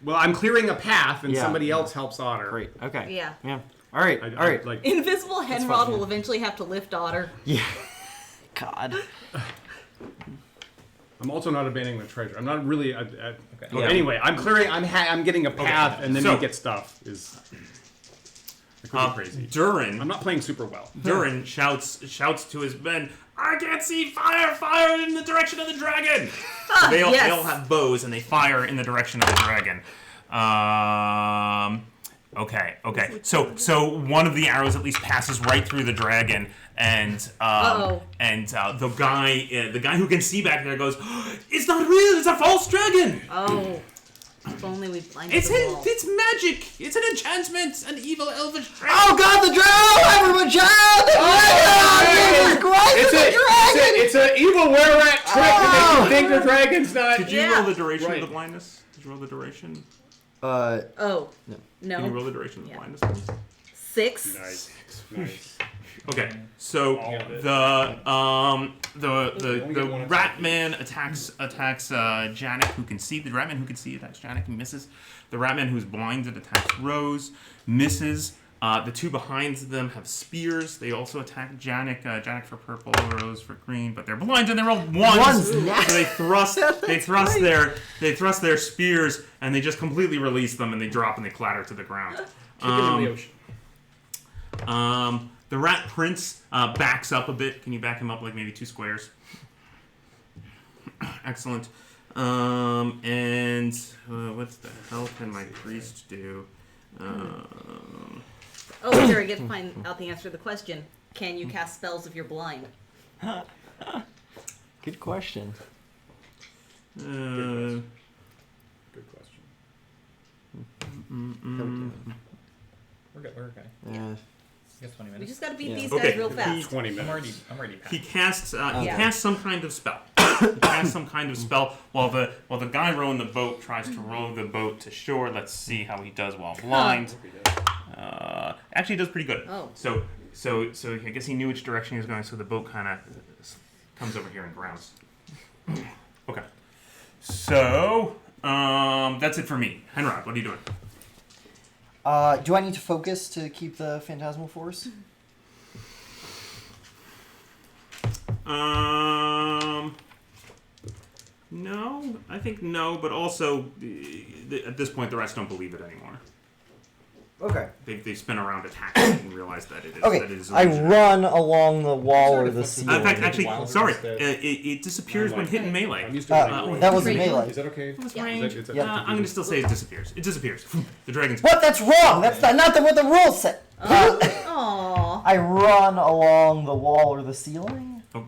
Well, I'm clearing a path, and Yeah. somebody else helps Otter. Great. Okay. Yeah. Yeah. All right. I, All right. Like, Invisible fine, Henrod yeah. will eventually have to lift Otter. Yeah. God. I'm also not abandoning the treasure. I'm not really. Okay. Yeah. Anyway, I'm clearing. I'm getting a path, and then So- we get stuff. Is I could be crazy. Durin. I'm not playing super well. Durin shouts to his men, "I can't see fire! Fire in the direction of the dragon!" So they all have bows and they fire in the direction of the dragon. Okay. So one of the arrows at least passes right through the dragon, and the guy who can see back there goes, "It's not real! It's a false dragon! Oh. If only we blinded It's the wall. it's magic! It's an enchantment! An evil elvish dragon!" Oh God, the dragon! Everyone, child! The dragon! Jesus Christ, the dragon! It's an evil were-rat trick to make you think the dragon's not. Did you Yeah. roll the duration Right. of the blindness? Did you roll the duration? Oh. Can you roll No. the duration of the Yeah. blindness, please? 6. Nice. Okay, so All of it. the rat man attacks Janek, who can see. The rat man who can see attacks Janek, who misses. The rat man who's blinded attacks Rose, misses. The two behind them have spears. They also attack Janek. Janek for purple, Rose for green, but they're blind and they roll ones. One's So nasty. they thrust their spears and they just completely release them and they drop and they clatter to the ground. In the ocean. The rat prince backs up a bit. Can you back him up like maybe 2 squares? Excellent. And what the hell can my priest do? Oh, sure, I get to find out the answer to the question. Can you cast spells if you're blind? Good question. Good question. We're good. We're okay. Yeah. I guess 20 We minutes. just gotta beat Yeah. these Okay. guys real fast. 20 I'm minutes. already past. He casts Yeah. casts some kind of spell. While the guy rowing the boat tries to row the boat to shore. Let's see how he does while blind. Actually, he does pretty good. Oh. So I guess he knew which direction he was going. So the boat kind of comes over here and grounds. Okay. So that's it for me. Henrod, what are you doing? Do I need to focus to keep the phantasmal force? No, I think no, but also at this point the rest don't believe it anymore. Okay. They spin around attacking it and realize that it is. Okay. That it is I illusion. run along the wall or the In ceiling. fact, actually, Wilder sorry, instead. it disappears when hit in I'm melee. used to that wasn't Great. melee. Is that okay? That's Yeah. range. Is that Yeah. I'm going to still say it disappears. It disappears. The dragon's. What? That's wrong. That's not what the rules say. Aww. I run along the wall or the ceiling. Oh,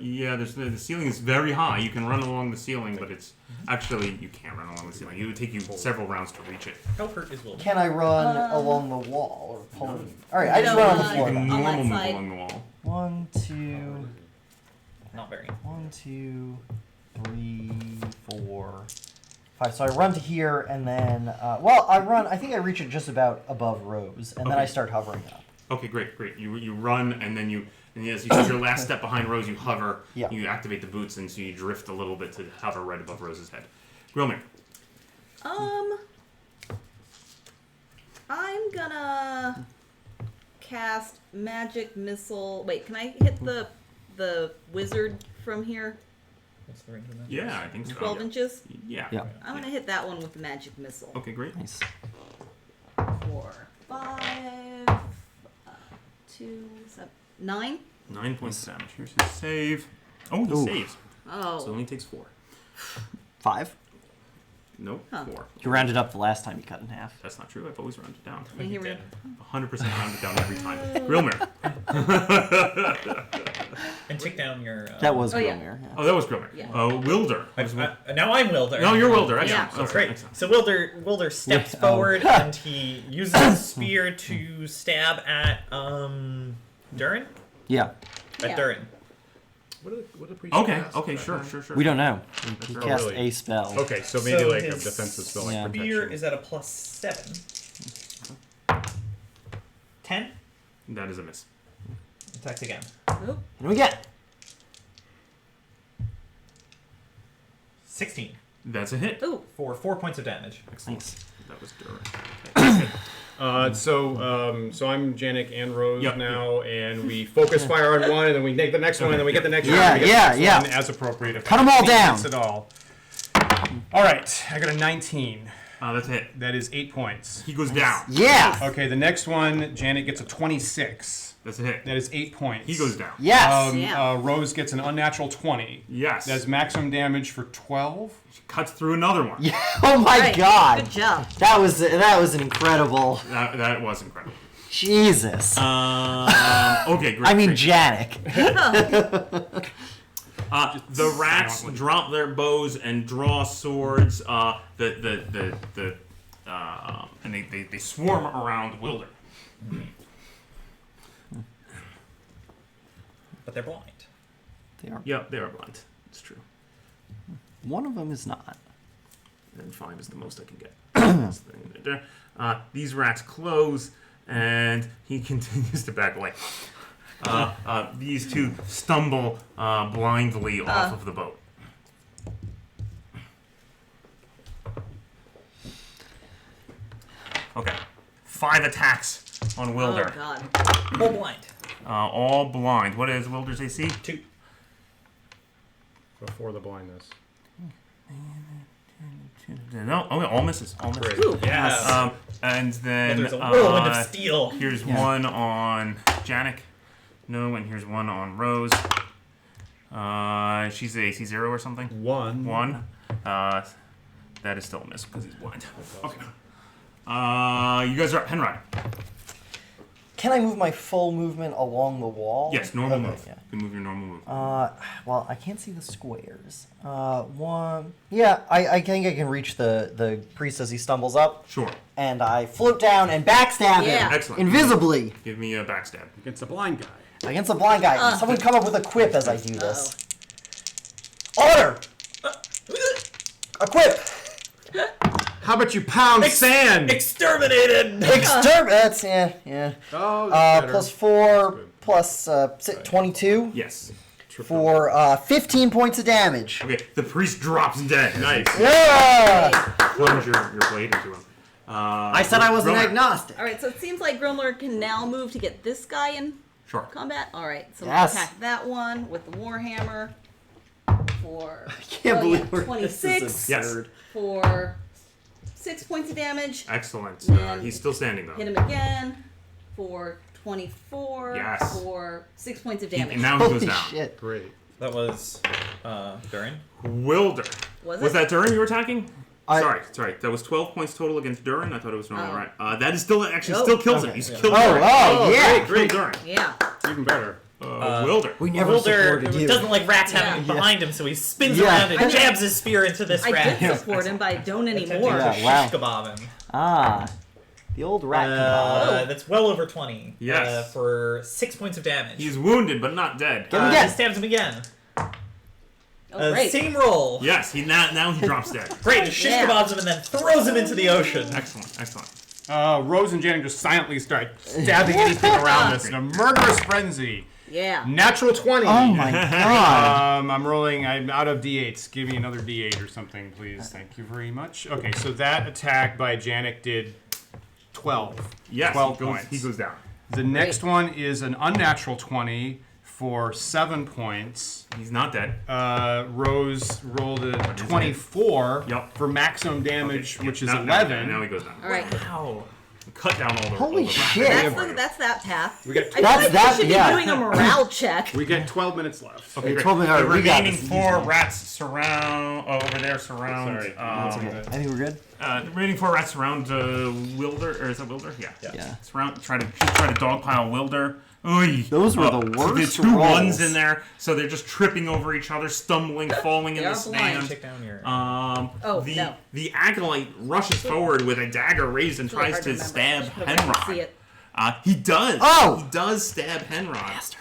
yeah, the ceiling is very high. You can run along the ceiling, but it's actually you can't run along the ceiling. It would take you several rounds to reach it. How hurt is Will? Can I run along the wall or pull? All right, I just run on the No, floor. You can Then. On that normal move side. along the wall. 1, 2, Not very. 1, 2, 3, 4, 5. So I run to here, and then I run. I think I reach it just about above Rose, and then Okay. I start hovering up. Okay, great. You run and then as you take your last step behind Rose, you hover. Yeah. You activate the boots, and so you drift a little bit to hover right above Rose's head. Grilmir. I'm gonna cast magic missile. Wait, can I hit the wizard from here? What's the range of that? Yeah, I think so. 12 inches? Yeah. Yeah. I'm gonna hit that one with the magic missile. Okay, great. Nice. 4, 5, 2, 7, 9. 9 points of damage. Here's his save. Oh, he Ooh. saves. Oh. So it only takes 4. 5. Nope, Huh. 4. You rounded up the last time you cut in half. That's not true. I've always rounded down. And here we Did. 100% rounded down every time. Grilmir. And take down your. That was Oh, yeah. Gromir. Yeah. Oh, that was Grimmer. Yeah. Wilder. Now I'm Wilder. No, you're Wilder. Excellent. Yeah. Excellent. Great. Excellent. So Wilder steps forward and he uses his spear to stab at Durin. Yeah. At Durin. What a priest Okay. cast? Okay. Sure. We don't know. He Oh, cast really? a spell. Okay, so maybe So like a his defensive spell, Yeah. like Spear protection. is at a +7. 10. That is a miss. Attacks again. Oop. And we get 16 That's a hit. Ooh. for 4 points of damage. Excellent. Nice. That was Durin. So I'm Janik and Rose Yep. now, and we focus fire on one, and then we take the next one, and then we get the next one. Yeah, and we get yeah, the next yeah. one as appropriate. Cut 'em all down. At all. All right, I got a 19. That's a hit. That is 8 points. He goes down. Yeah. Okay, the next one, Janet gets a 26. That's a hit. That is 8 points. He goes down. Yes. Yeah. Rose gets an unnatural 20. Yes. That's maximum damage for 12. Cuts through another one. Yeah. Oh my Right. God. Good job. That was an incredible. That was incredible. Jesus. Okay, great. I mean, great. Janik. The rats drop their bows and draw swords. And they swarm around Wilder. But they're blind. They are. Yeah, they are blind. It's true. One of them is not. And 5 is the most I can get. That's the thing right there. These rats close, and he continues to back away. These two stumble blindly off of the boat. Okay. 5 attacks on Wilder. Oh God. All blind. All blind. What is Wilder's AC? 2. Before the blindness. No. Oh, all misses. All misses. Great. Yes. And then There's a whirlwind of steel. here's one on Janik. No, and here's one on Rose. She's AC 0 or something. 1. 1. That is still a miss because he's blind. Okay. You guys are up. Henrod. Can I move my full movement along the wall? Yes, normal Okay, move. Yeah. You can move your normal move. Well, I can't see the squares. One. Yeah, I think I can reach the priest as he stumbles up, Sure. and I float down and backstab Yeah. him Excellent. invisibly Give me a backstab. Against a blind guy. against a blind guy. Someone come up with a quip as I do this. Order. A quip. How about you pound sand? Exterminated! That's yeah. Oh, that's better. Plus 4 plus 22 Yes. for 15 points of damage. Okay, the priest drops dead. Nice. Yeah. Plunge your blade into him. I said I wasn't Roman. agnostic. All right. So it seems like Gromler can now move to get this guy in Sure. combat. All right. So Yes. we'll attack that one with the warhammer for Can't believe we're 26 this is Yes. absurd. for 6 points of damage. Excellent. Man. He's still standing Hit though. him again for 24 Yes. for 6 points of And damage. now he goes Holy down. shit. Great. That was Durin. Wilder. Was Was it? that Durin you were attacking? I- Sorry. That was 12 points total against Durin. I thought it was normal, Oh. right? That is still actually Oh. still kills him. Okay, He's yeah. killed Oh, Durin. yeah. Great, Durin. Yeah. Even better. Wilder. We never Wilder supported you. doesn't like rats having him Yeah. behind him, so he spins Yeah. around and I mean, jabs his spear into this I rat. did support him, but I don't Attempting anymore. Yeah. to wow. shish kebab him. Ah, the old rat kebab. That's well over 20. Yes. For 6 points of damage. He's wounded but not dead. Get him again. He stabs him again. Oh, great. Same roll. Yes, now he drops dead. Great, he shish Yeah. kebabs him and then throws him into the ocean. Excellent. Rose and Janet just silently start stabbing anything around us in a murderous frenzy. Yeah. Natural 20. Oh my god. I'm rolling. I'm out of D8s. Give me another D8 or something, please. Thank you very much. Okay, so that attack by Janik did 12. Yes, 12 he points. goes down. The next one is an unnatural 20 for 7 points. He's not dead. Rose rolled a 24 Yep. for maximum damage, which is Now- 11. Now he goes down. All right. Wow. Cut down all the Holy all the shit. That's that path. We get I feel That's like that- we should yeah. be doing a morale check. we get 12 minutes left. Okay, They great. told me The already, we got remaining this 4 easily. rats surround over there. Surround. Sorry. I think we're good. The remaining 4 rats surround Wilder, or is that Wilder? Yeah. Yeah. Try to dogpile Wilder. Oy. Those were the worst The two rolls. ones in there, so they're just tripping over each other, stumbling, falling in They the are blind. stand. Take down your. The acolyte rushes forward with a dagger raised and It's really tries hard to remember. stab I should have let you see Henrod. it. He does. Oh! He does stab Henrod. Bastard.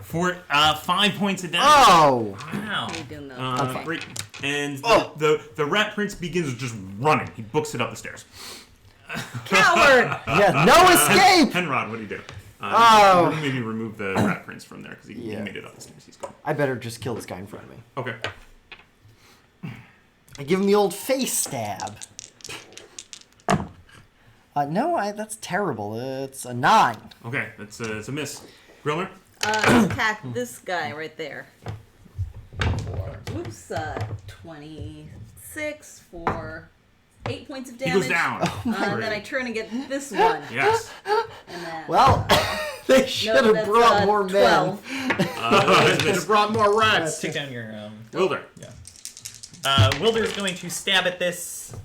For 5 points of damage. Oh! Wow. You do know. Okay. Great. And Oh. the rat prince begins just running. He books it up the stairs. Coward! Yeah, no escape! Henrod, what do you do? Oh. Maybe remove the rat prince from there because he Yeah. made it up the stairs. He's gone. I better just kill this guy in front of me. Okay. I give him the old face stab. No, that's terrible. It's a 9. Okay, it's a miss. Grilmer? Attack this guy right there. For, 26 for 8 points of damage. He goes down. And then I turn and get this one. Yes. And then, Well, they should no, have that's, brought more 12. Should have brought more rats. Take down your. Wilder. Wilder is going to stab at this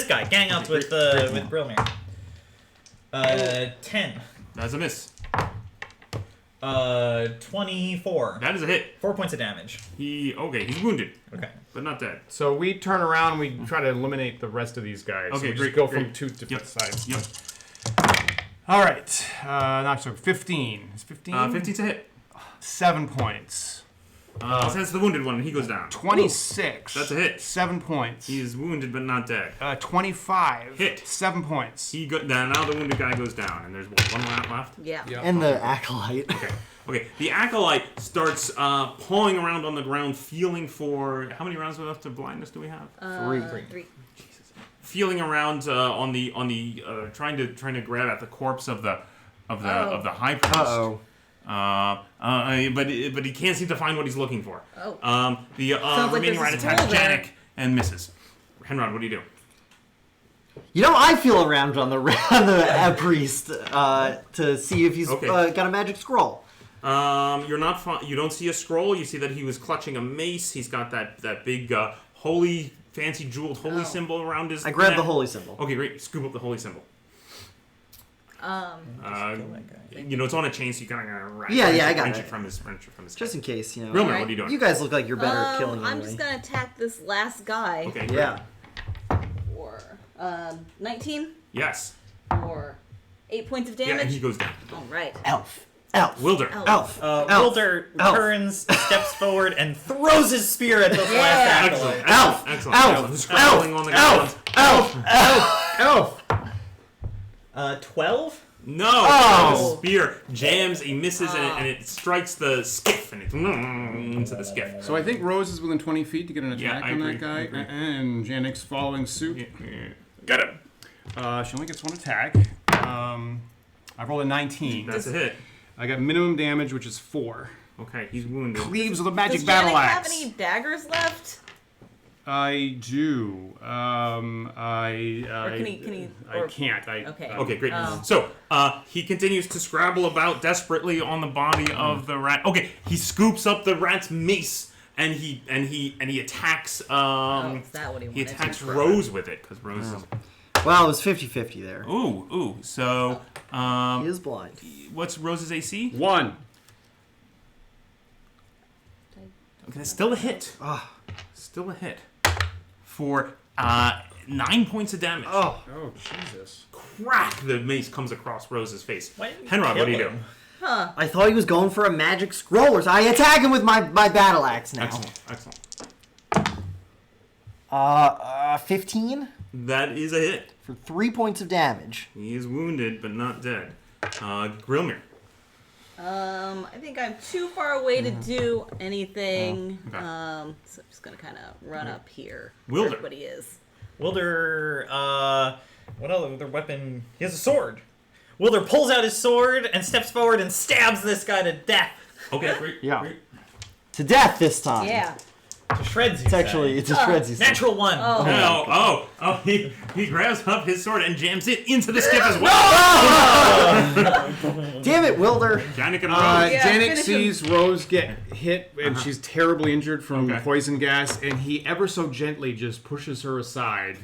guy. Gang up with Brilmir. 10. That's a miss. 24. That is a hit. 4 points of damage. He's wounded, Okay. but not dead. So we turn around and we try to eliminate the rest of these guys. Okay, so we great, just go great. from 2 different sides. Yep. All right. Not so 15. Is 15? 15's a hit. 7 points. So that's the wounded one, and he goes down. 26. That's a hit. 7 points. He is wounded, but not dead. 25. Hit. 7 points. Now the wounded guy goes down, and there's one rat left. Yeah. Yep. And the acolyte. Okay. The acolyte starts pawing around on the ground, feeling for how many rounds left of blindness do we have? 3. Feeling around on the trying to grab at the corpse of the high priest. Uh-oh. But he can't seem to find what he's looking for. Oh. The Sounds like remaining there's rat a attacks scroll there. Janik and misses. Henrod, what do you do? You know, I feel around on the priest to see if he's Okay. got a magic scroll. You're not. You don't see a scroll. You see that he was clutching a mace. He's got that big holy, fancy jeweled holy symbol around his. I grab neck. the holy symbol. Okay, great. Scoop up the holy symbol. Kill that guy. It's on a chain, so you kind of Yeah, I got wrench it. it from his Just in case, you know. Wilmer, Alright. what are you doing? You guys look like you're better at killing I'm anyway. just gonna attack this last guy. Okay. Great. Yeah. For 19 Yes. for 8 points of Yeah, and damage. he goes down. All right. Elf. Wilder. Elf. Wilder Elf. turns, steps forward, and throws his spear at the last Excellent. acolyte. Excellent. Elf. Scrambling on the ground. Elf! 12? No! Oh. The spear jams, he misses, and it strikes the skiff, and it's into the skiff. So I think Rose is within 20 feet to get an Yeah, attack I on agree, that guy. I agree. And Janik's following suit. Get him! She only gets one attack. I rolled a 19. That's a hit. I got minimum damage, which is 4. Okay, he's wounded. Cleaves with a magic Does battle Janik have axe. any daggers left? I do. Or can he? I Or, can't. Okay. Okay, great. Oh. So, he continues to scrabble about desperately on the body of the rat. Okay, he scoops up the rat's mace, and he attacks. Is that what he He wanted? attacks Rose with it because Rose is. Well, it was 50-50 there. Ooh. So, He is blind. what's Rose's AC? 1. Okay, that's still a hit. Ah. Still a hit. For 9 points of damage. Oh. Oh, Jesus. Crack! The mace comes across Rose's face. Why didn't you Henrod, what do you kill do? him? I thought he was going for a magic scroll, or so I attack him with my battle axe now. Excellent. 15 That is a hit. for 3 points of damage. He is wounded, but not dead. Grilmir. I think I'm too far away to do anything. Okay. So I'm just gonna kind of run up here. Wilder. Where everybody is. Wilder, what other weapon? He has a sword. Wilder pulls out his sword and steps forward and stabs this guy to death. Okay, great. Yeah. Great. To death this time. Yeah. To shreds, you It's say. actually, it's a shreds. Natural 1. Oh. He grabs up his sword and jams it into the skiff as well. Damn it, Wilder. Janik and Rose. Yeah, Janik finish sees Rose get hit, and she's terribly injured from Okay. poison gas, and he ever so gently just pushes her aside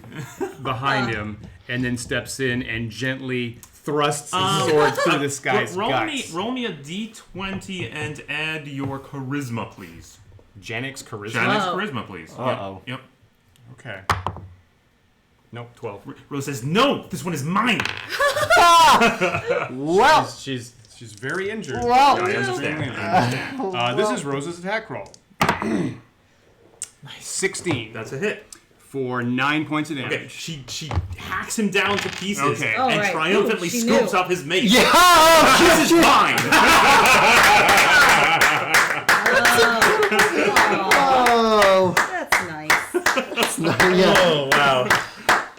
behind him, and then steps in and gently thrusts his sword through this guy's guts. Roll me a d20 and add your charisma, please. Janix charisma. Janix charisma, please. Uh-oh. Yep. Okay. Nope, 12. Rose says, "No, this one is mine." Well, She's very injured. well. I understand. This is Rose's attack roll. 16 That's a hit. for 9 points of damage. Okay, she hacks him down to pieces Okay. Oh, and right. triumphantly Ooh, she scoops knew. up his mate. Yeah. This is mine. Oh. That's nice. That's not, yeah. Oh wow.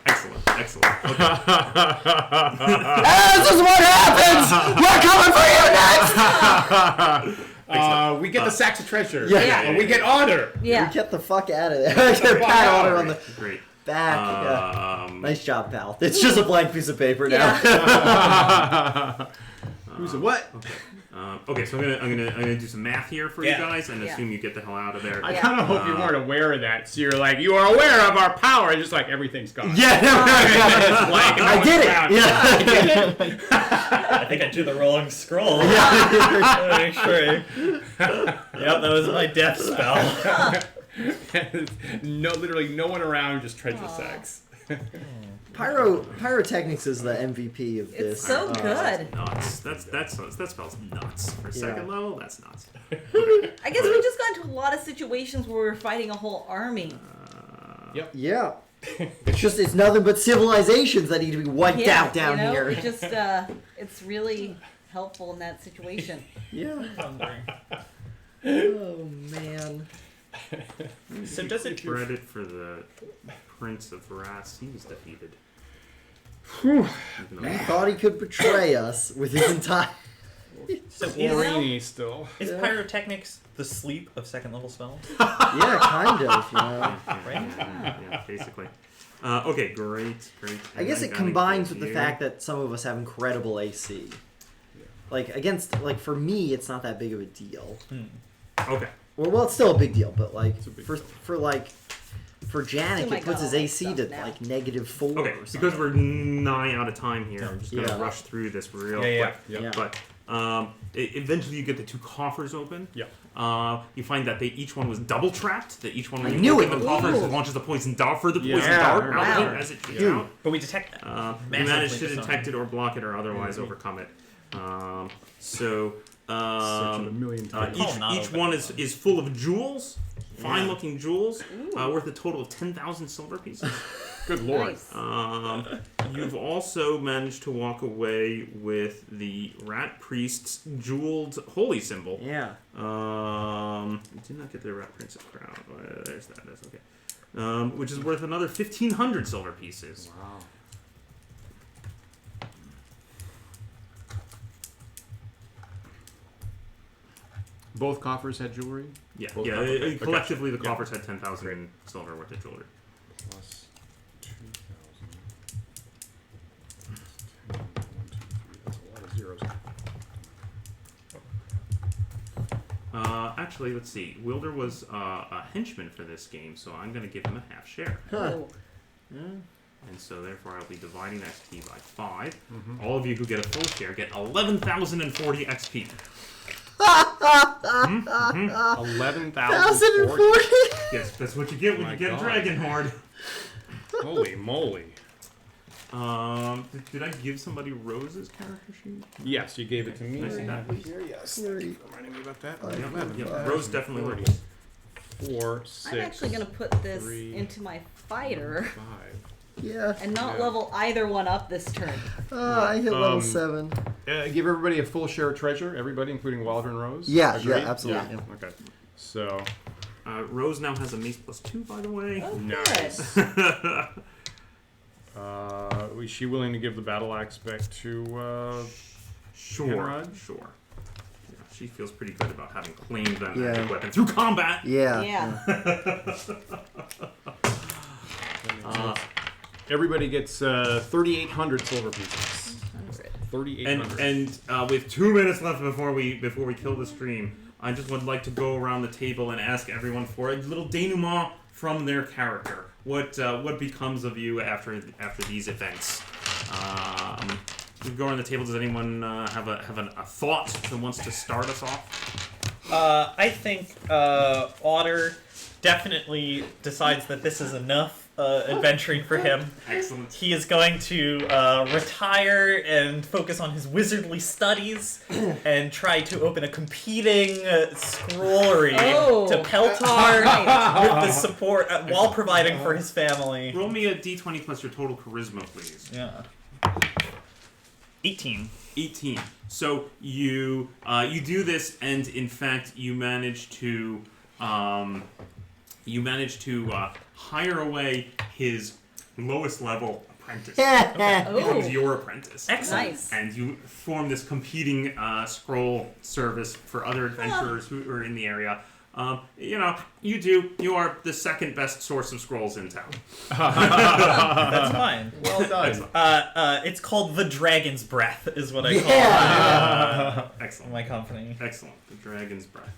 Excellent. Okay. This is what happens. We're coming for you next. We get the sacks of treasure. Yeah. We get honor. Yeah. Get the fuck out of there. Get pat on her on the Great. back. Yeah. Nice job, pal. It's just a blank piece of paper now. Who's a what? Okay, so I'm gonna do some math here for you guys and assume you get the hell out of there. I kind of hope you weren't aware of that. So you're like, you are aware of our power, just like everything's gone. Yeah. It's blank and no I did one's it. around. Yeah. I think I drew the wrong scroll. Yeah. Make sure. Yep, that was my death spell. Literally no one around, just treasure sacks. Pyrotechnics is the MVP of this. It's so good. Nuts. That spell's nuts. For second level, that's nuts. I guess we just got into a lot of situations where we're fighting a whole army. Yeah. It's nothing but civilizations that need to be wiped out down here. It just, it's really helpful in that situation. Yeah. Oh man. So does it Credit for the Prince of Wrath. He was defeated. He thought he could betray us with his entire. so Rainy still. is pyrotechnics the sleep of second level spells? Yeah, kind of. You know. Yeah, basically. Okay, great. I guess it combines with the fact that some of us have incredible AC. Like for me, it's not that big of a deal. Okay. Well, it's still a big deal, but like big for Janik, Still it puts his got all AC that to stuff now. like -4. Okay, or because something. we're nigh out of time here, I'm just gonna Yeah. rush through this real Yeah, quick. yeah. But eventually you get the two coffers open. Yeah. You find that each one was double trapped. That each one when you knew open it. the coffers Ooh. it launches a poison dart for the poison Yeah. dart Wow. out as it shoots out. But we detect that. You Massively manage to disarm. detect it or block it or otherwise overcome it. Search it a million times. Each one is full of jewels, fine-looking jewels, worth a total of 10,000 silver pieces. Good lord. Nice. You've also managed to walk away with the Rat Priest's jeweled holy symbol. Yeah. Did not get the Rat Prince of Crown. There's that. That's okay. Which is worth another 1,500 silver pieces. Wow. Both coffers had jewelry? Yeah, Both yeah. coffers. Okay, Collectively, the gotcha. coffers had 10,000 silver worth of jewelry. Plus 2,000. That's a lot of zeros. Actually, let's see. Wilder was a henchman for this game, so I'm going to give him a half share. Oh. And so, therefore, I'll be dividing XP by 5. All of you who get a full share get 11,040 XP. 11,040. Yes, that's what you get when My you get God. a dragon horde. Holy moly. Did I give somebody Rose's character sheet? Yes, you gave it to me. Can I see that, please? Here, yes. Thank you for reminding me about that. Yeah, Rose definitely works. 4, 6. I'm actually going to put this 3, into my fighter 5. Yeah. and not Yeah. level either one up this turn. I hit level 7. Give everybody a full share of treasure. Everybody, including Wilder and Rose. Yeah, Agreed? yeah, absolutely, Yeah. Okay. So, Rose now has a mace +2, by the way. Oh, Nice. good. is she willing to give the battle axe back to? Sure. Henrod? Yeah, she feels pretty good about having claimed that Yeah. magic weapon through combat. Yeah. Yeah. Everybody gets 3,800 silver pieces. 3,800. And with 2 minutes left before we kill the stream, I just would like to go around the table and ask everyone for a little denouement from their character. What becomes of you after these events? we go around the table. Does anyone have a thought that wants to start us off? I think Otter definitely decides that this is enough adventuring for him. Excellent. He is going to retire and focus on his wizardly studies and try to open a competing scrollery to Peltar with the support while providing for his family. Roll me a d20 plus your total charisma, please. Yeah. 18. 18. So you do this, and in fact, you manage to hire away his lowest level apprentice. Becomes your apprentice. Excellent. Nice. And you form this competing scroll service for other adventurers who are in the area. You are the second best source of scrolls in town. That's fine. Well done. It's called the Dragon's Breath, is what I call Excellent. my company. Excellent. The Dragon's Breath.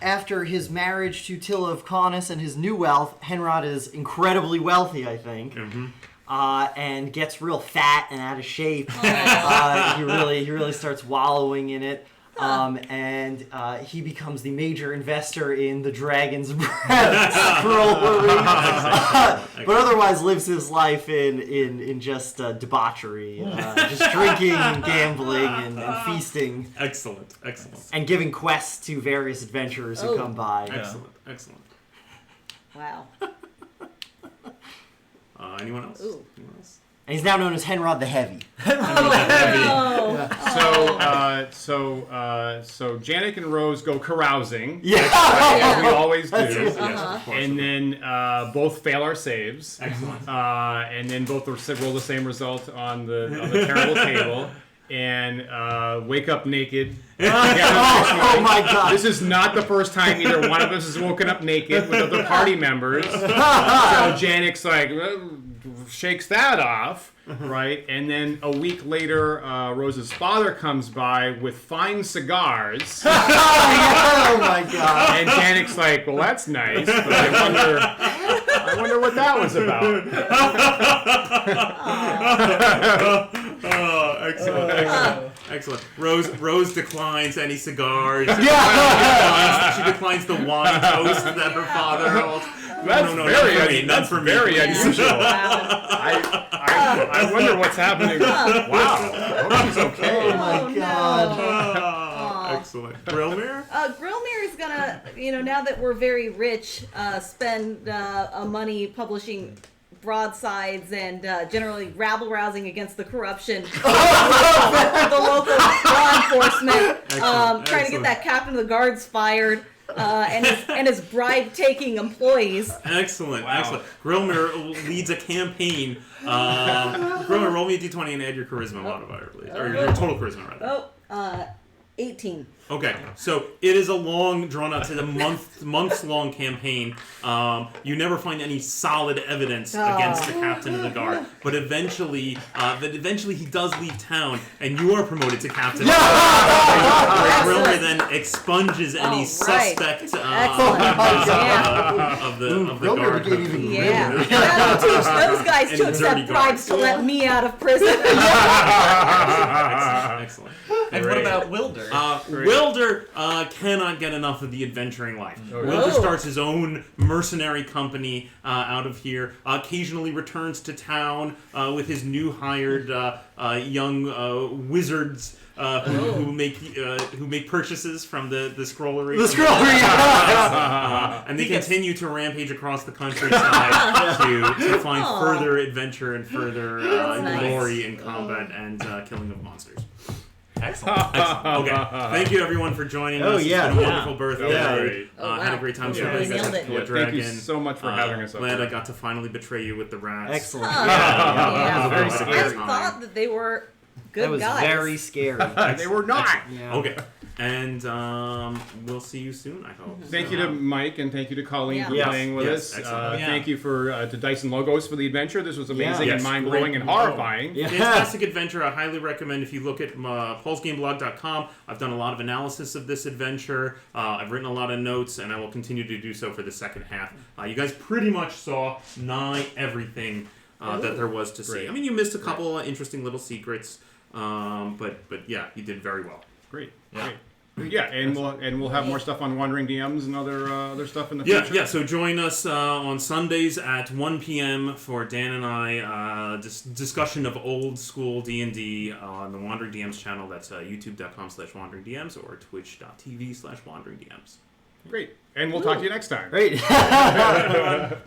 After his marriage to Tilla of Caunus and his new wealth, Henrod is incredibly wealthy, I think. Mm-hmm. And gets real fat and out of shape. He really starts wallowing in it. And he becomes the major investor in the Dragon's Breath scrollery. But otherwise lives his life in just debauchery, just drinking and gambling and feasting. Excellent. And giving quests to various adventurers who come by. Excellent. Wow. Anyone else? Ooh. Anyone else? And he's now known as Henrod the Heavy. So Janik and Rose go carousing. Yeah. As we always do. Yes, of course. And then both fail our saves. Excellent. And then both roll the same result on the terrible table. And wake up naked. Oh my god. This is not the first time either one of us has woken up naked with other party members. So Janik's like, shakes that off, right? And then a week later, Rose's father comes by with fine cigars. Oh my god. And Janik's like, well, that's nice, but I wonder what that was about. Excellent. Rose declines any cigars. Yeah. She declines the wine toast that her father holds. That's very unusual. I wonder what's happening. Wow. I hope she's okay. Oh my god. Excellent. Grillmere? Grillmere is gonna, now that we're very rich, spend money publishing broadsides and generally rabble-rousing against the corruption of the local law enforcement, trying to get that captain of the guards fired. And his bribe-taking employees. Excellent. Grillmere leads a campaign. Grillmere, roll me a d20 and add your charisma modifier, please. Or your total charisma, rather. 18. Okay, so it is a long, drawn-out, to the months-long campaign. You never find any solid evidence against the captain of the guard, but eventually he does leave town, and you are promoted to captain. Grillmere then expunges any suspect of the guard. Those guys to accept bribes to let me out of prison. Excellent. And what about Wilder? Wilder cannot get enough of the adventuring life. Wilder starts his own mercenary company out of here. Occasionally returns to town with his new hired young wizards who make purchases from the scrollery. The scrollery. And they continue to rampage across the countryside to find further adventure and further glory in combat and killing of monsters. Excellent. Okay. Thank you, everyone, for joining us. It's been a wonderful birthday. Had a great time. Thank you so much for having us. Glad I got to finally betray you with the rats. Excellent. Very I thought that they were good guys. That was very scary. They were not. Yeah. Okay. And we'll see you soon, I hope. Thank you to Mike and thank you to Colleen for playing with us. Excellent. Thank you to Dyson Logos for the adventure. This was amazing and mind-blowing and horrifying. Fantastic adventure. I highly recommend if you look at pulsegameblog.com. I've done a lot of analysis of this adventure. I've written a lot of notes, and I will continue to do so for the second half. You guys pretty much saw nigh everything that there was to see. Great. I mean, you missed a couple of interesting little secrets, but yeah, you did very well. Great. Yeah. Great. Yeah, and we'll have more stuff on Wandering DMs and other stuff in the future. Yeah. So join us on Sundays at 1 p.m. for Dan and I discussion of old school D&D on the Wandering DMs channel. That's youtube.com/wanderingdms or twitch.tv/wanderingdms. Great. And we'll talk to you next time. Great. Bye, everyone.